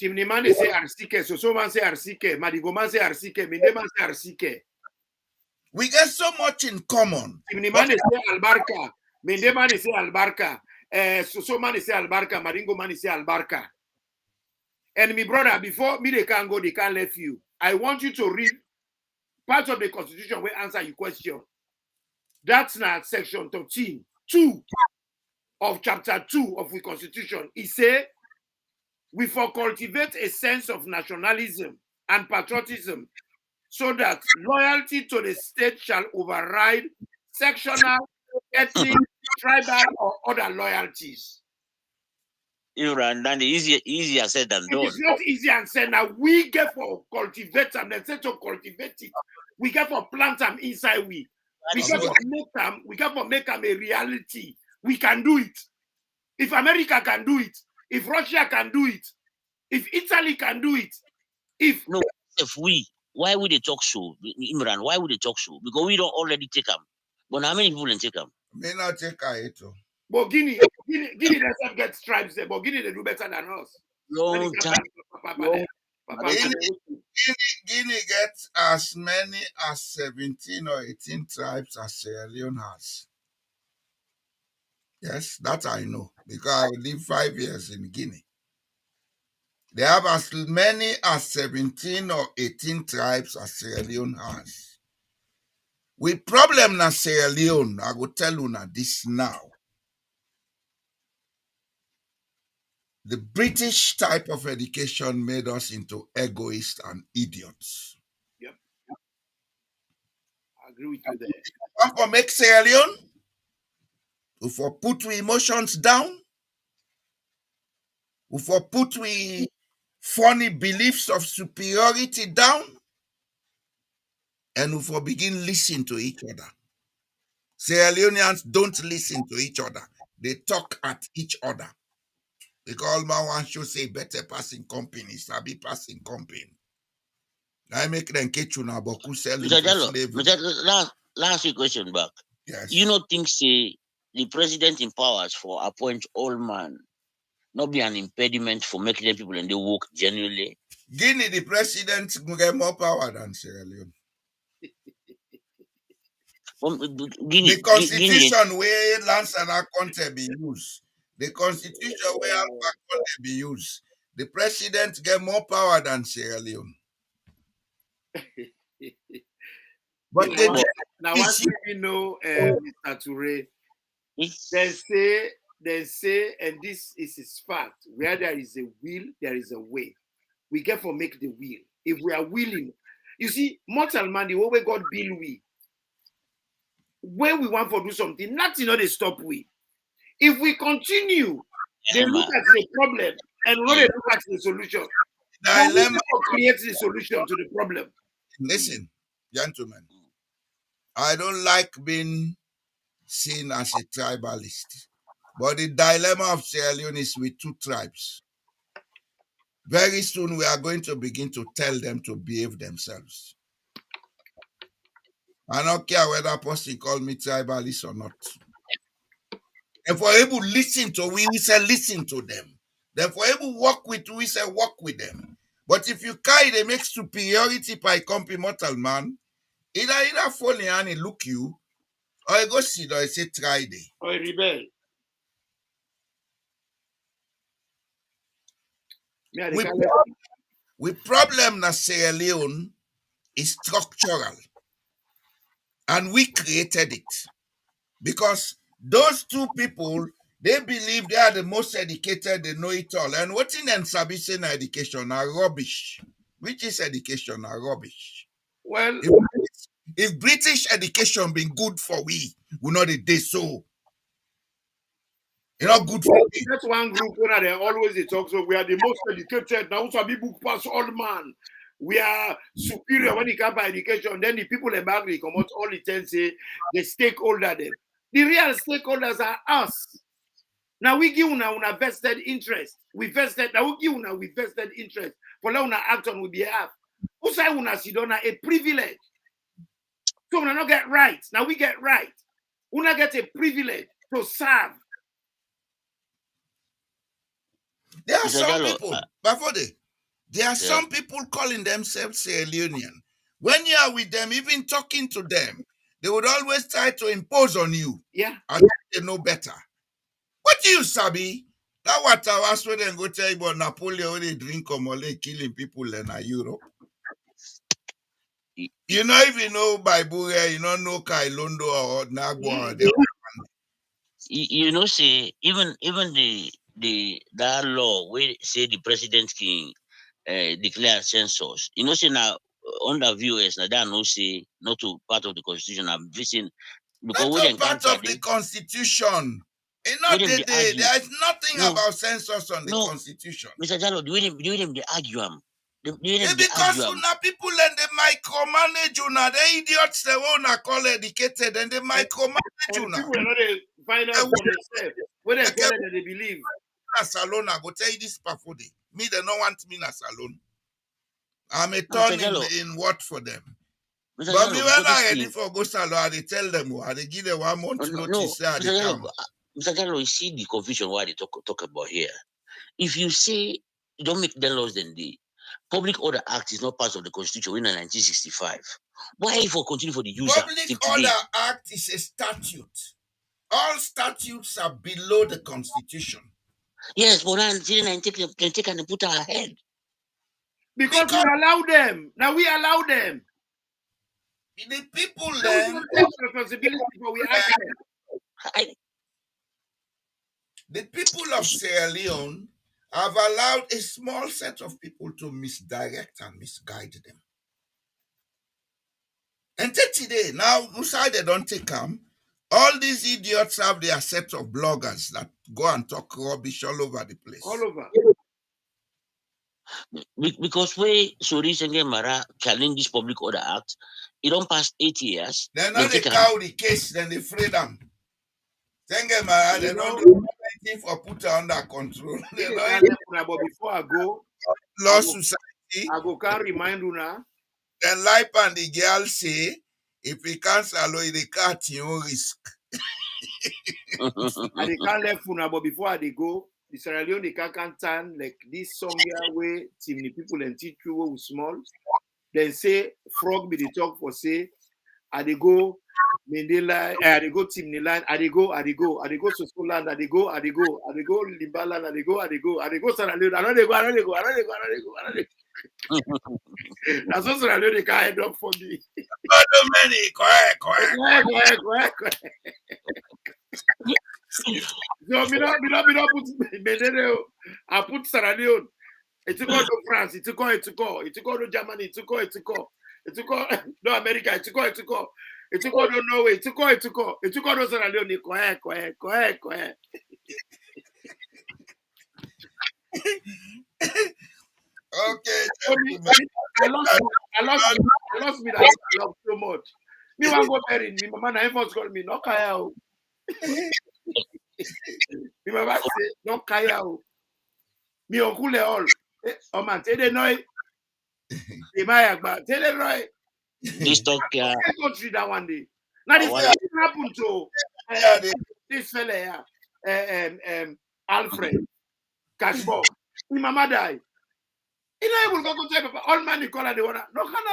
Temne man they say arsike, Soso man say arsike, Madigo man say arsike, Mende man say arsike. We get so much in common. Temne man they say albarka, Mende man they say albarka, Soso man they say albarka, Madingo man they say albarka. And my brother, before me they can go, they can't let you. I want you to read part of the constitution will answer your question. That's not section 13, 2 of chapter 2 of the constitution. It say, we for cultivate a sense of nationalism and patriotism so that loyalty to the state shall override sectional, ethnic, tribal, or other loyalties. And then easier said than It done. is not easy and said. Now we get for cultivate them. They say to cultivate it. We get for plant them inside we. We get for make them. We get for make them a reality. We can do it. If America can do it, if Russia can do it, if Italy can do it, if why would they talk so, Imran? Why would they talk so? Because we don't already take them. But how many people can take them? May not take it. But Guinea themselves get stripes there, but Guinea they do better than us. Long time. Guinea gets as many as 17 or 18 tribes as Sierra Leone has. Yes, that I know because I lived 5 years in Guinea. They have as many as 17 or 18 tribes as Sierra Leone has. With problem na Sierra Leone, I will tell you now this now. The British type of education made us into egoists and idiots. Yep. I agree with you there. Come for make Sierra Leone, we for put we emotions down, we for put we funny beliefs of superiority down, and we for begin listen to each other. Sierra Leoneans don't listen to each other. They talk at each other. Because man wants to say better passing companies, sabi passing company. I make them catch you now, but who selling for slavery? Last question back. Yes. You not think say the president in powers for appoint all man not be an impediment for making the people and they work genuinely? Guinea, the president get more power than Sierra Leone. The constitution where Lance and Akonte be used. The constitution where Alpha Conde be used. The president get more power than Sierra Leone. But now once you know Mr. Toure, they say, and this is his fact, where there is a will, there is a way. We get for make the will. If we are willing, you see, mortal man, the way God build we. When we want to do something, nothing they stop we. If we continue, they look at the problem and not look at the solution. Dilemma creates the solution to the problem. Listen, gentlemen, I don't like being seen as a tribalist, but the dilemma of Sierra Leone is with two tribes. Very soon we are going to begin to tell them to behave themselves. I don't care whether a person call me tribalist or not. If we're able to listen to we say listen to them. If we're able to work with we say work with them. But if you carry they make superiority by company mortal man, either fall in and look you, or you go see or you say try they. Or rebel. We problem na Sierra Leone is structural. And we created it. Because those two people They believe they are the most educated, they know it all. And what's in them sabising education are rubbish. Which is education are rubbish. Well, If British education been good for we not a day so. It's not good for me. that's one group when they always they talk. So we are the most educated. Now some people pass all man. We are superior when it comes to education. Then the people in Bagri come out all the time say the stakeholder them. The real stakeholders are us. Now we give una vested interest. We vested now we give una we vested interest for now una act on we behalf. Who say una sidona a privilege? So una not get right. Now we get right. Una get a privilege to serve. There are Mr. some Jallo, people, there are some people calling themselves Sierra Leonean. When you are with them, even talking to them, they would always try to impose on you. Yeah. And they know better. What do you, Sabi? That what I was when they go tell you about Napoleon when they drink Omole killing people in Europe. You know, if you know Bible, you don't know Kailondo or Nagwa. You know, say even that law where say the president can declare census. You know, say now under viewers now that no say not to part of the constitution. I'm visiting because we Not a encounter part of the constitution. It's not them the they day. argue. There is nothing No, about census on the no, constitution. Mr. Jallo, the way them they argue am. The way them they Because argue am. una people and they micromanage una, the idiots they wanna call educated and they micromanage And una. people are not find out for themselves. When they tell them that they believe. Na salon, I go tell you this before me, they don't want me na salon. I'm a Mr. turn Jallo, in what for them. Mr. But me Jallo, when because I this ready thing, for go salon, I dey tell them, I dey give them 1 month no, notice, say I Mr. dey Jallo, come. Mr. Jallo, you see the confusion why they talk about here. If you say you don't make them laws, then the Public Order Act is not part of the Constitution in 1965. Why for continue for the user Public till today? Order Act is a statute. All statutes are below the constitution. Yes, but now they take and put our head. Because we allow them. Now we allow them. The people We then, don't take responsibility for we ask them. the people of Sierra Leone have allowed a small set of people to misdirect and misguide them. And today, now, Musa, they don't take them. All these idiots have their set of bloggers that go and talk rubbish all over the place. All over. Because we so recently Mara challenge this Public Order Act, it don't pass 8 years. They're not They they cow the case, then they free them. Mara, they don't do anything for put her under control. They But before I go, law society. I go can remind you now. Then Lipe and the girl say, if we cancel the cat, you risk. And they can't left Funa, but before I they go, the Sierra Leone they can't turn like this song here where Temne people and teach you who small. Then say frog be the talk for say, I they go Mende line, I they go Temne line, I they go Soso land, I they go Limba land, I they go Sierra Leone, I don't go. That's what Sierra Leone can't end up for me. Correct. So me not put Mende. I put Sierra Leone. It took on to France. It took on to Germany. It took on no America. It took on to Norway. It took on to Sierra Leone. Correct. Okay. I lost me that I love so much. Me want go bury me. Mama na first call me. No kaya o. Me mama say no kaya o. Me uncle all. Oh man, tell them no. Tell them no. This talk I go through that one day. Now this happened to this fella here, Alfred Cashmore. His mama died. He not able to go to paper. All man they call her the one. No can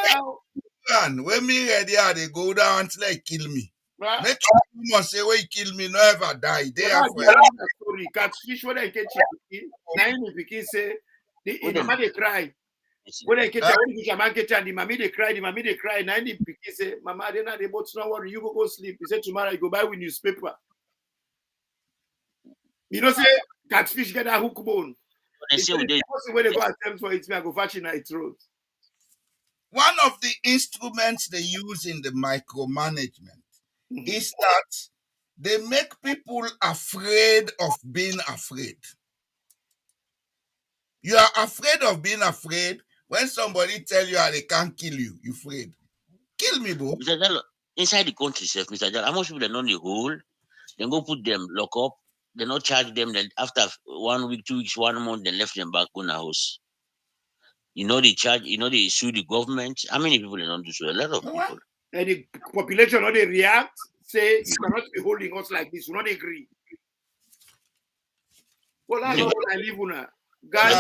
Man, when me ready, they go down until they kill me. right? Make you must say when you kill me, no ever die. They are for story. Catfish when they catch it. Now he begin say the mama they cry. When I catch when man catch and the mommy they cry. Now he begin say, Mama, they not able to know what you go sleep. He said tomorrow you go buy with newspaper. You know, say catfish get a hook bone. They It's say the they person when they go attempt for it, me I go fetch in its throat. One of the instruments they use in the micromanagement Mhm. is that they make people afraid of being afraid. You are afraid of being afraid when somebody tell you how they can't kill you. You afraid. Kill me, bro. Mr. Jallo, inside the country self, Mr. Jallo, how much people they know the whole, then go put them lock up, they not charge them, then after 1 week, 2 weeks, 1 month, they left them back on the house. You know they charge, you know they sue the government. How many people they don't do so? A lot of What? people. And the population, how they react, say you cannot be holding us like this. We not agree. Well, I Me, know They, what I live on. when Guys,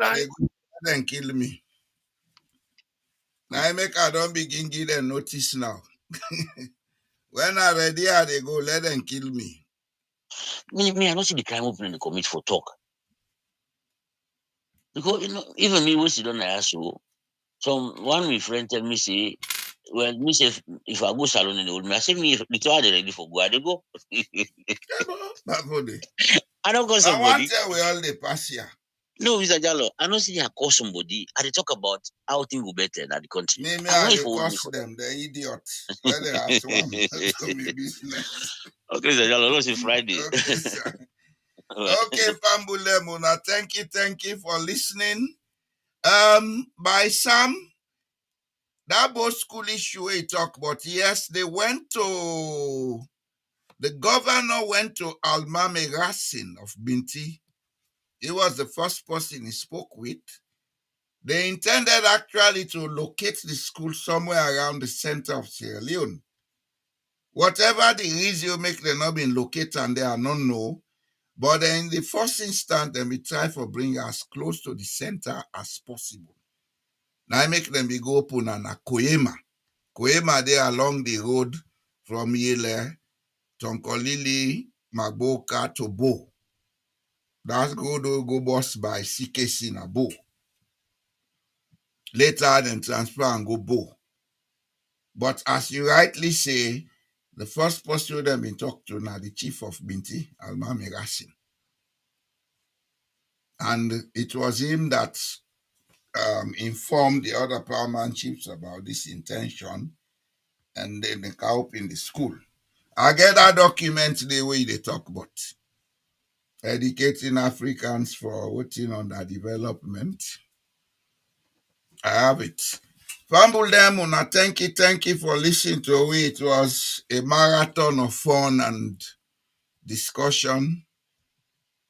I they go, then kill me. Now I make I don't begin give them notice now. When I ready, they go let them kill me. me, I don't see the crime opening the commit for talk. Because you know, even me, we sit on the ask you. Some one of my friend tell me say, well, me say if I go salon in the old me, I say me if the two are ready for go, I dey go. That's what they. I don't call I want somebody. to we all the pass here. No, Mr. Jallo, I don't see I call somebody. I dey talk about how things will better in the country. Me, I'm I not if they hold me cost for them, the idiots. Let them have one to me business. okay, Mr. Jallo, don't say Friday. Okay, sir. Alright. Okay, Fambule Muna, thank you for listening. By Sam, that both school issue we talk about, yes, the governor went to Almame Racine of Binti. He was the first person he spoke with. They intended actually to locate the school somewhere around the center of Sierra Leone. Whatever the reason make them not been located and they are not know, but in the first instance, then we try for bring as close to the center as possible. Now I make them be go open and a Koyema. Koyema there along the road from Yele, Tonkolili, Maboka to Bo. That's go bus by CKC na Bo. Later then transfer and go Bo. But as you rightly say, the first person them been talked to now the chief of Binti, Almami Racine. And it was him that informed the other paramount chiefs about this intention, and then they come up in the school. I get that document the way they talk about educating Africans for voting on their development. I have it. Fumble them, Una. Thank you for listening to it. It was a marathon of fun and discussion.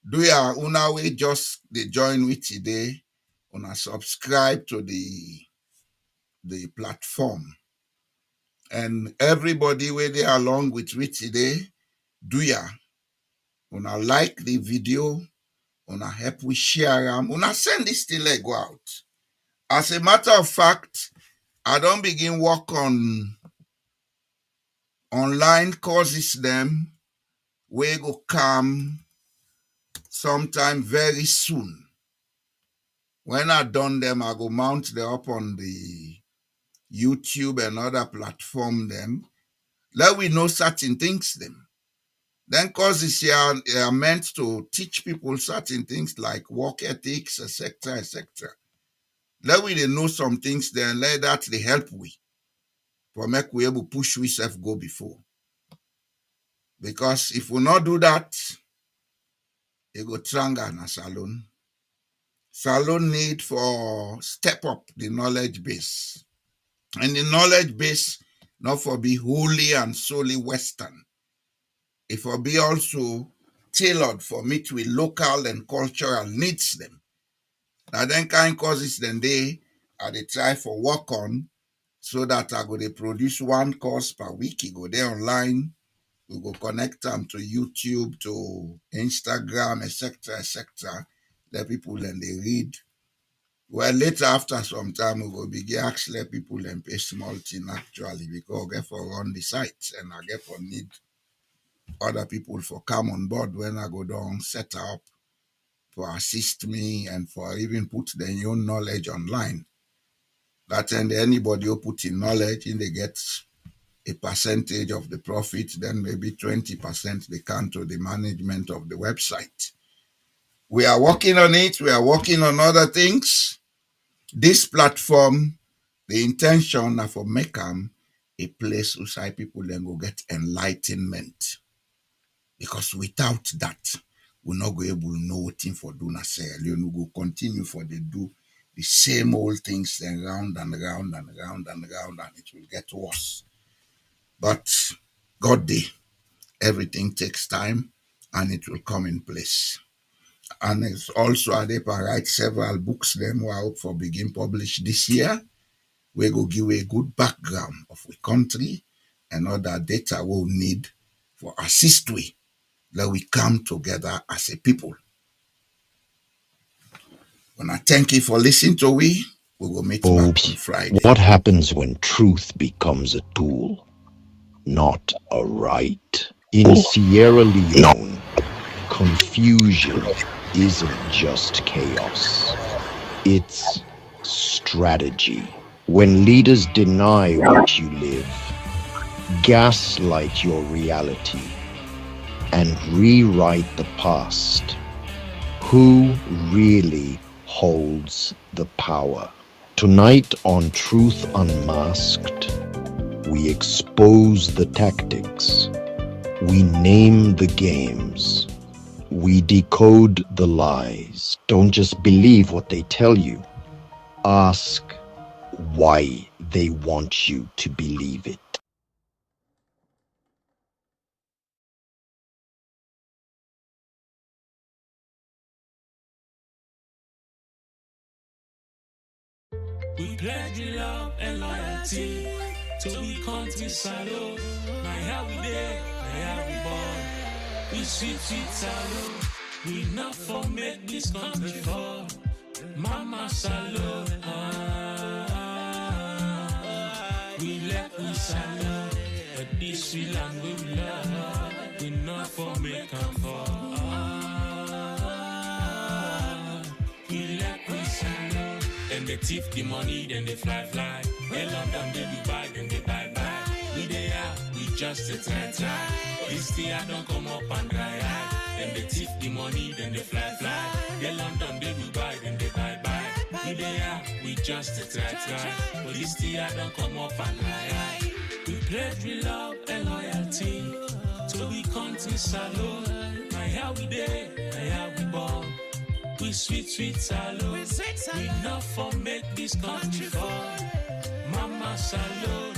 Do ya Una we just they join with today? Una subscribe to the platform. And everybody where they along with me today, do ya? Una like the video, una help we share them, una send this till I go out. As a matter of fact, I don't begin work on online courses them. We go come sometime very soon. When I done them, I go mount them up on the YouTube and other platform them. Let we know certain things them. Then courses here are meant to teach people certain things like work ethics, etc., etc. Let we they know some things, then let that they help we for make we able push we self go before. Because if we not do that, it go tranga na salon. Salon need for step up the knowledge base. And the knowledge base not for be wholly and solely Western. It for be also tailored for meet with local and cultural needs them. Now then kind causes then they try for work on so that I go they produce one course per week. You go there online, we go connect them to YouTube, to Instagram, etc., etc. Let people then they read. Well, later after some time we go begin actually let people then pay small thing actually because I get for run the site and I get for need other people for come on board when I go down set up for assist me and for even put their own knowledge online. That and anybody who put in knowledge in they get a percentage of the profit, then maybe 20% they come to the management of the website. We are working on it. We are working on other things. This platform, the intention are for make them a place where people then go get enlightenment. Because without that, we're not going to know what thing for do na Sierra Leone. We go continue for they do the same old things then round and round and round and round, and it will get worse. But God day, everything takes time and it will come in place. And it's also Adepa write several books them who I hope for begin publish this year. We go give a good background of the country and other data we'll need for assist we that we come together as a people. When I thank you for listening to we will meet back on Friday. What happens when truth becomes a tool, not a right? In Sierra Leone, confusion isn't just chaos, it's strategy. When leaders deny what you live, gaslight your reality, and rewrite the past, who really holds the power? Tonight on Truth Unmasked, we expose the tactics, we name the games, we decode the lies. Don't just believe what they tell you. Ask why they want you to believe it. We pledge love and loyalty to be country salute. My how we there, my how we born. We sweet salute. We not for make this country fall. Mama salute. We let we salute. But this we land we love. We not for make them fall. We let we salute. Then they thief the money, then they fly. They London, they Dubai, then they bye. We they are, we just a try. This year don't come up and dry eye. Then they thief the money, then they fly. They London, they Dubai, then they bye. We they are, we just a try. But this year don't come up and dry eye. We pledge we love and loyalty to be country salute. My how we there, my how we born. We sweet salute. We not for make this country fall. Mama salute.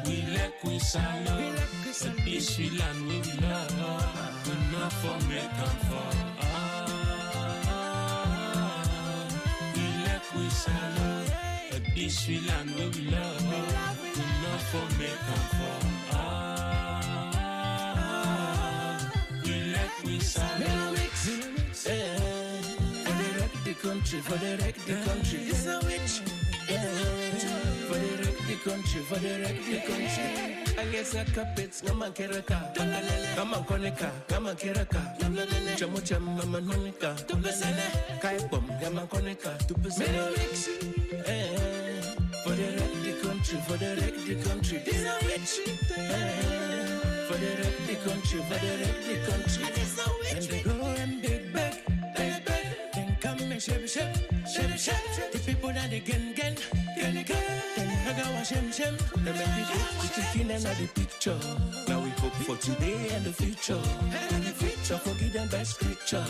We let we salute. But this we land we love. We not for make them fall. We let we salute. But this we land we love. We not for make them fall. We salute. For the wreck the country. It's a witch. For the wreck the country, for the wreck the country. I guess a carpets, come on, Keraka. Come on, Konika, come on, Keraka. Chamucham, Mama Monica. Kaipom, Yama Konika. For the wreck the country, for the wreck the country. It's a witch. For the wreck the country, for the wreck the country. And they go and they beg. Shep. The people that they gen. Then Hagawa Shem. They make me put the king and the picture. Now we hope for today and the future. And the future forgive them by scripture.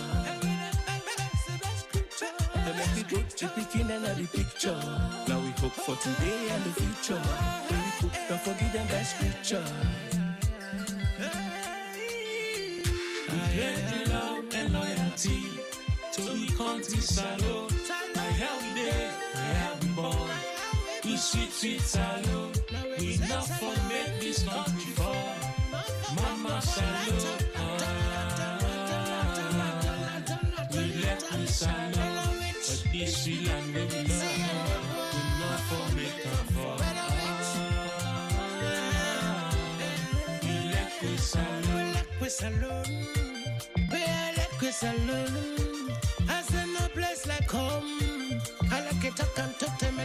They make me put the king and the picture. Now we hope for today and the future. We hope forgive them by scripture. We pledge love and loyalty to the country salute. My how we there, my how we born. We sweet salute. We not for make this country fall. Mama salute. We let we salute. But this we land we love. We not for make them fall. We let we salute. We let we salute. As in a place like home, I like it, I can talk to me.